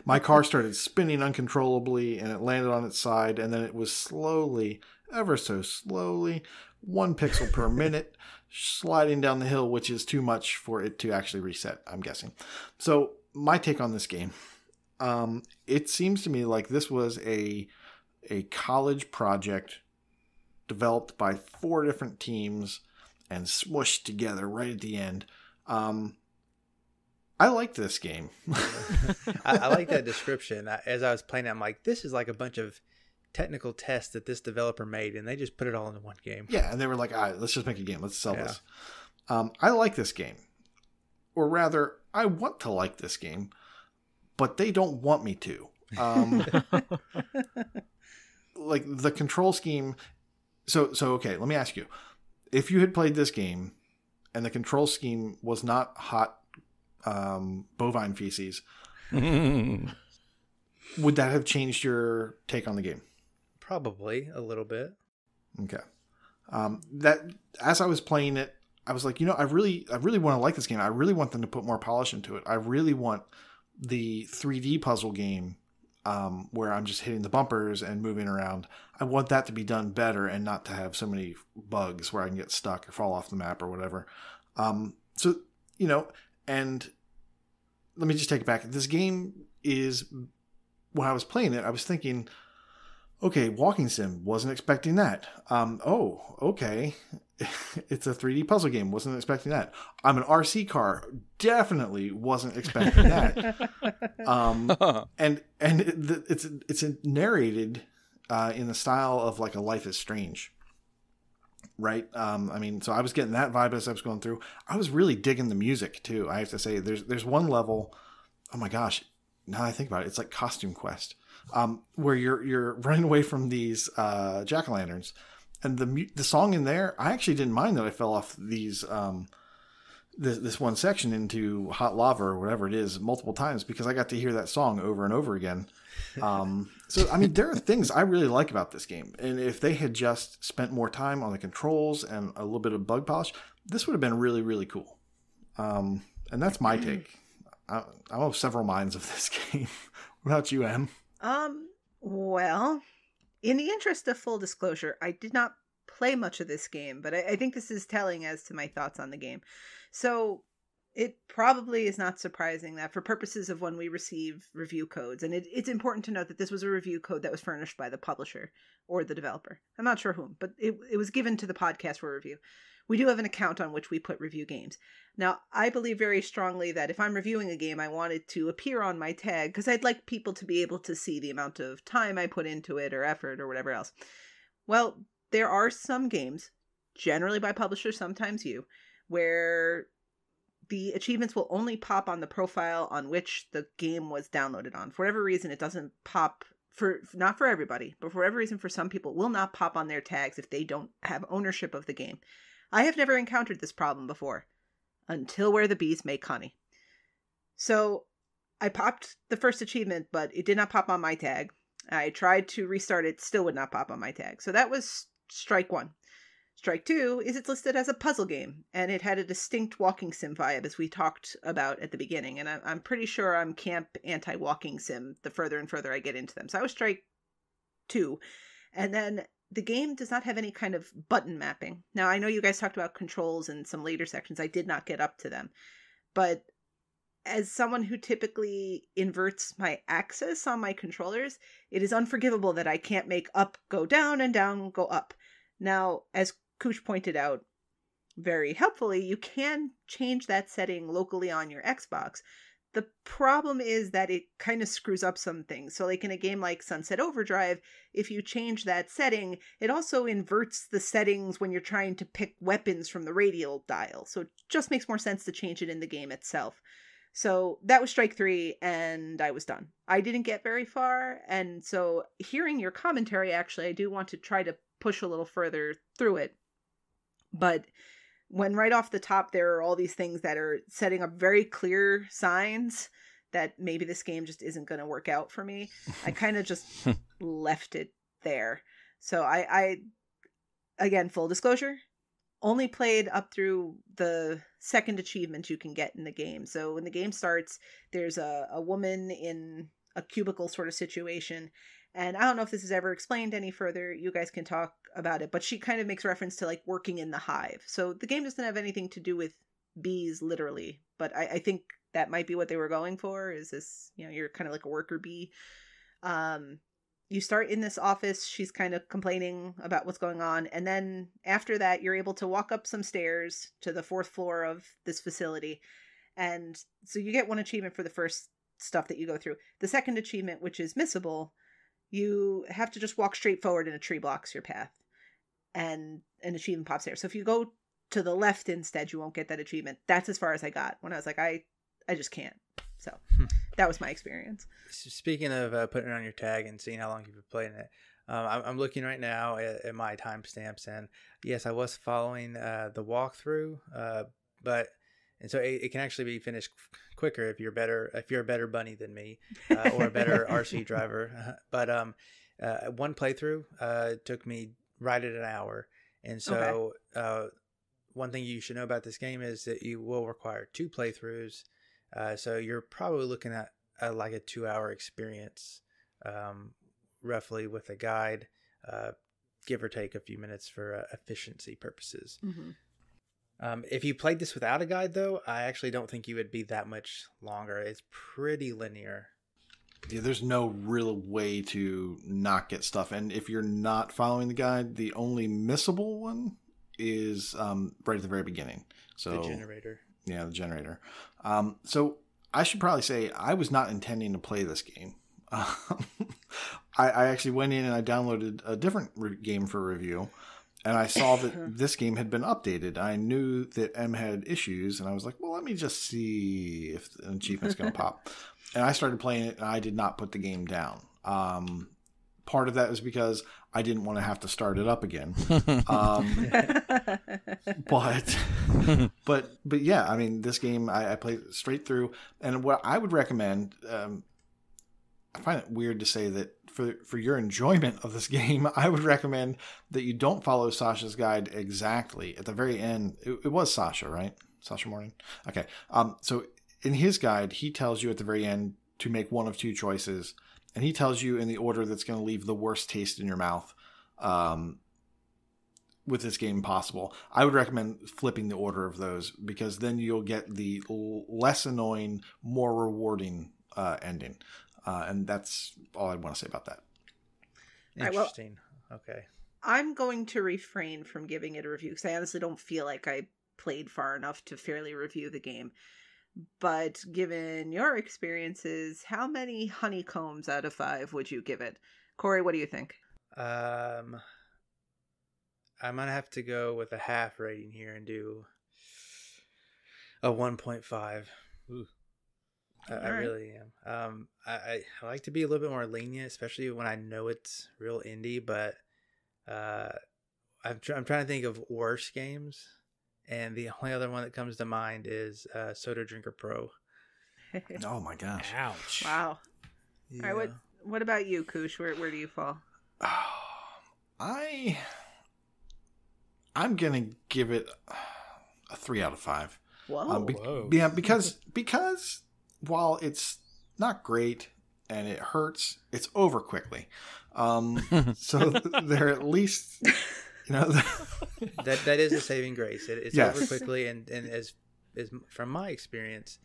My car started spinning uncontrollably and it landed on its side, and then it was slowly, ever so slowly, 1 pixel per minute, sliding down the hill, which is too much for it to actually reset, I'm guessing. So my take on this game, it seems to me like this was a college project developed by 4 different teams and smushed together right at the end. I like this game. I like that description. As I was playing it, I'm like, this is like a bunch of technical tests that this developer made, and they just put it all into one game. Yeah, and they were like, all right, let's just make a game. Let's sell this. I like this game. Or rather, I want to like this game, but they don't want me to. Like the control scheme. So okay, let me ask you. If you had played this game and the control scheme was not hot bovine feces, would that have changed your take on the game? Probably a little bit. Okay. That as I was playing it, I was like, I really want to like this game. I really want them to put more polish into it. I really want the 3D puzzle game where I'm just hitting the bumpers and moving around. I want that to be done better and not to have so many bugs where I can get stuck or fall off the map or whatever. So, and let me just take it back. This game is, when I was playing it, I was thinking, okay, walking sim, wasn't expecting that. Oh, okay. It's a 3D puzzle game, wasn't expecting that. I'm an RC car, definitely wasn't expecting that. And it's narrated in the style of like a Life is Strange, right? So I was getting that vibe as I was going through. I was really digging the music too. I have to say, there's one level, oh my gosh, now I think about it, it's like Costume Quest, where you're running away from these jack-o'-lanterns, and the song in there, I actually didn't mind that I fell off these this one section into hot lava or whatever it is multiple times, because I got to hear that song over and over again. So there are things I really like about this game, and if they had just spent more time on the controls and a little bit of bug polish, this would have been really, really cool. And And that's my take. I have several minds of this game. What about you, Em? Well, in the interest of full disclosure, I did not play much of this game, but I think this is telling as to my thoughts on the game. So it probably is not surprising that for purposes of when we receive review codes, and it's important to note that this was a review code that was furnished by the publisher or the developer. I'm not sure whom, but it was given to the podcast for review. We do have an account on which we put review games. Now, I believe very strongly that if I'm reviewing a game, I want it to appear on my tag because I'd like people to be able to see the amount of time I put into it or effort or whatever else. Well, there are some games, generally by publishers, sometimes you, where the achievements will only pop on the profile on which the game was downloaded on. For whatever reason, it doesn't pop, not for everybody, but for whatever reason, for some people, it will not pop on their tags if they don't have ownership of the game. I have never encountered this problem before, until where the bees make honey. So I popped the first achievement, but it did not pop on my tag. I tried to restart it, still would not pop on my tag. So that was strike one. Strike two is it's listed as a puzzle game, and it had a distinct walking sim vibe, as we talked about at the beginning. And I'm pretty sure I'm camp anti-walking sim the further and further I get into them. So I was strike two. And then the game does not have any kind of button mapping. Now, I know you guys talked about controls in some later sections. I did not get up to them. But as someone who typically inverts my axis on my controllers, it is unforgivable that I can't make up go down and down go up. Now, as Koosh pointed out very helpfully, you can change that setting locally on your Xbox. The problem is that it kind of screws up some things. So like in a game like Sunset Overdrive, if you change that setting, it also inverts the settings when you're trying to pick weapons from the radial dial. So it just makes more sense to change it in the game itself. So that was strike three, and I was done. I didn't get very far, and so hearing your commentary, actually, I do want to try to push a little further through it. But when right off the top, there are all these things that are setting up very clear signs that maybe this game just isn't going to work out for me, I kind of just left it there. So I, again, full disclosure, only played up through the second achievement you can get in the game. So when the game starts, there's a woman in a cubicle sort of situation. And I don't know if this is ever explained any further. You guys can talk about it. But she kind of makes reference to like working in the hive. So the game doesn't have anything to do with bees, literally. But I think that might be what they were going for. Is this, you're kind of like a worker bee. You start in this office. She's kind of complaining about what's going on. And then after that, you're able to walk up some stairs to the 4th floor of this facility. And so you get one achievement for the first stuff that you go through. The second achievement, which is missable, you have to just walk straight forward and a tree blocks your path. And an achievement pops there. So if you go to the left instead, you won't get that achievement. That's as far as I got when I was like, I just can't. So that was my experience. Speaking of putting it on your tag and seeing how long you've been playing it, I'm looking right now at my timestamps, and yes, I was following the walkthrough, and so it can actually be finished quicker if you're a better bunny than me, or a better RC driver. But one playthrough took me right at an hour, and so one thing you should know about this game is that you will require 2 playthroughs. So you're probably looking at like a 2-hour experience, roughly, with a guide, give or take a few minutes for efficiency purposes. Mm-hmm. If you played this without a guide, though, I actually don't think you would be that much longer. It's pretty linear. Yeah, there's no real way to not get stuff. And if you're not following the guide, the only missable one is right at the very beginning. So the generator. Yeah, the generator. So I should probably say I was not intending to play this game. I actually went in and I downloaded a different game for review, and I saw that this game had been updated. I knew that M had issues, and I was like, well, let me just see if an achievement's going to pop. And I started playing it, and I did not put the game down. Part of that was because I didn't want to have to start it up again. But yeah, I mean, this game I played straight through, and what I would recommend, I find it weird to say that for your enjoyment of this game, I would recommend that you don't follow Sasha's guide exactly. At the very end, it was Sasha, right? Sasha Morning. Okay. So in his guide, he tells you at the very end to make one of two choices, and he tells you in the order that's going to leave the worst taste in your mouth with this game possible. I would recommend flipping the order of those, because then you'll get the less annoying, more rewarding ending. And that's all I want to say about that. Interesting. Okay. I'm going to refrain from giving it a review because I honestly don't feel like I played far enough to fairly review the game. But given your experiences, how many honeycombs out of 5 would you give it? Corey, what do you think? I'm gonna have to go with a half rating here and do a 1.5. Ooh. I really am. I like to be a little bit more lenient, especially when I know it's real indie. But I'm trying to think of worse games, and the only other one that comes to mind is Soda Drinker Pro. Oh my gosh! Ouch. Wow. Yeah. All right, what about you, Koosh? Where do you fall? I'm gonna give it a 3 out of 5. Whoa. Whoa. Yeah, because while it's not great and it hurts, it's over quickly. So they're at least, that is a saving grace. It's Yes. over quickly, and as from my experience,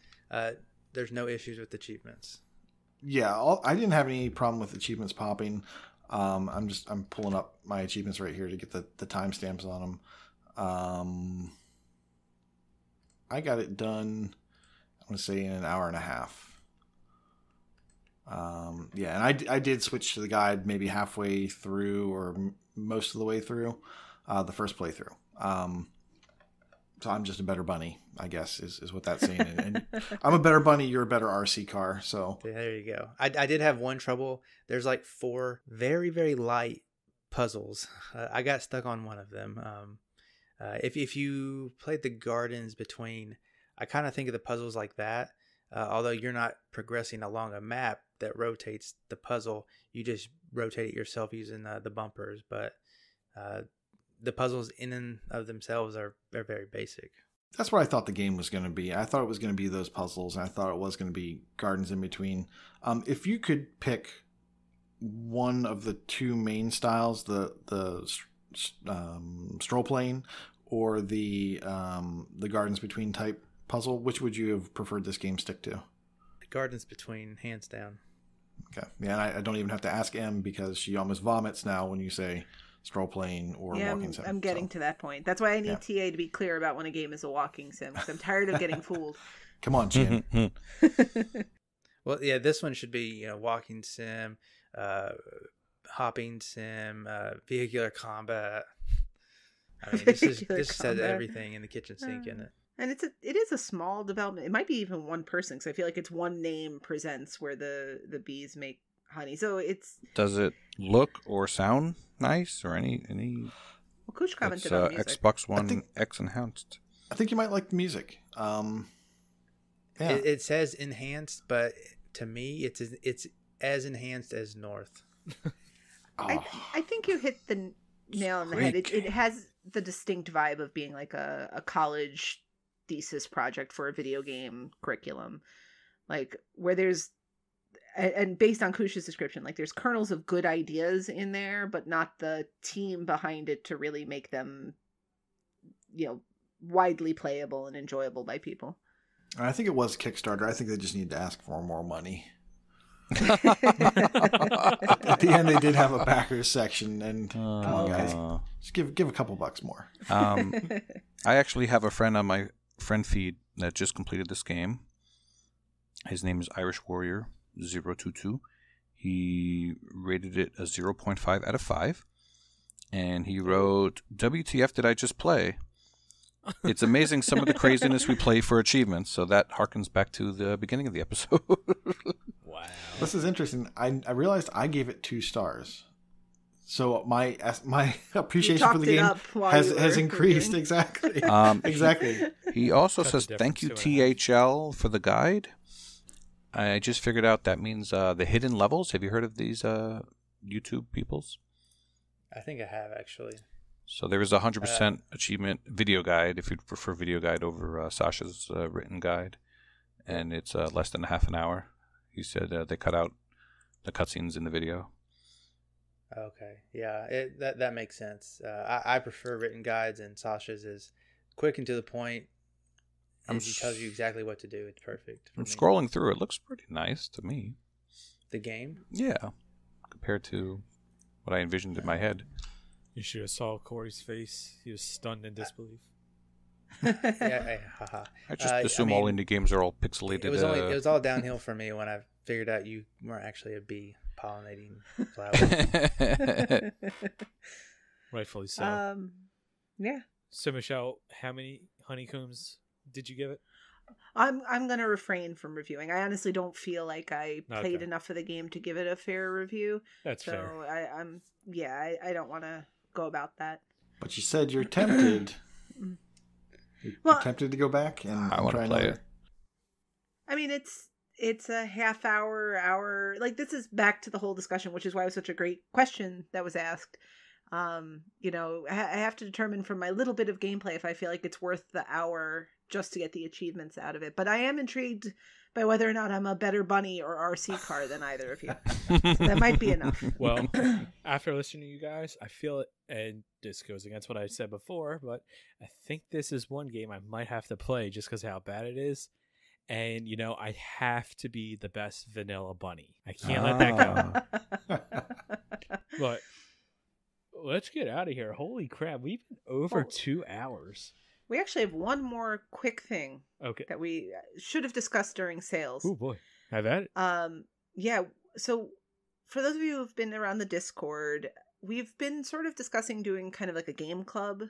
there's no issues with achievements. Yeah, I didn't have any problem with achievements popping. I'm pulling up my achievements right here to get the timestamps on them. I got it done, I'm going to say, in an hour and a half. Yeah, and I did switch to the guide maybe halfway through or most of the way through the first playthrough. So I'm just a better bunny, I guess, is what that's saying. And I'm a better bunny, you're a better RC car. So There you go. I did have one trouble. There's like 4 very, very light puzzles. I got stuck on one of them. If you played the gardens between, I kind of think of the puzzles like that. Although you're not progressing along a map that rotates the puzzle, you just rotate it yourself using the bumpers. But the puzzles in and of themselves are very basic. that's what I thought the game was going to be. I thought it was going to be those puzzles, and I thought it was going to be gardens in between. If you could pick one of the 2 main styles, the stroll plane or the gardens between type puzzle, which would you have preferred this game stick to? The gardens between, hands down. Okay. Yeah, and I don't even have to ask Em because she almost vomits now when you say stroll plane or walking sim. I'm getting to that point. That's why I need TA to be clear about when a game is a walking sim, because I'm tired of getting fooled. Come on, Jim. Well, yeah, this one should be, walking sim, hopping sim, vehicular combat. I mean, this says everything in the kitchen sink, isn't it? And it is a small development. It might be even one person, because I feel like it's one name presents where the bees make honey. So it's. Does it look or sound nice or any? Well, Koosh commented It's on music. Xbox One X enhanced. I think you might like the music. Yeah. It says enhanced, but to me, it's as enhanced as North. I think you hit the nail on the head. It has the distinct vibe of being like a college thesis project for a video game curriculum, like where there's, and based on Kush's description, like there's kernels of good ideas in there, but not the team behind it to really make them, widely playable and enjoyable by people. I think it was Kickstarter. I think they just need to ask for more money. At the end, they did have a backers section, and come on, guys, just give a couple bucks more. I actually have a friend on my friend feed that just completed this game. His name is Irish Warrior 022. He rated it a 0.5 out of 5, and he wrote, "WTF did I just play? It's amazing some of the craziness we play for achievements." So that harkens back to the beginning of the episode. Wow. This is interesting. I realized I gave it 2 stars. So my appreciation for the game has increased. Exactly. Exactly. He also Cut the says, "Thank you, difference, THL, for the guide." I just figured out that means the hidden levels. Have you heard of these YouTube peoples? I think I have, actually. So there is a 100% achievement video guide if you prefer video guide over Sasha's written guide, and it's less than half an hour. He said they cut out the cutscenes in the video. Okay, yeah, that makes sense. I prefer written guides, and Sasha's is quick and to the point. And he tells you exactly what to do. It's perfect. I'm scrolling through. It looks pretty nice to me. The game? Yeah, compared to what I envisioned in my head. You should have saw Corey's face. He was stunned in disbelief. Haha. I just assume all indie games are all pixelated. It was all downhill for me when I figured out you weren't actually a bee pollinating flowers. Rightfully so. Yeah. So, Michelle, how many honeycombs did you give it? I'm gonna refrain from reviewing. I honestly don't feel like I played enough of the game to give it a fair review. That's fair. So I don't want to go about that. But you said you're tempted. You're tempted to go back and I want to play it. I mean, it's a half hour. Like, this is back to the whole discussion, which is why it was such a great question that was asked. I have to determine from my little bit of gameplay if I feel like it's worth the hour just to get the achievements out of it. But I am intrigued by whether or not I'm a better bunny or RC car than either of you. So that might be enough. Well, after listening to you guys, I feel it, and this goes against what I said before, but I think this is one game I might have to play just because of how bad it is. And, I have to be the best vanilla bunny. I can't let that go. But let's get out of here. Holy crap. We've been over 2 hours. We actually have one more quick thing that we should have discussed during sales. Oh, boy. Have at it. Yeah. So for those of you who've been around the Discord, we've been sort of discussing doing kind of like a game club.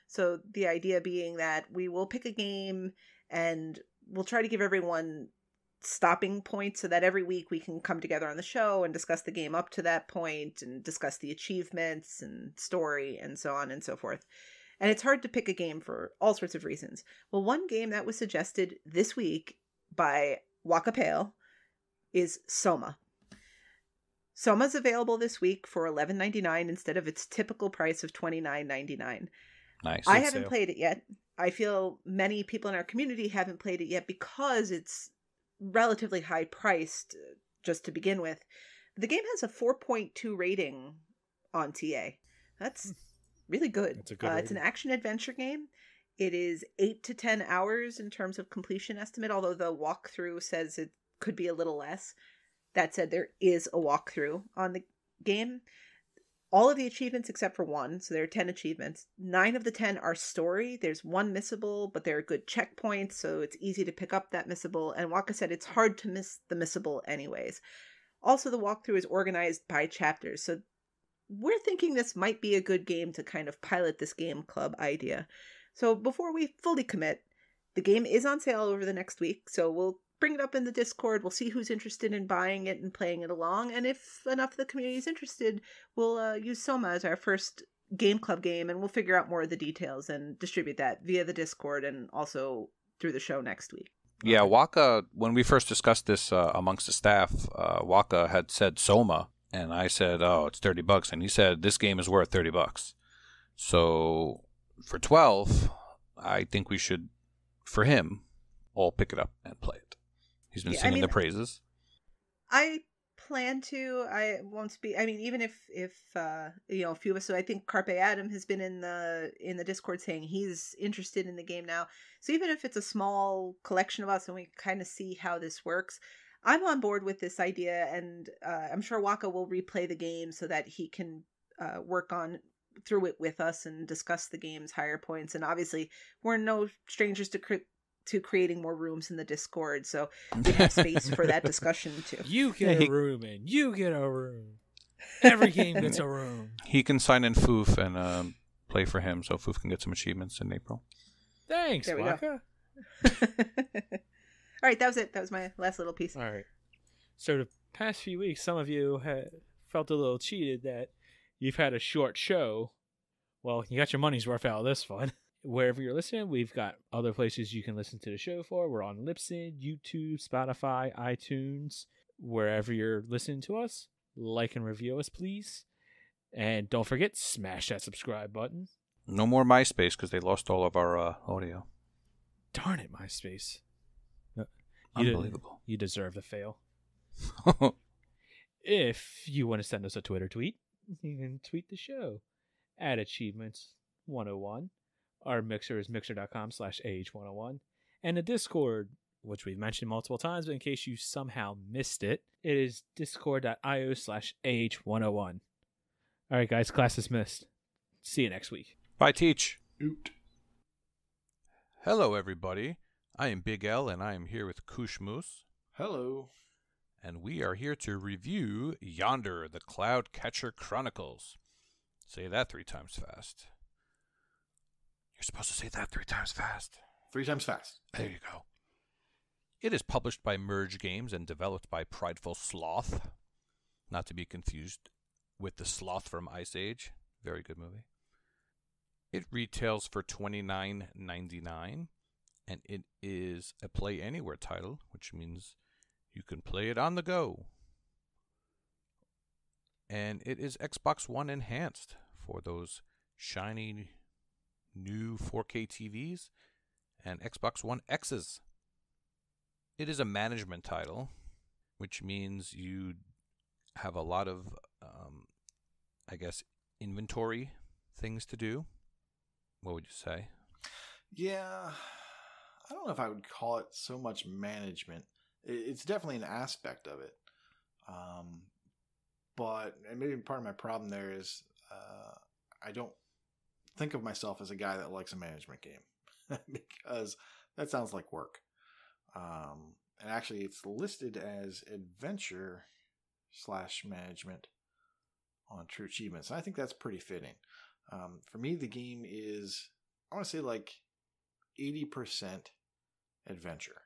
So the idea being that we will pick a game and we'll try to give everyone stopping points so that every week we can come together on the show and discuss the game up to that point and discuss the achievements and story and so on and so forth. And it's hard to pick a game for all sorts of reasons. Well, one game that was suggested this week by Wakapeil is SOMA. SOMA's available this week for $11.99 instead of its typical price of $29.99. Nice. I haven't played it yet. I feel many people in our community haven't played it yet because it's relatively high priced just to begin with. The game has a 4.2 rating on TA. That's really good. It's a good it's an action adventure game. It is 8 to 10 hours in terms of completion estimate, although the walkthrough says it could be a little less. That said, there is a walkthrough on the game. All of the achievements except for one, so there are 10 achievements. 9 of the 10 are story. There's one missable, but there are good checkpoints, so it's easy to pick up that missable. And Waka said it's hard to miss the missable anyways. Also, the walkthrough is organized by chapters, so we're thinking this might be a good game to kind of pilot this game club idea. So before we fully commit, the game is on sale over the next week, so we'll bring it up in the Discord. We'll see who's interested in buying it and playing it along, and if enough of the community is interested, we'll use SOMA as our first game club game, and we'll figure out more of the details and distribute that via the Discord and also through the show next week. Yeah, Waka, when we first discussed this amongst the staff, Waka had said SOMA, and I said, oh, it's $30, and he said this game is worth $30. So for 12, I think we should, for him, all pick it up and play it. He's been singing the praises. I plan to. I won't speak. I mean, even if a few of us. So I think Carpe Adam has been in the Discord saying he's interested in the game now. So even if it's a small collection of us and we kind of see how this works, I'm on board with this idea, and I'm sure Waka will replay the game so that he can work on through it with us and discuss the game's higher points. And obviously, we're no strangers to creating more rooms in the Discord, so we have space for that discussion too. You get a room and you get a room. Every game gets a room. He can sign in Foof and play for him, so Foof can get some achievements in April. Thanks, Waka. All right, that was it. That was my last little piece. All right. So the past few weeks, some of you have felt a little cheated that you've had a short show. Well, you got your money's worth out of this one. Wherever you're listening, we've got other places you can listen to the show for. We're on Libsyn, YouTube, Spotify, iTunes, wherever you're listening to us. Like and review us, please. And don't forget, smash that subscribe button. No more MySpace because they lost all of our audio. Darn it, MySpace. Unbelievable. You deserve to fail. If you want to send us a Twitter tweet, you can tweet the show at Achievements101. Our mixer is mixer.com/AH101. And the Discord, which we've mentioned multiple times, but in case you somehow missed it, it is discord.io/AH101. All right, guys, class dismissed. See you next week. Bye, Teach. Oot. Hello, everybody. I am Big L, and I am here with Kooshmosse. Hello. And we are here to review Yonder, the Cloud Catcher Chronicles. Say that 3 times fast. You're supposed to say that 3 times fast. 3 times fast. There you go. It is published by Merge Games and developed by Prideful Sloth. Not to be confused with the sloth from Ice Age. Very good movie. It retails for $29.99, and it is a Play Anywhere title, which means you can play it on the go. And it is Xbox One enhanced for those shiny new 4K TVs and Xbox One X's. It is a management title, which means you have a lot of, inventory things to do. What would you say? Yeah, I don't know if I would call it so much management. It's definitely an aspect of it. But and maybe part of my problem there is I don't think of myself as a guy that likes a management game because that sounds like work. And actually, it's listed as adventure/management on True Achievements. And I think that's pretty fitting. For me, the game is, I want to say, like 80% adventure.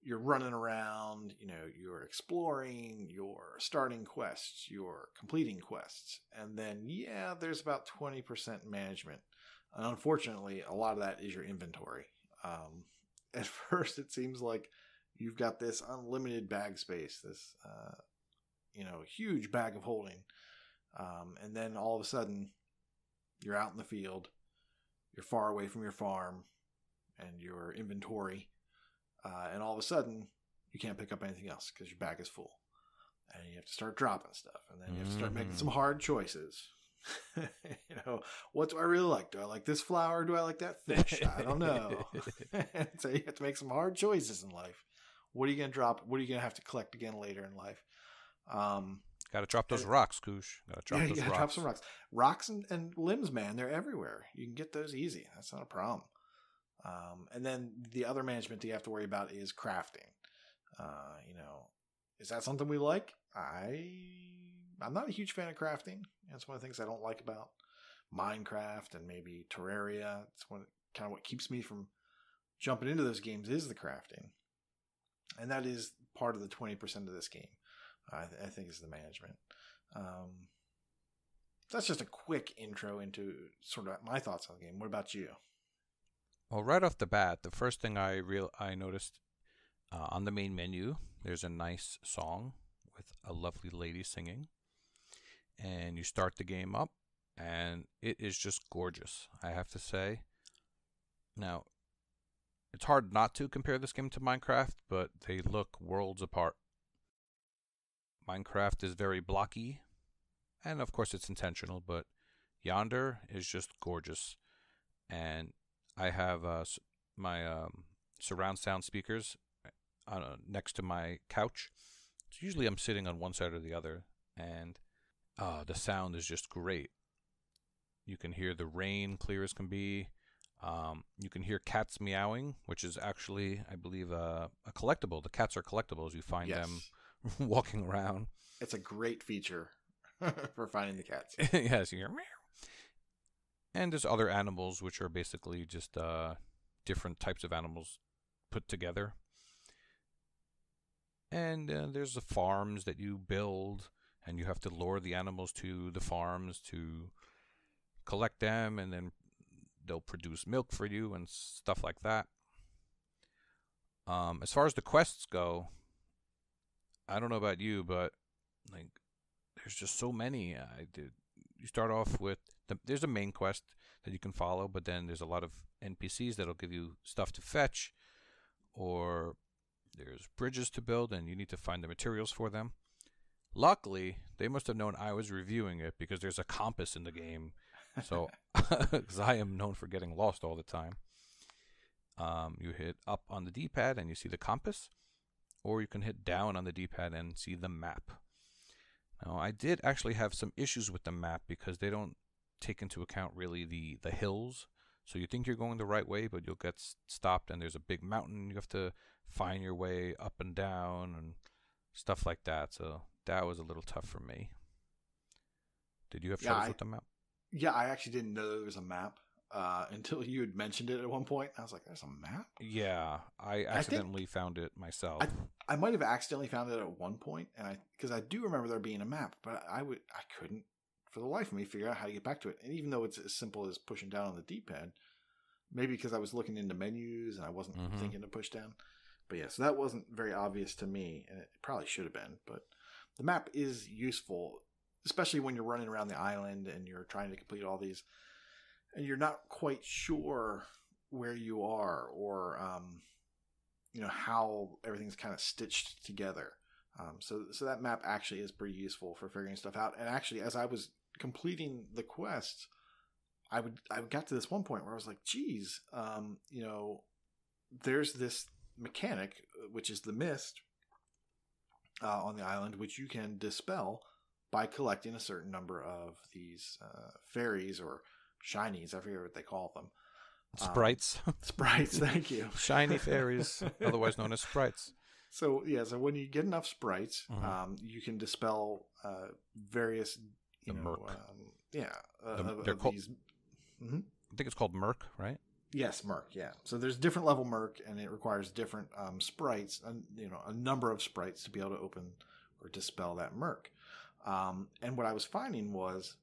You're running around, you're exploring, you're starting quests, you're completing quests. And then, there's about 20% management. And unfortunately, a lot of that is your inventory. At first, it seems like you've got this unlimited bag space, this, huge bag of holding. And then all of a sudden, you're out in the field, you're far away from your farm and your inventory. And all of a sudden, you can't pick up anything else because your bag is full. And you have to start dropping stuff. And then you have to start making some hard choices. What do I really like? Do I like this flower? Do I like that fish? I don't know. So you have to make some hard choices in life. What are you going to drop? What are you going to have to collect again later in life? Got to drop those rocks, Koosh. Got to drop those rocks. Drop some rocks. Rocks and limbs, man. They're everywhere. You can get those easy. That's not a problem. And then the other management that you have to worry about is crafting. Is that something we like? I'm not a huge fan of crafting. That's one of the things I don't like about Minecraft and maybe Terraria. It's kind of what keeps me from jumping into those games is the crafting. And that is part of the 20% of this game, I think, is the management. That's just a quick intro into sort of my thoughts on the game. What about you? Well, right off the bat, the first thing I noticed on the main menu, there's a nice song with a lovely lady singing. And you start the game up, and it is just gorgeous, I have to say. Now, it's hard not to compare this game to Minecraft, but they look worlds apart. Minecraft is very blocky, and of course it's intentional, but Yonder is just gorgeous. And I have my surround sound speakers next to my couch. So usually I'm sitting on one side or the other, and the sound is just great. You can hear the rain clear as can be. You can hear cats meowing, which is actually, I believe, a collectible. The cats are collectibles. You find them walking around. It's a great feature for finding the cats. Yes, you hear meow. And there's other animals, which are basically just different types of animals put together. And there's the farms that you build, and you have to lure the animals to the farms to collect them, and then they'll produce milk for you and stuff like that. As far as the quests go, I don't know about you, but there's just so many. You start off with there's a main quest that you can follow, but then there's a lot of NPCs that'll give you stuff to fetch, or there's bridges to build, and you need to find the materials for them. Luckily, they must have known I was reviewing it because there's a compass in the game. So, because I am known for getting lost all the time. You hit up on the D-pad and you see the compass, or you can hit down on the D-pad and see the map. Now, I did actually have some issues with the map because they don't take into account really the hills. So you think you're going the right way, but you'll get stopped and there's a big mountain. You have to find your way up and down and stuff like that. So that was a little tough for me. Did you have trouble with the map? Yeah, I actually didn't know there was a map until you had mentioned it at one point. I was like, there's a map? Yeah, I accidentally found it myself. I might have accidentally found it at one point, and because I do remember there being a map, but I couldn't for the life of me figure out how to get back to it. And even though it's as simple as pushing down on the D-pad, maybe because I was looking into menus and I wasn't thinking to push down. But yeah, so that wasn't very obvious to me, and it probably should have been. But the map is useful, especially when you're running around the island and you're trying to complete all these, and you're not quite sure where you are or how everything's kind of stitched together. So that map actually is pretty useful for figuring stuff out. And actually, as I was completing the quests, I got to this one point where I was like, geez, there's this mechanic, which is the mist on the island, which you can dispel by collecting a certain number of these fairies or shinies. I forget what they call them. Sprites. Sprites, thank you. Shiny fairies, otherwise known as sprites. So when you get enough sprites, you can dispel various, these. I think it's called Merc, right? Yes, Merc. Yeah. So there's different level Merc, and it requires different sprites, a number of sprites to be able to open or dispel that Merc. And what I was finding was,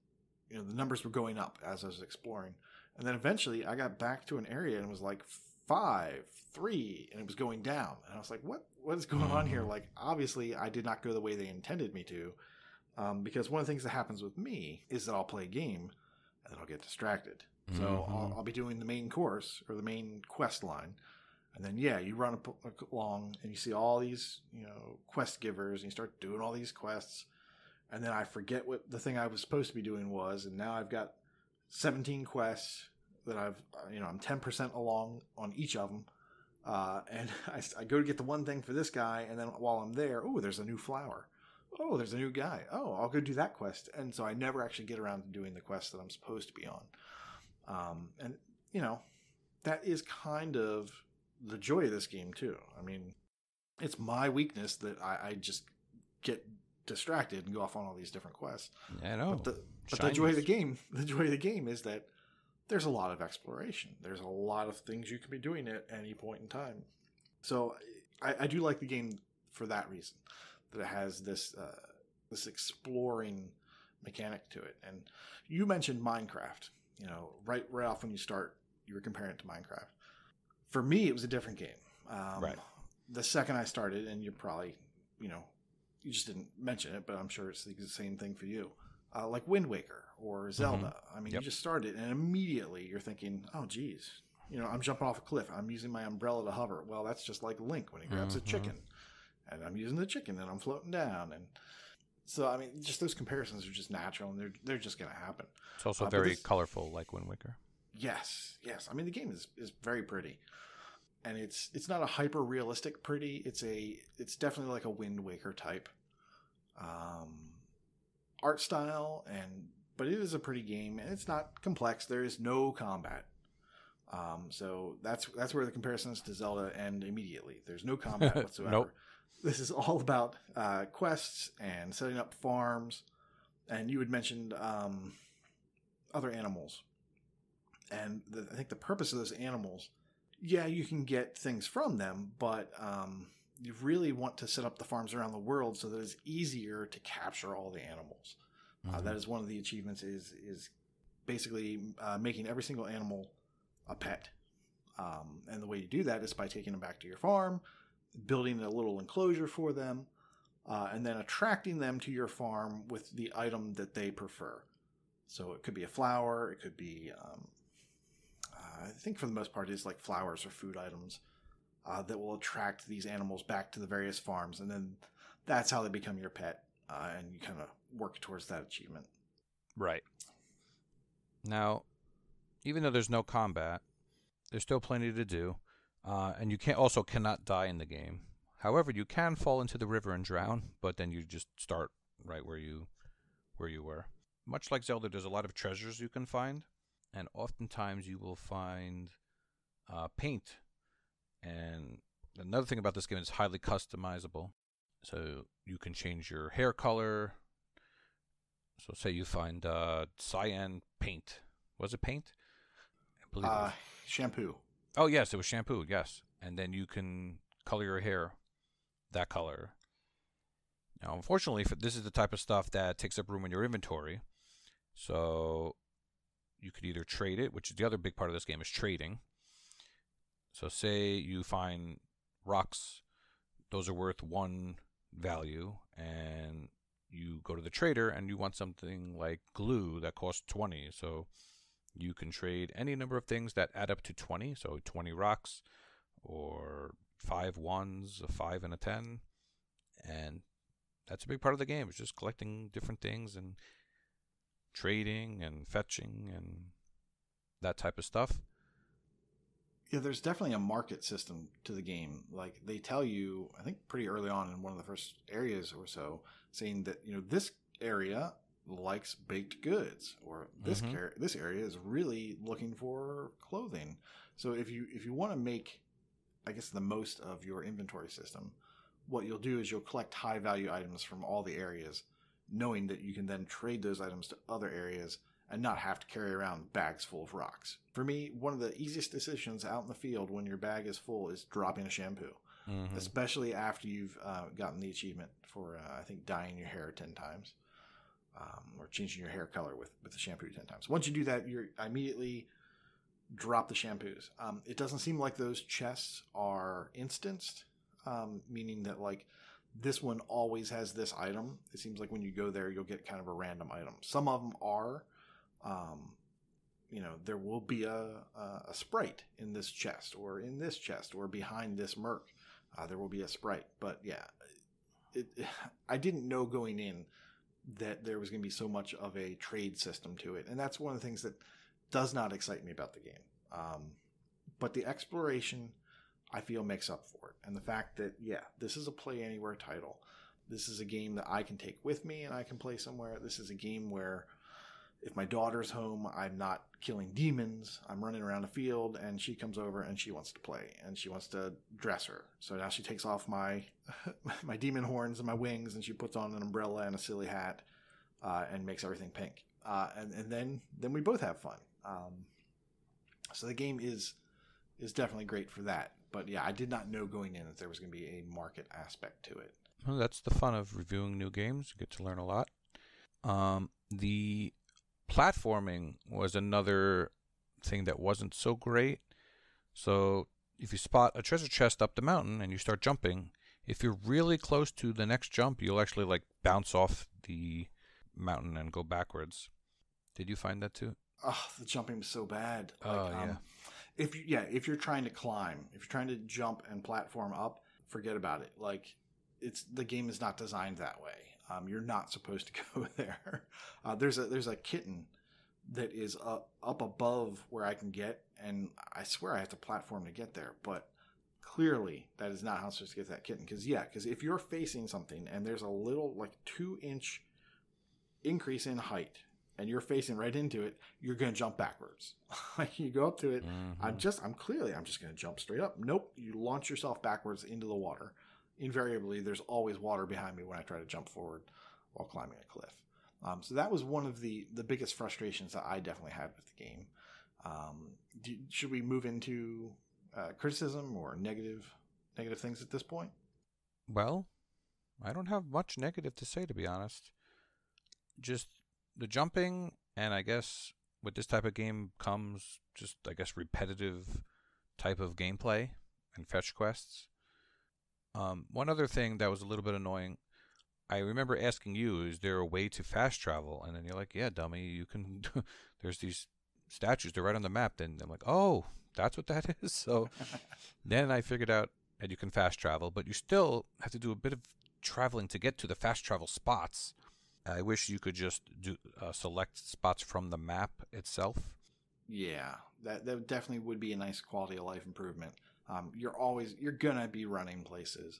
the numbers were going up as I was exploring, and then eventually I got back to an area and it was like 5, 3, and it was going down, and I was like, what is going on here? Like, obviously I did not go the way they intended me to, because one of the things that happens with me is that I'll play a game and then I'll get distracted. So I'll be doing the main course or the main quest line, and then you run along and you see all these quest givers and you start doing all these quests, and then I forget what the thing I was supposed to be doing was, and now I've got 17 quests that I'm 10% along on each of them, and I go to get the one thing for this guy, and then while I'm there, there's a new flower. Oh, there's a new guy. Oh, I'll go do that quest. And so I never actually get around to doing the quest that I'm supposed to be on. And that is kind of the joy of this game too. I mean, it's my weakness that I just get distracted and go off on all these different quests. I know. But the joy of the game is that there's a lot of exploration. There's a lot of things you can be doing at any point in time. So I do like the game for that reason, that it has this exploring mechanic to it. And you mentioned Minecraft. Right off when you start, you were comparing it to Minecraft. For me, it was a different game. Right. The second I started, and you're probably, you just didn't mention it, but I'm sure it's the same thing for you. Like Wind Waker or Zelda. I mean, you just started, and immediately you're thinking, oh, geez, I'm jumping off a cliff. I'm using my umbrella to hover. Well, that's just like Link when he grabs a chicken. And I'm using the chicken, and I'm floating down. And so, I mean, just those comparisons are just natural, and they're just going to happen. It's also very colorful, like Wind Waker. Yes. I mean, the game is very pretty, and it's not a hyper realistic pretty. It's definitely like a Wind Waker type art style, but it is a pretty game, and it's not complex. There is no combat. So that's where the comparisons to Zelda end immediately. There's no combat whatsoever. Nope. This is all about quests and setting up farms. And you had mentioned other animals. And I think the purpose of those animals, you can get things from them, but you really want to set up the farms around the world so that it's easier to capture all the animals. That is one of the achievements is basically making every single animal a pet. And the way you do that is by taking them back to your farm, building a little enclosure for them, and then attracting them to your farm with the item that they prefer. So it could be a flower. It could be, I think for the most part, it's like flowers or food items that will attract these animals back to the various farms. And then that's how they become your pet. And you kind of work towards that achievement. Right. Now, even though there's no combat, there's still plenty to do. And you cannot die in the game. However, you can fall into the river and drown, but then you just start right where you were. Much like Zelda, there's a lot of treasures you can find, and oftentimes you will find paint. And another thing about this game is highly customizable. So you can change your hair color. So say you find cyan paint. Was it paint? I believe it was. Shampoo. Oh, yes, it was shampoo, yes. And then you can color your hair that color. Now, unfortunately, this is the type of stuff that takes up room in your inventory. So you could either trade it, which is the other big part of this game, is trading. So say you find rocks, those are worth 1 value, and you go to the trader and you want something like glue that costs 20. So you can trade any number of things that add up to 20. So 20 rocks or 5 ones, a 5 and a 10. And that's a big part of the game. It's just collecting different things and trading and fetching and that type of stuff. Yeah, there's definitely a market system to the game. Like they tell you, I think pretty early on in one of the first areas or so, saying that, this area likes baked goods, or this area is really looking for clothing. So if you want to make, I guess, the most of your inventory system, what you'll do is you'll collect high value items from all the areas, knowing that you can then trade those items to other areas and not have to carry around bags full of rocks. For me, one of the easiest decisions out in the field when your bag is full is dropping a shampoo, especially after you've gotten the achievement for, I think, dyeing your hair 10 times. Or changing your hair color with the shampoo 10 times. Once you do that, you immediately drop the shampoos. It doesn't seem like those chests are instanced, meaning that like this one always has this item. It seems like when you go there, you'll get kind of a random item. Some of them are, there will be a Sprite in this chest or in this chest or behind this Merc. There will be a Sprite. But yeah, I didn't know going in that there was going to be so much of a trade system to it. And that's one of the things that does not excite me about the game. But the exploration, I feel, makes up for it. And the fact that, this is a play anywhere title. This is a game that I can take with me and I can play somewhere. This is a game where if my daughter's home, I'm not killing demons. I'm running around a field and she comes over and she wants to play and she wants to dress her. So now she takes off my my demon horns and my wings and she puts on an umbrella and a silly hat and makes everything pink. And then we both have fun. So the game is definitely great for that. But yeah, I did not know going in that there was going to be a market aspect to it. Well, that's the fun of reviewing new games. You get to learn a lot. The platforming was another thing that wasn't so great. So if you spot a treasure chest up the mountain and you start jumping, if you're really close to the next jump, you'll actually like bounce off the mountain and go backwards. Did you find that too? Oh, the jumping was so bad. Yeah. If you're trying to climb, if you're trying to jump and platform up, forget about it. Like the game is not designed that way. You're not supposed to go there. There's a kitten that is up above where I can get, and I swear I have to platform to get there. But clearly, that is not how I'm supposed to get that kitten. Because if you're facing something and there's a little like 2-inch increase in height, and you're facing right into it, you're going to jump backwards. Like you go up to it. I'm just going to jump straight up. Nope. You launch yourself backwards into the water. Invariably, there's always water behind me when I try to jump forward while climbing a cliff. So that was one of the biggest frustrations that I definitely had with the game. Should we move into criticism or negative things at this point? Well, I don't have much negative to say, to be honest. Just the jumping, and I guess with this type of game comes just, I guess, repetitive type of gameplay and fetch quests. One other thing that was a little bit annoying, I remember asking you, is there a way to fast travel? And then you're like, yeah, dummy, you can. There's these statues, they're right on the map. Then I'm like, oh, that's what that is. So then I figured out that you can fast travel, but you still have to do a bit of traveling to get to the fast travel spots. I wish you could just do select spots from the map itself. Yeah, that definitely would be a nice quality of life improvement. You're gonna be running places,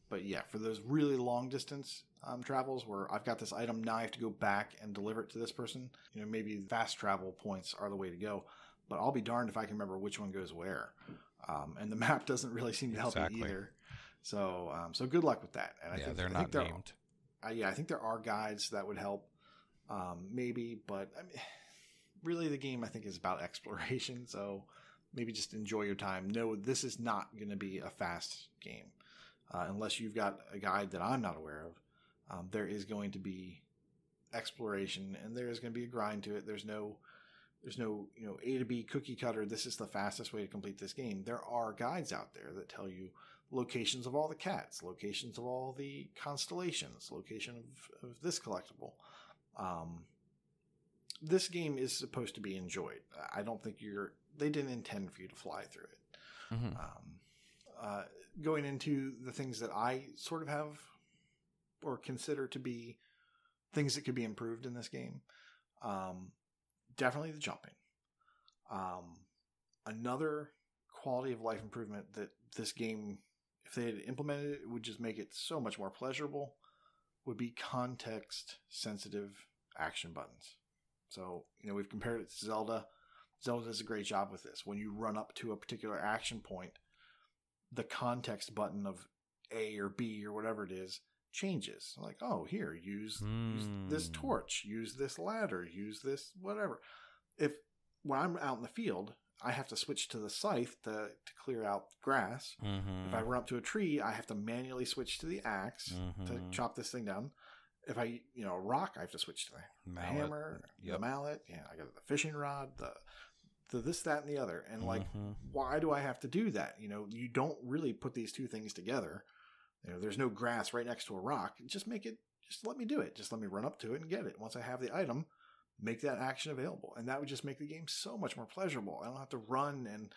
but yeah, for those really long distance travels where I've got this item, now I have to go back and deliver it to this person. Maybe fast travel points are the way to go, but I'll be darned if I can remember which one goes where. And the map doesn't really seem to help you either. So good luck with that. And I think they're not named. I think there are guides that would help, maybe, but I mean, really the game I think is about exploration. So maybe just enjoy your time. No, this is not going to be a fast game unless you've got a guide that I'm not aware of. There is going to be exploration, and there is going to be a grind to it. There's no A to B cookie cutter. This is the fastest way to complete this game. There are guides out there that tell you locations of all the cats, locations of all the constellations, location of this collectible. This game is supposed to be enjoyed. I don't think they didn't intend for you to fly through it. Mm-hmm. Going into the things that I sort of have or consider to be things that could be improved in this game. Definitely the jumping. Another quality of life improvement that this game, if they had implemented it, would just make it so much more pleasurable, would be context-sensitive action buttons. So, we've compared it to Zelda. Zelda does a great job with this. When you run up to a particular action point, the context button of A or B or whatever it is changes. Like, oh, here, use this torch, use this ladder, use this whatever. When I'm out in the field, I have to switch to the scythe to clear out grass. Mm-hmm. If I run up to a tree, I have to manually switch to the axe to chop this thing down. If I, a rock, I have to switch to the hammer, the mallet. Yeah, I got the fishing rod, the this, that, and the other. And why do I have to do that? You don't really put these two things together. There's no grass right next to a rock. Just let me do it. Just let me run up to it and get it. Once I have the item, make that action available. And that would just make the game so much more pleasurable. I don't have to run and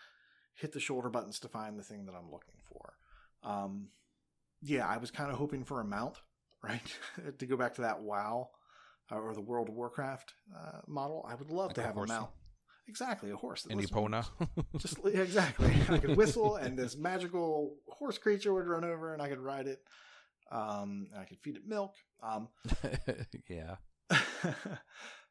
hit the shoulder buttons to find the thing that I'm looking for. I was kind of hoping for a mount, right? To go back to that WoW or the World of Warcraft model. I would love to have a mount. Exactly, a horse. An Epona. Just exactly. I could whistle, and this magical horse creature would run over, and I could ride it. And I could feed it milk. Yeah.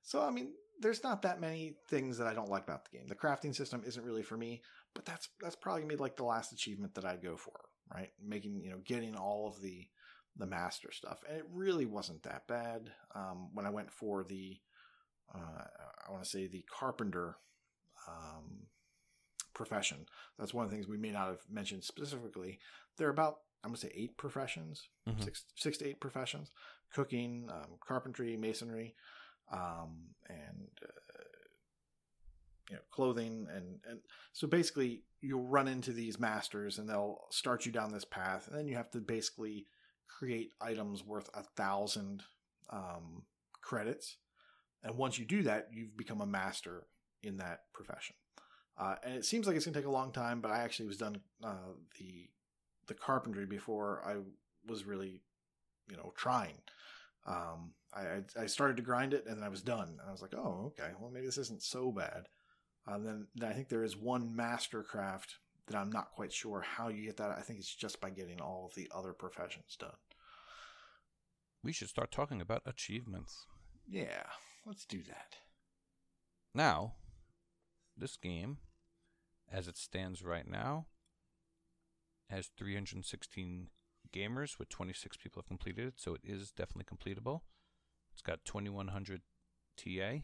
So, I mean, there's not that many things that I don't like about the game. The crafting system isn't really for me, but that's probably gonna be like the last achievement that I'd go for, right? Getting all of the master stuff, and it really wasn't that bad. When I went for the I want to say the carpenter profession. That's one of the things we may not have mentioned specifically. There are about, I'm going to say 8 professions, 6 to 8 professions: cooking, carpentry, masonry, and clothing. And so basically you'll run into these masters and they'll start you down this path. And then you have to basically create items worth 1,000 credits. And once you do that, you've become a master in that profession. And it seems like it's going to take a long time, but I actually was done the carpentry before I was really, trying. I started to grind it, and then I was done. And I was like, oh, okay, well, maybe this isn't so bad. Then I think there is one master craft that I'm not quite sure how you get that. I think it's just by getting all of the other professions done. We should start talking about achievements. Yeah, let's do that. Now, this game, as it stands right now, has 316 gamers, with 26 people have completed it, so it is definitely completable. It's got 2100 TA.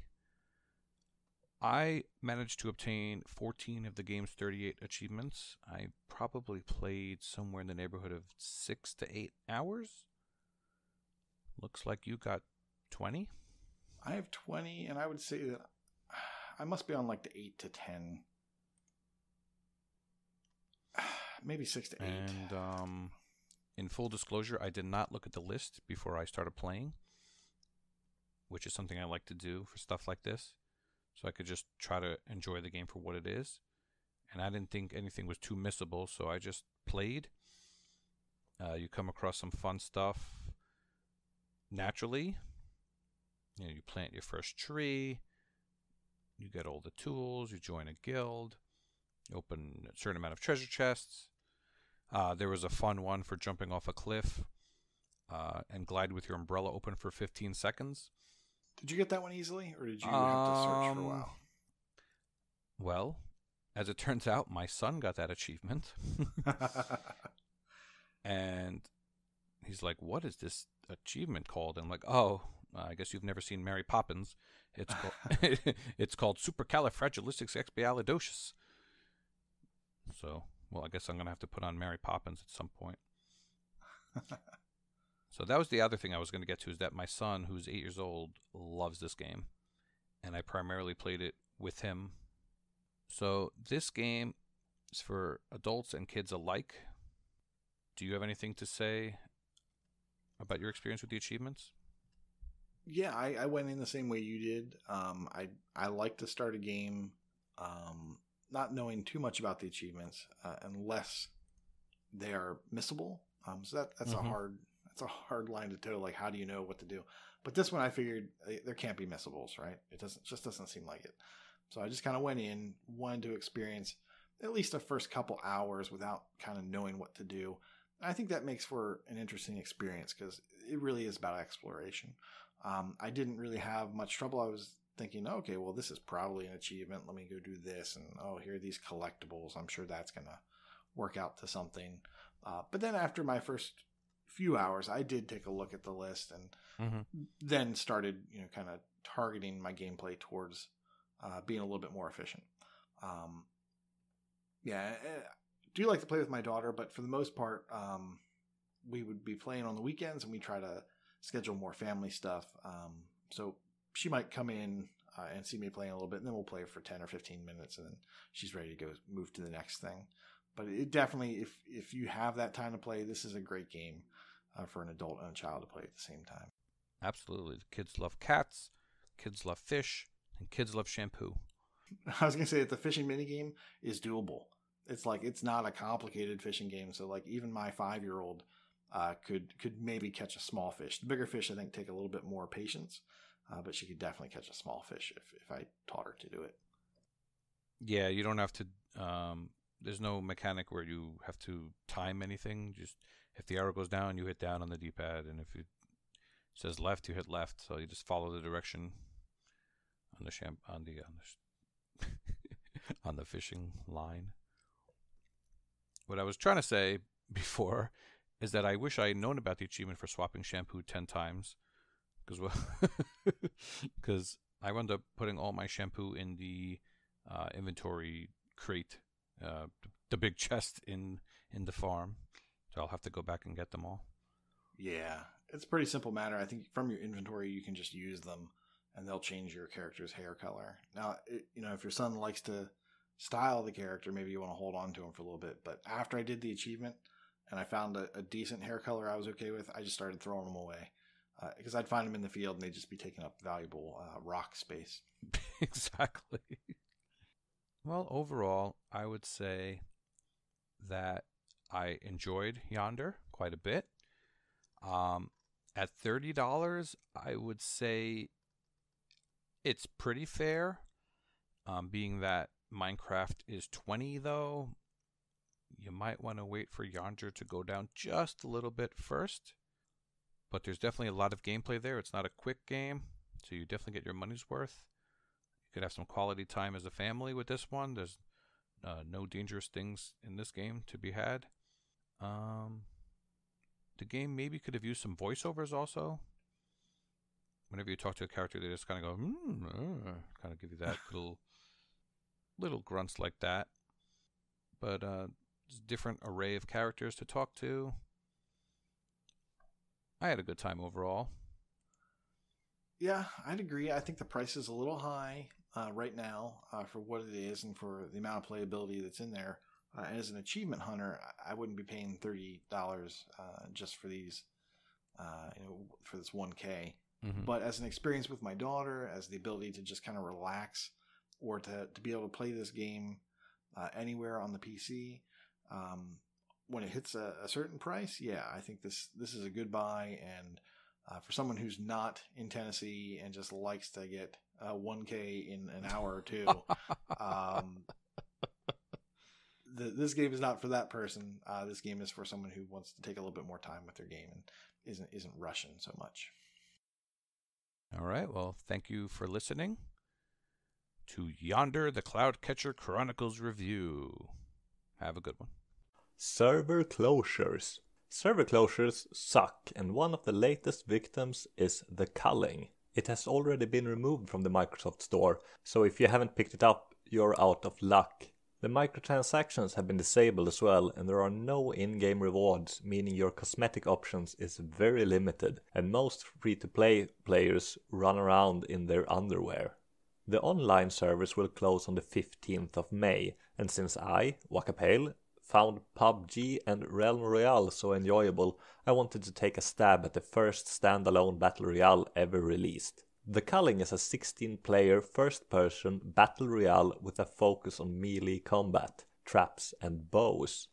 I managed to obtain 14 of the game's 38 achievements. I probably played somewhere in the neighborhood of 6 to 8 hours. Looks like you got 20. I have 20, and I would say that I must be on like the 8 to 10. Maybe 6 to 8. And in full disclosure, I did not look at the list before I started playing, which is something I like to do for stuff like this, so I could just try to enjoy the game for what it is. And I didn't think anything was too missable, so I just played. You come across some fun stuff naturally. You know, you plant your first tree, you get all the tools, you join a guild, you open a certain amount of treasure chests. There was a fun one for jumping off a cliff and glide with your umbrella open for 15 seconds. Did you get that one easily, or did you have to search for a while? Well, as it turns out, my son got that achievement. And he's like, what is this achievement called? And I'm like, oh, I guess you've never seen Mary Poppins. It's called, it's called Supercalifragilisticexpialidocious. So, well, I guess I'm going to have to put on Mary Poppins at some point. So that was the other thing I was going to get to, is that my son, who's 8 years old, loves this game. And I primarily played it with him. So this game is for adults and kids alike. Do you have anything to say about your experience with the achievements? Yeah, I went in the same way you did. I like to start a game not knowing too much about the achievements unless they are missable. So that's a hard line to toe. Like, how do you know what to do? But this one, I figured there can't be missables, right? It just doesn't seem like it. So I just kind of went in, wanted to experience at least the first couple hours without kind of knowing what to do. I think that makes for an interesting experience because it really is about exploration. I didn't really have much trouble. I was thinking, okay, well, this is probably an achievement. Let me go do this. And, oh, here are these collectibles. I'm sure that's going to work out to something. But then after my first few hours, I did take a look at the list and then started, kind of targeting my gameplay towards being a little bit more efficient. Do like to play with my daughter, but for the most part, we would be playing on the weekends, and we try to schedule more family stuff. So she might come in and see me playing a little bit, and then we'll play for 10 or 15 minutes, and then she's ready to go move to the next thing. But it definitely, if you have that time to play, this is a great game for an adult and a child to play at the same time. Absolutely. The kids love cats, kids love fish, and kids love shampoo. I was going to say that the fishing minigame is doable. It's not a complicated fishing game. So like even my 5-year-old could maybe catch a small fish. The bigger fish, I think, take a little bit more patience, but she could definitely catch a small fish if I taught her to do it. Yeah, you don't have to. There's no mechanic where you have to time anything. Just if the arrow goes down, you hit down on the D-pad, and if it says left, you hit left. So you just follow the direction on the on the fishing line. What I was trying to say before is that I wish I had known about the achievement for swapping shampoo 10 times, because I wound up putting all my shampoo in the inventory crate, the big chest in the farm. So I'll have to go back and get them all. Yeah, it's a pretty simple matter. I think from your inventory, you can just use them, and they'll change your character's hair color. Now, if your son likes to style the character, maybe you want to hold on to him for a little bit. But after I did the achievement and I found a decent hair color I was okay with, I just started throwing them away because I'd find them in the field and they'd just be taking up valuable rock space. Exactly. Well, overall, I would say that I enjoyed Yonder quite a bit. At $30, I would say it's pretty fair, being that Minecraft is $20, though. You might want to wait for Yonder to go down just a little bit first. But there's definitely a lot of gameplay there. It's not a quick game, so you definitely get your money's worth. You could have some quality time as a family with this one. There's no dangerous things in this game to be had. The game maybe could have used some voiceovers also. Whenever you talk to a character, they just kind of go, kind of give you that little grunts like that. But there's a different array of characters to talk to. I had a good time overall. Yeah, I'd agree. I think the price is a little high right now for what it is and for the amount of playability that's in there. As an achievement hunter, I wouldn't be paying $30 just for these, for this 1K. Mm-hmm. But as an experience with my daughter, as the ability to just kind of relax, or to be able to play this game anywhere on the PC, when it hits a certain price, yeah, I think this is a good buy. And for someone who's not in Tennessee and just likes to get 1K in an hour or two, this game is not for that person. This game is for someone who wants to take a little bit more time with their game and isn't rushing so much. All right. Well, thank you for listening to Yonder, the Cloud Catcher Chronicles review. Have a good one. Server closures. Server closures suck, and one of the latest victims is the Culling. It has already been removed from the Microsoft Store, so if you haven't picked it up, you're out of luck. The microtransactions have been disabled as well, and there are no in-game rewards, meaning your cosmetic options is very limited, and most free-to-play players run around in their underwear. The online servers will close on the 15th of May, and since I, Wakapeil, found PUBG and Realm Royale so enjoyable, I wanted to take a stab at the first standalone Battle Royale ever released. The Culling is a 16-player first-person Battle Royale with a focus on melee combat, traps and bows.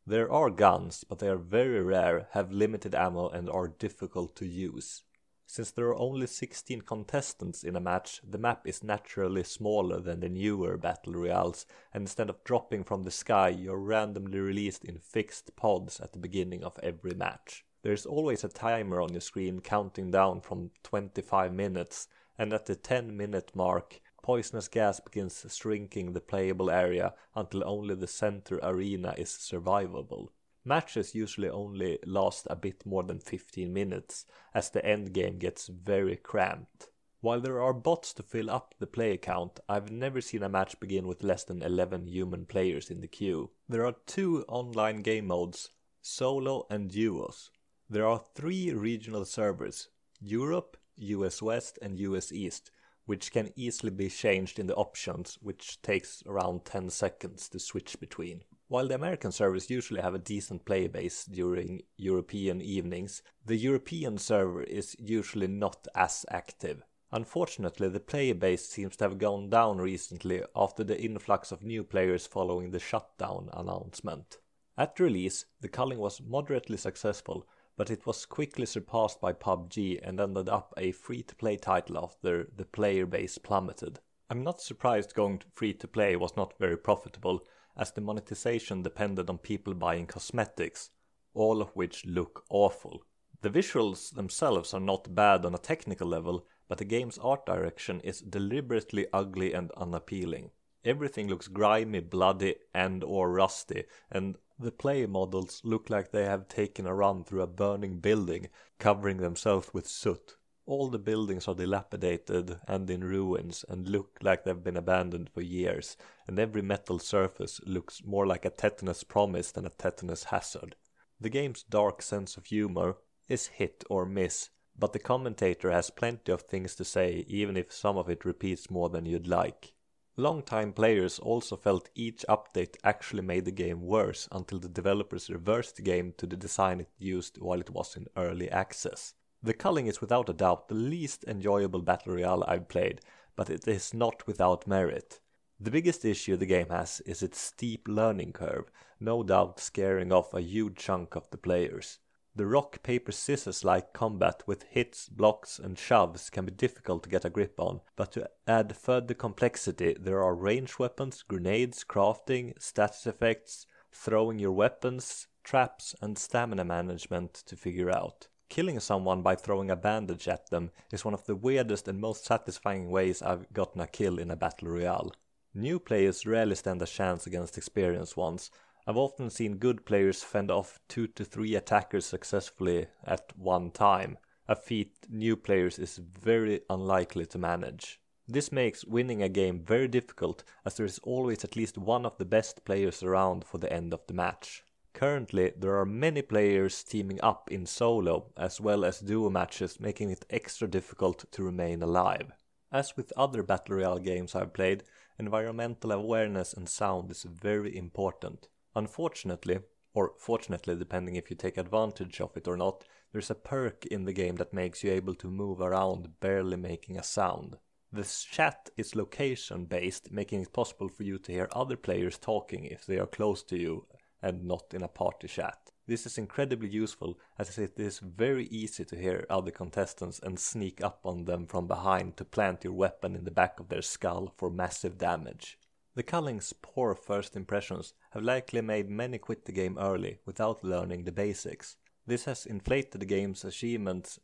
There are guns, but they are very rare, have limited ammo and are difficult to use. Since there are only 16 contestants in a match, the map is naturally smaller than the newer Battle Royales, and instead of dropping from the sky, you're randomly released in fixed pods at the beginning of every match. There's always a timer on your screen counting down from 25 minutes, and at the 10-minute mark, poisonous gas begins shrinking the playable area until only the center arena is survivable. Matches usually only last a bit more than 15 minutes, as the endgame gets very cramped. While there are bots to fill up the player count, I've never seen a match begin with less than 11 human players in the queue. There are 2 online game modes, solo and duos. There are 3 regional servers, Europe, US West and US East, which can easily be changed in the options, which takes around 10 seconds to switch between. While the American servers usually have a decent player base during European evenings, the European server is usually not as active. Unfortunately, the player base seems to have gone down recently after the influx of new players following the shutdown announcement. At release, the Culling was moderately successful, but it was quickly surpassed by PUBG and ended up a free-to-play title after the player base plummeted. I'm not surprised going free-to-play was not very profitable, as the monetization depended on people buying cosmetics, all of which look awful. The visuals themselves are not bad on a technical level, but the game's art direction is deliberately ugly and unappealing. Everything looks grimy, bloody and or rusty, and the player models look like they have taken a run through a burning building, covering themselves with soot. All the buildings are dilapidated and in ruins and look like they've been abandoned for years, and every metal surface looks more like a tetanus promise than a tetanus hazard. The game's dark sense of humor is hit or miss, but the commentator has plenty of things to say, even if some of it repeats more than you'd like. Long-time players also felt each update actually made the game worse until the developers reversed the game to the design it used while it was in early access. The Culling is without a doubt the least enjoyable Battle Royale I've played, but it is not without merit. The biggest issue the game has is its steep learning curve, no doubt scaring off a huge chunk of the players. The rock, paper, scissors-like combat with hits, blocks and shoves can be difficult to get a grip on, but to add further complexity there are range weapons, grenades, crafting, status effects, throwing your weapons, traps and stamina management to figure out. Killing someone by throwing a bandage at them is one of the weirdest and most satisfying ways I've gotten a kill in a Battle Royale. New players rarely stand a chance against experienced ones. I've often seen good players fend off 2 to 3 attackers successfully at one time, a feat new players is very unlikely to manage. This makes winning a game very difficult, as there is always at least one of the best players around for the end of the match. Currently, there are many players teaming up in solo, as well as duo matches, making it extra difficult to remain alive. As with other Battle Royale games I've played, environmental awareness and sound is very important. Unfortunately, or fortunately depending if you take advantage of it or not, there's a perk in the game that makes you able to move around barely making a sound. The chat is location based, making it possible for you to hear other players talking if they are close to you and not in a party chat. This is incredibly useful as it is very easy to hear other contestants and sneak up on them from behind to plant your weapon in the back of their skull for massive damage. The Culling's poor first impressions have likely made many quit the game early without learning the basics. This has inflated the game's achievements,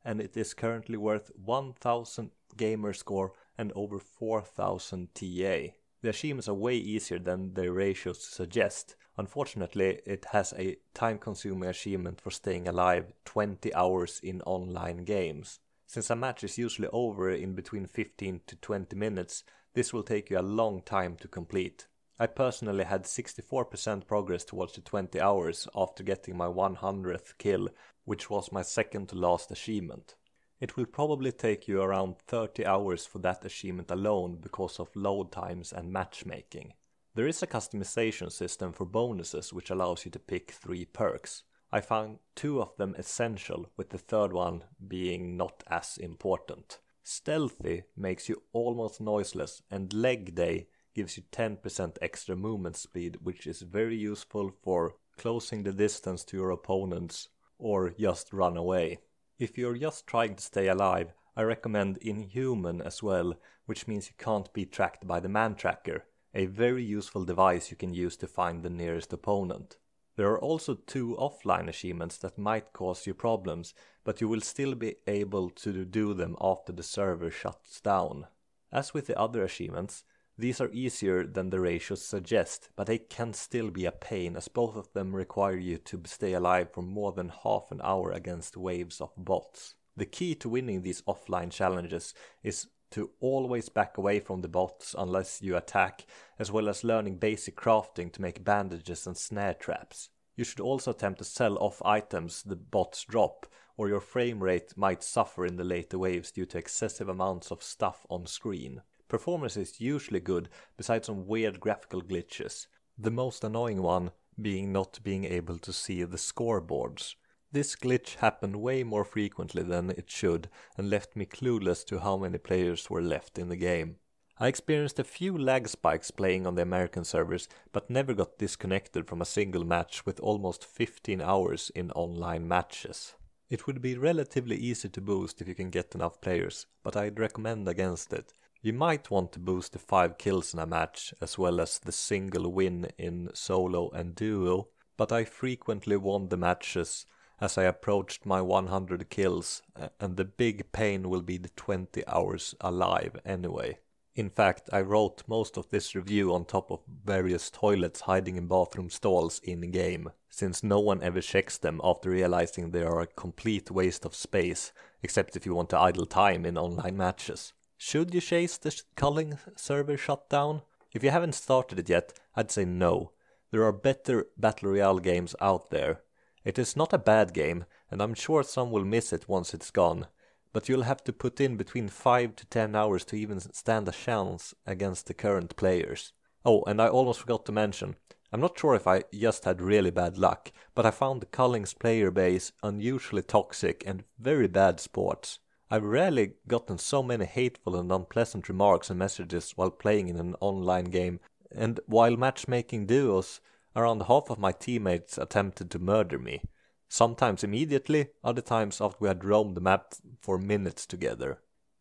and it is currently worth 1000 gamer score and over 4000 TA. The achievements are way easier than their ratios suggest. Unfortunately, it has a time-consuming achievement for staying alive 20 hours in online games. Since a match is usually over in between 15 to 20 minutes, this will take you a long time to complete. I personally had 64% progress towards the 20 hours after getting my 100th kill, which was my second to last achievement. It will probably take you around 30 hours for that achievement alone because of load times and matchmaking. There is a customization system for bonuses which allows you to pick 3 perks. I found 2 of them essential, with the third one being not as important. Stealthy makes you almost noiseless, and Leg Day gives you 10% extra movement speed, which is very useful for closing the distance to your opponents or just run away. If you're just trying to stay alive, I recommend Inhuman as well, which means you can't be tracked by the man tracker, a very useful device you can use to find the nearest opponent. There are also 2 offline achievements that might cause you problems, but you will still be able to do them after the server shuts down. As with the other achievements, these are easier than the ratios suggest, but they can still be a pain as both of them require you to stay alive for more than half an hour against waves of bots. The key to winning these offline challenges is to always back away from the bots unless you attack, as well as learning basic crafting to make bandages and snare traps. You should also attempt to sell off items the bots drop, or your frame rate might suffer in the later waves due to excessive amounts of stuff on screen. Performance is usually good, besides some weird graphical glitches. The most annoying one being not being able to see the scoreboards. This glitch happened way more frequently than it should and left me clueless to how many players were left in the game. I experienced a few lag spikes playing on the American servers, but never got disconnected from a single match with almost 15 hours in online matches. It would be relatively easy to boost if you can get enough players, but I'd recommend against it. You might want to boost the 5 kills in a match, as well as the single win in solo and duo, but I frequently won the matches as I approached my 100 kills, and the big pain will be the 20 hours alive anyway. In fact, I wrote most of this review on top of various toilets hiding in bathroom stalls in-game, since no one ever checks them after realizing they are a complete waste of space, except if you want to idle time in online matches. Should you chase the Culling server shutdown? If you haven't started it yet, I'd say no. There are better Battle Royale games out there. It is not a bad game, and I'm sure some will miss it once it's gone, but you'll have to put in between 5 to 10 hours to even stand a chance against the current players. Oh, and I almost forgot to mention, I'm not sure if I just had really bad luck, but I found the Culling's player base unusually toxic and very bad sports. I've rarely gotten so many hateful and unpleasant remarks and messages while playing in an online game, and while matchmaking duos, around half of my teammates attempted to murder me. Sometimes immediately, other times after we had roamed the map for minutes together.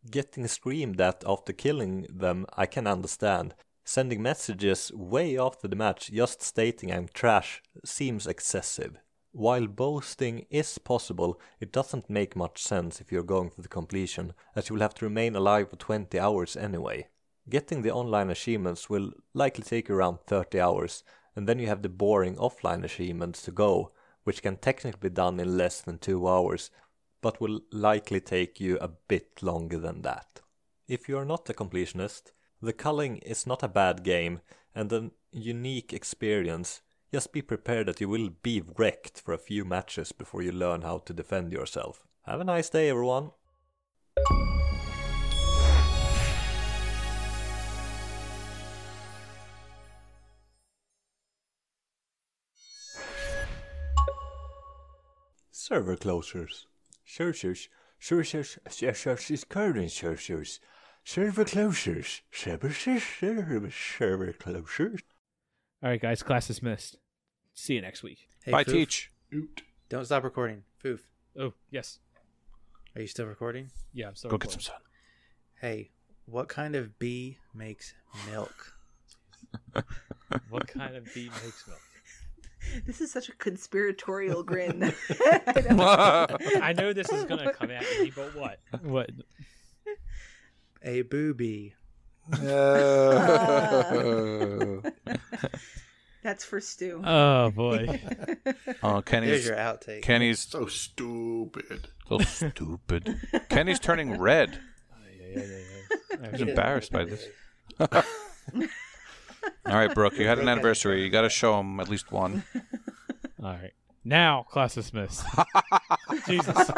Getting screamed at after killing them I can understand. Sending messages way after the match just stating I'm trash seems excessive. While boasting is possible, it doesn't make much sense if you're going for the completion, as you will have to remain alive for 20 hours anyway. Getting the online achievements will likely take you around 30 hours, and then you have the boring offline achievements to go, which can technically be done in less than 2 hours, but will likely take you a bit longer than that. If you are not a completionist, the Culling is not a bad game and a unique experience. Just be prepared that you will be wrecked for a few matches before you learn how to defend yourself. Have a nice day, everyone! Server closures. Searchers. Searchers. Searchers. Current searchers. Server closures. Server closures. All right, guys. Class dismissed. See you next week. Hey, Bye, Foof, Teach. Oot. Don't stop recording. Foof, Oh, yes. are you still recording? Yeah, I'm still Go get some sun. Hey, what kind of bee makes milk? What kind of bee makes milk? This is such a conspiratorial grin. I know this is going to come at me, but what? What? A booby. That's for Stu. Oh, boy. Oh, There's Kenny's your outtake. Kenny's So stupid. so stupid. Kenny's turning red. Yeah. He's embarrassed by this. All right, Brooke, you had an anniversary. You got to show him at least one. All right. Now, class dismissed. Jesus.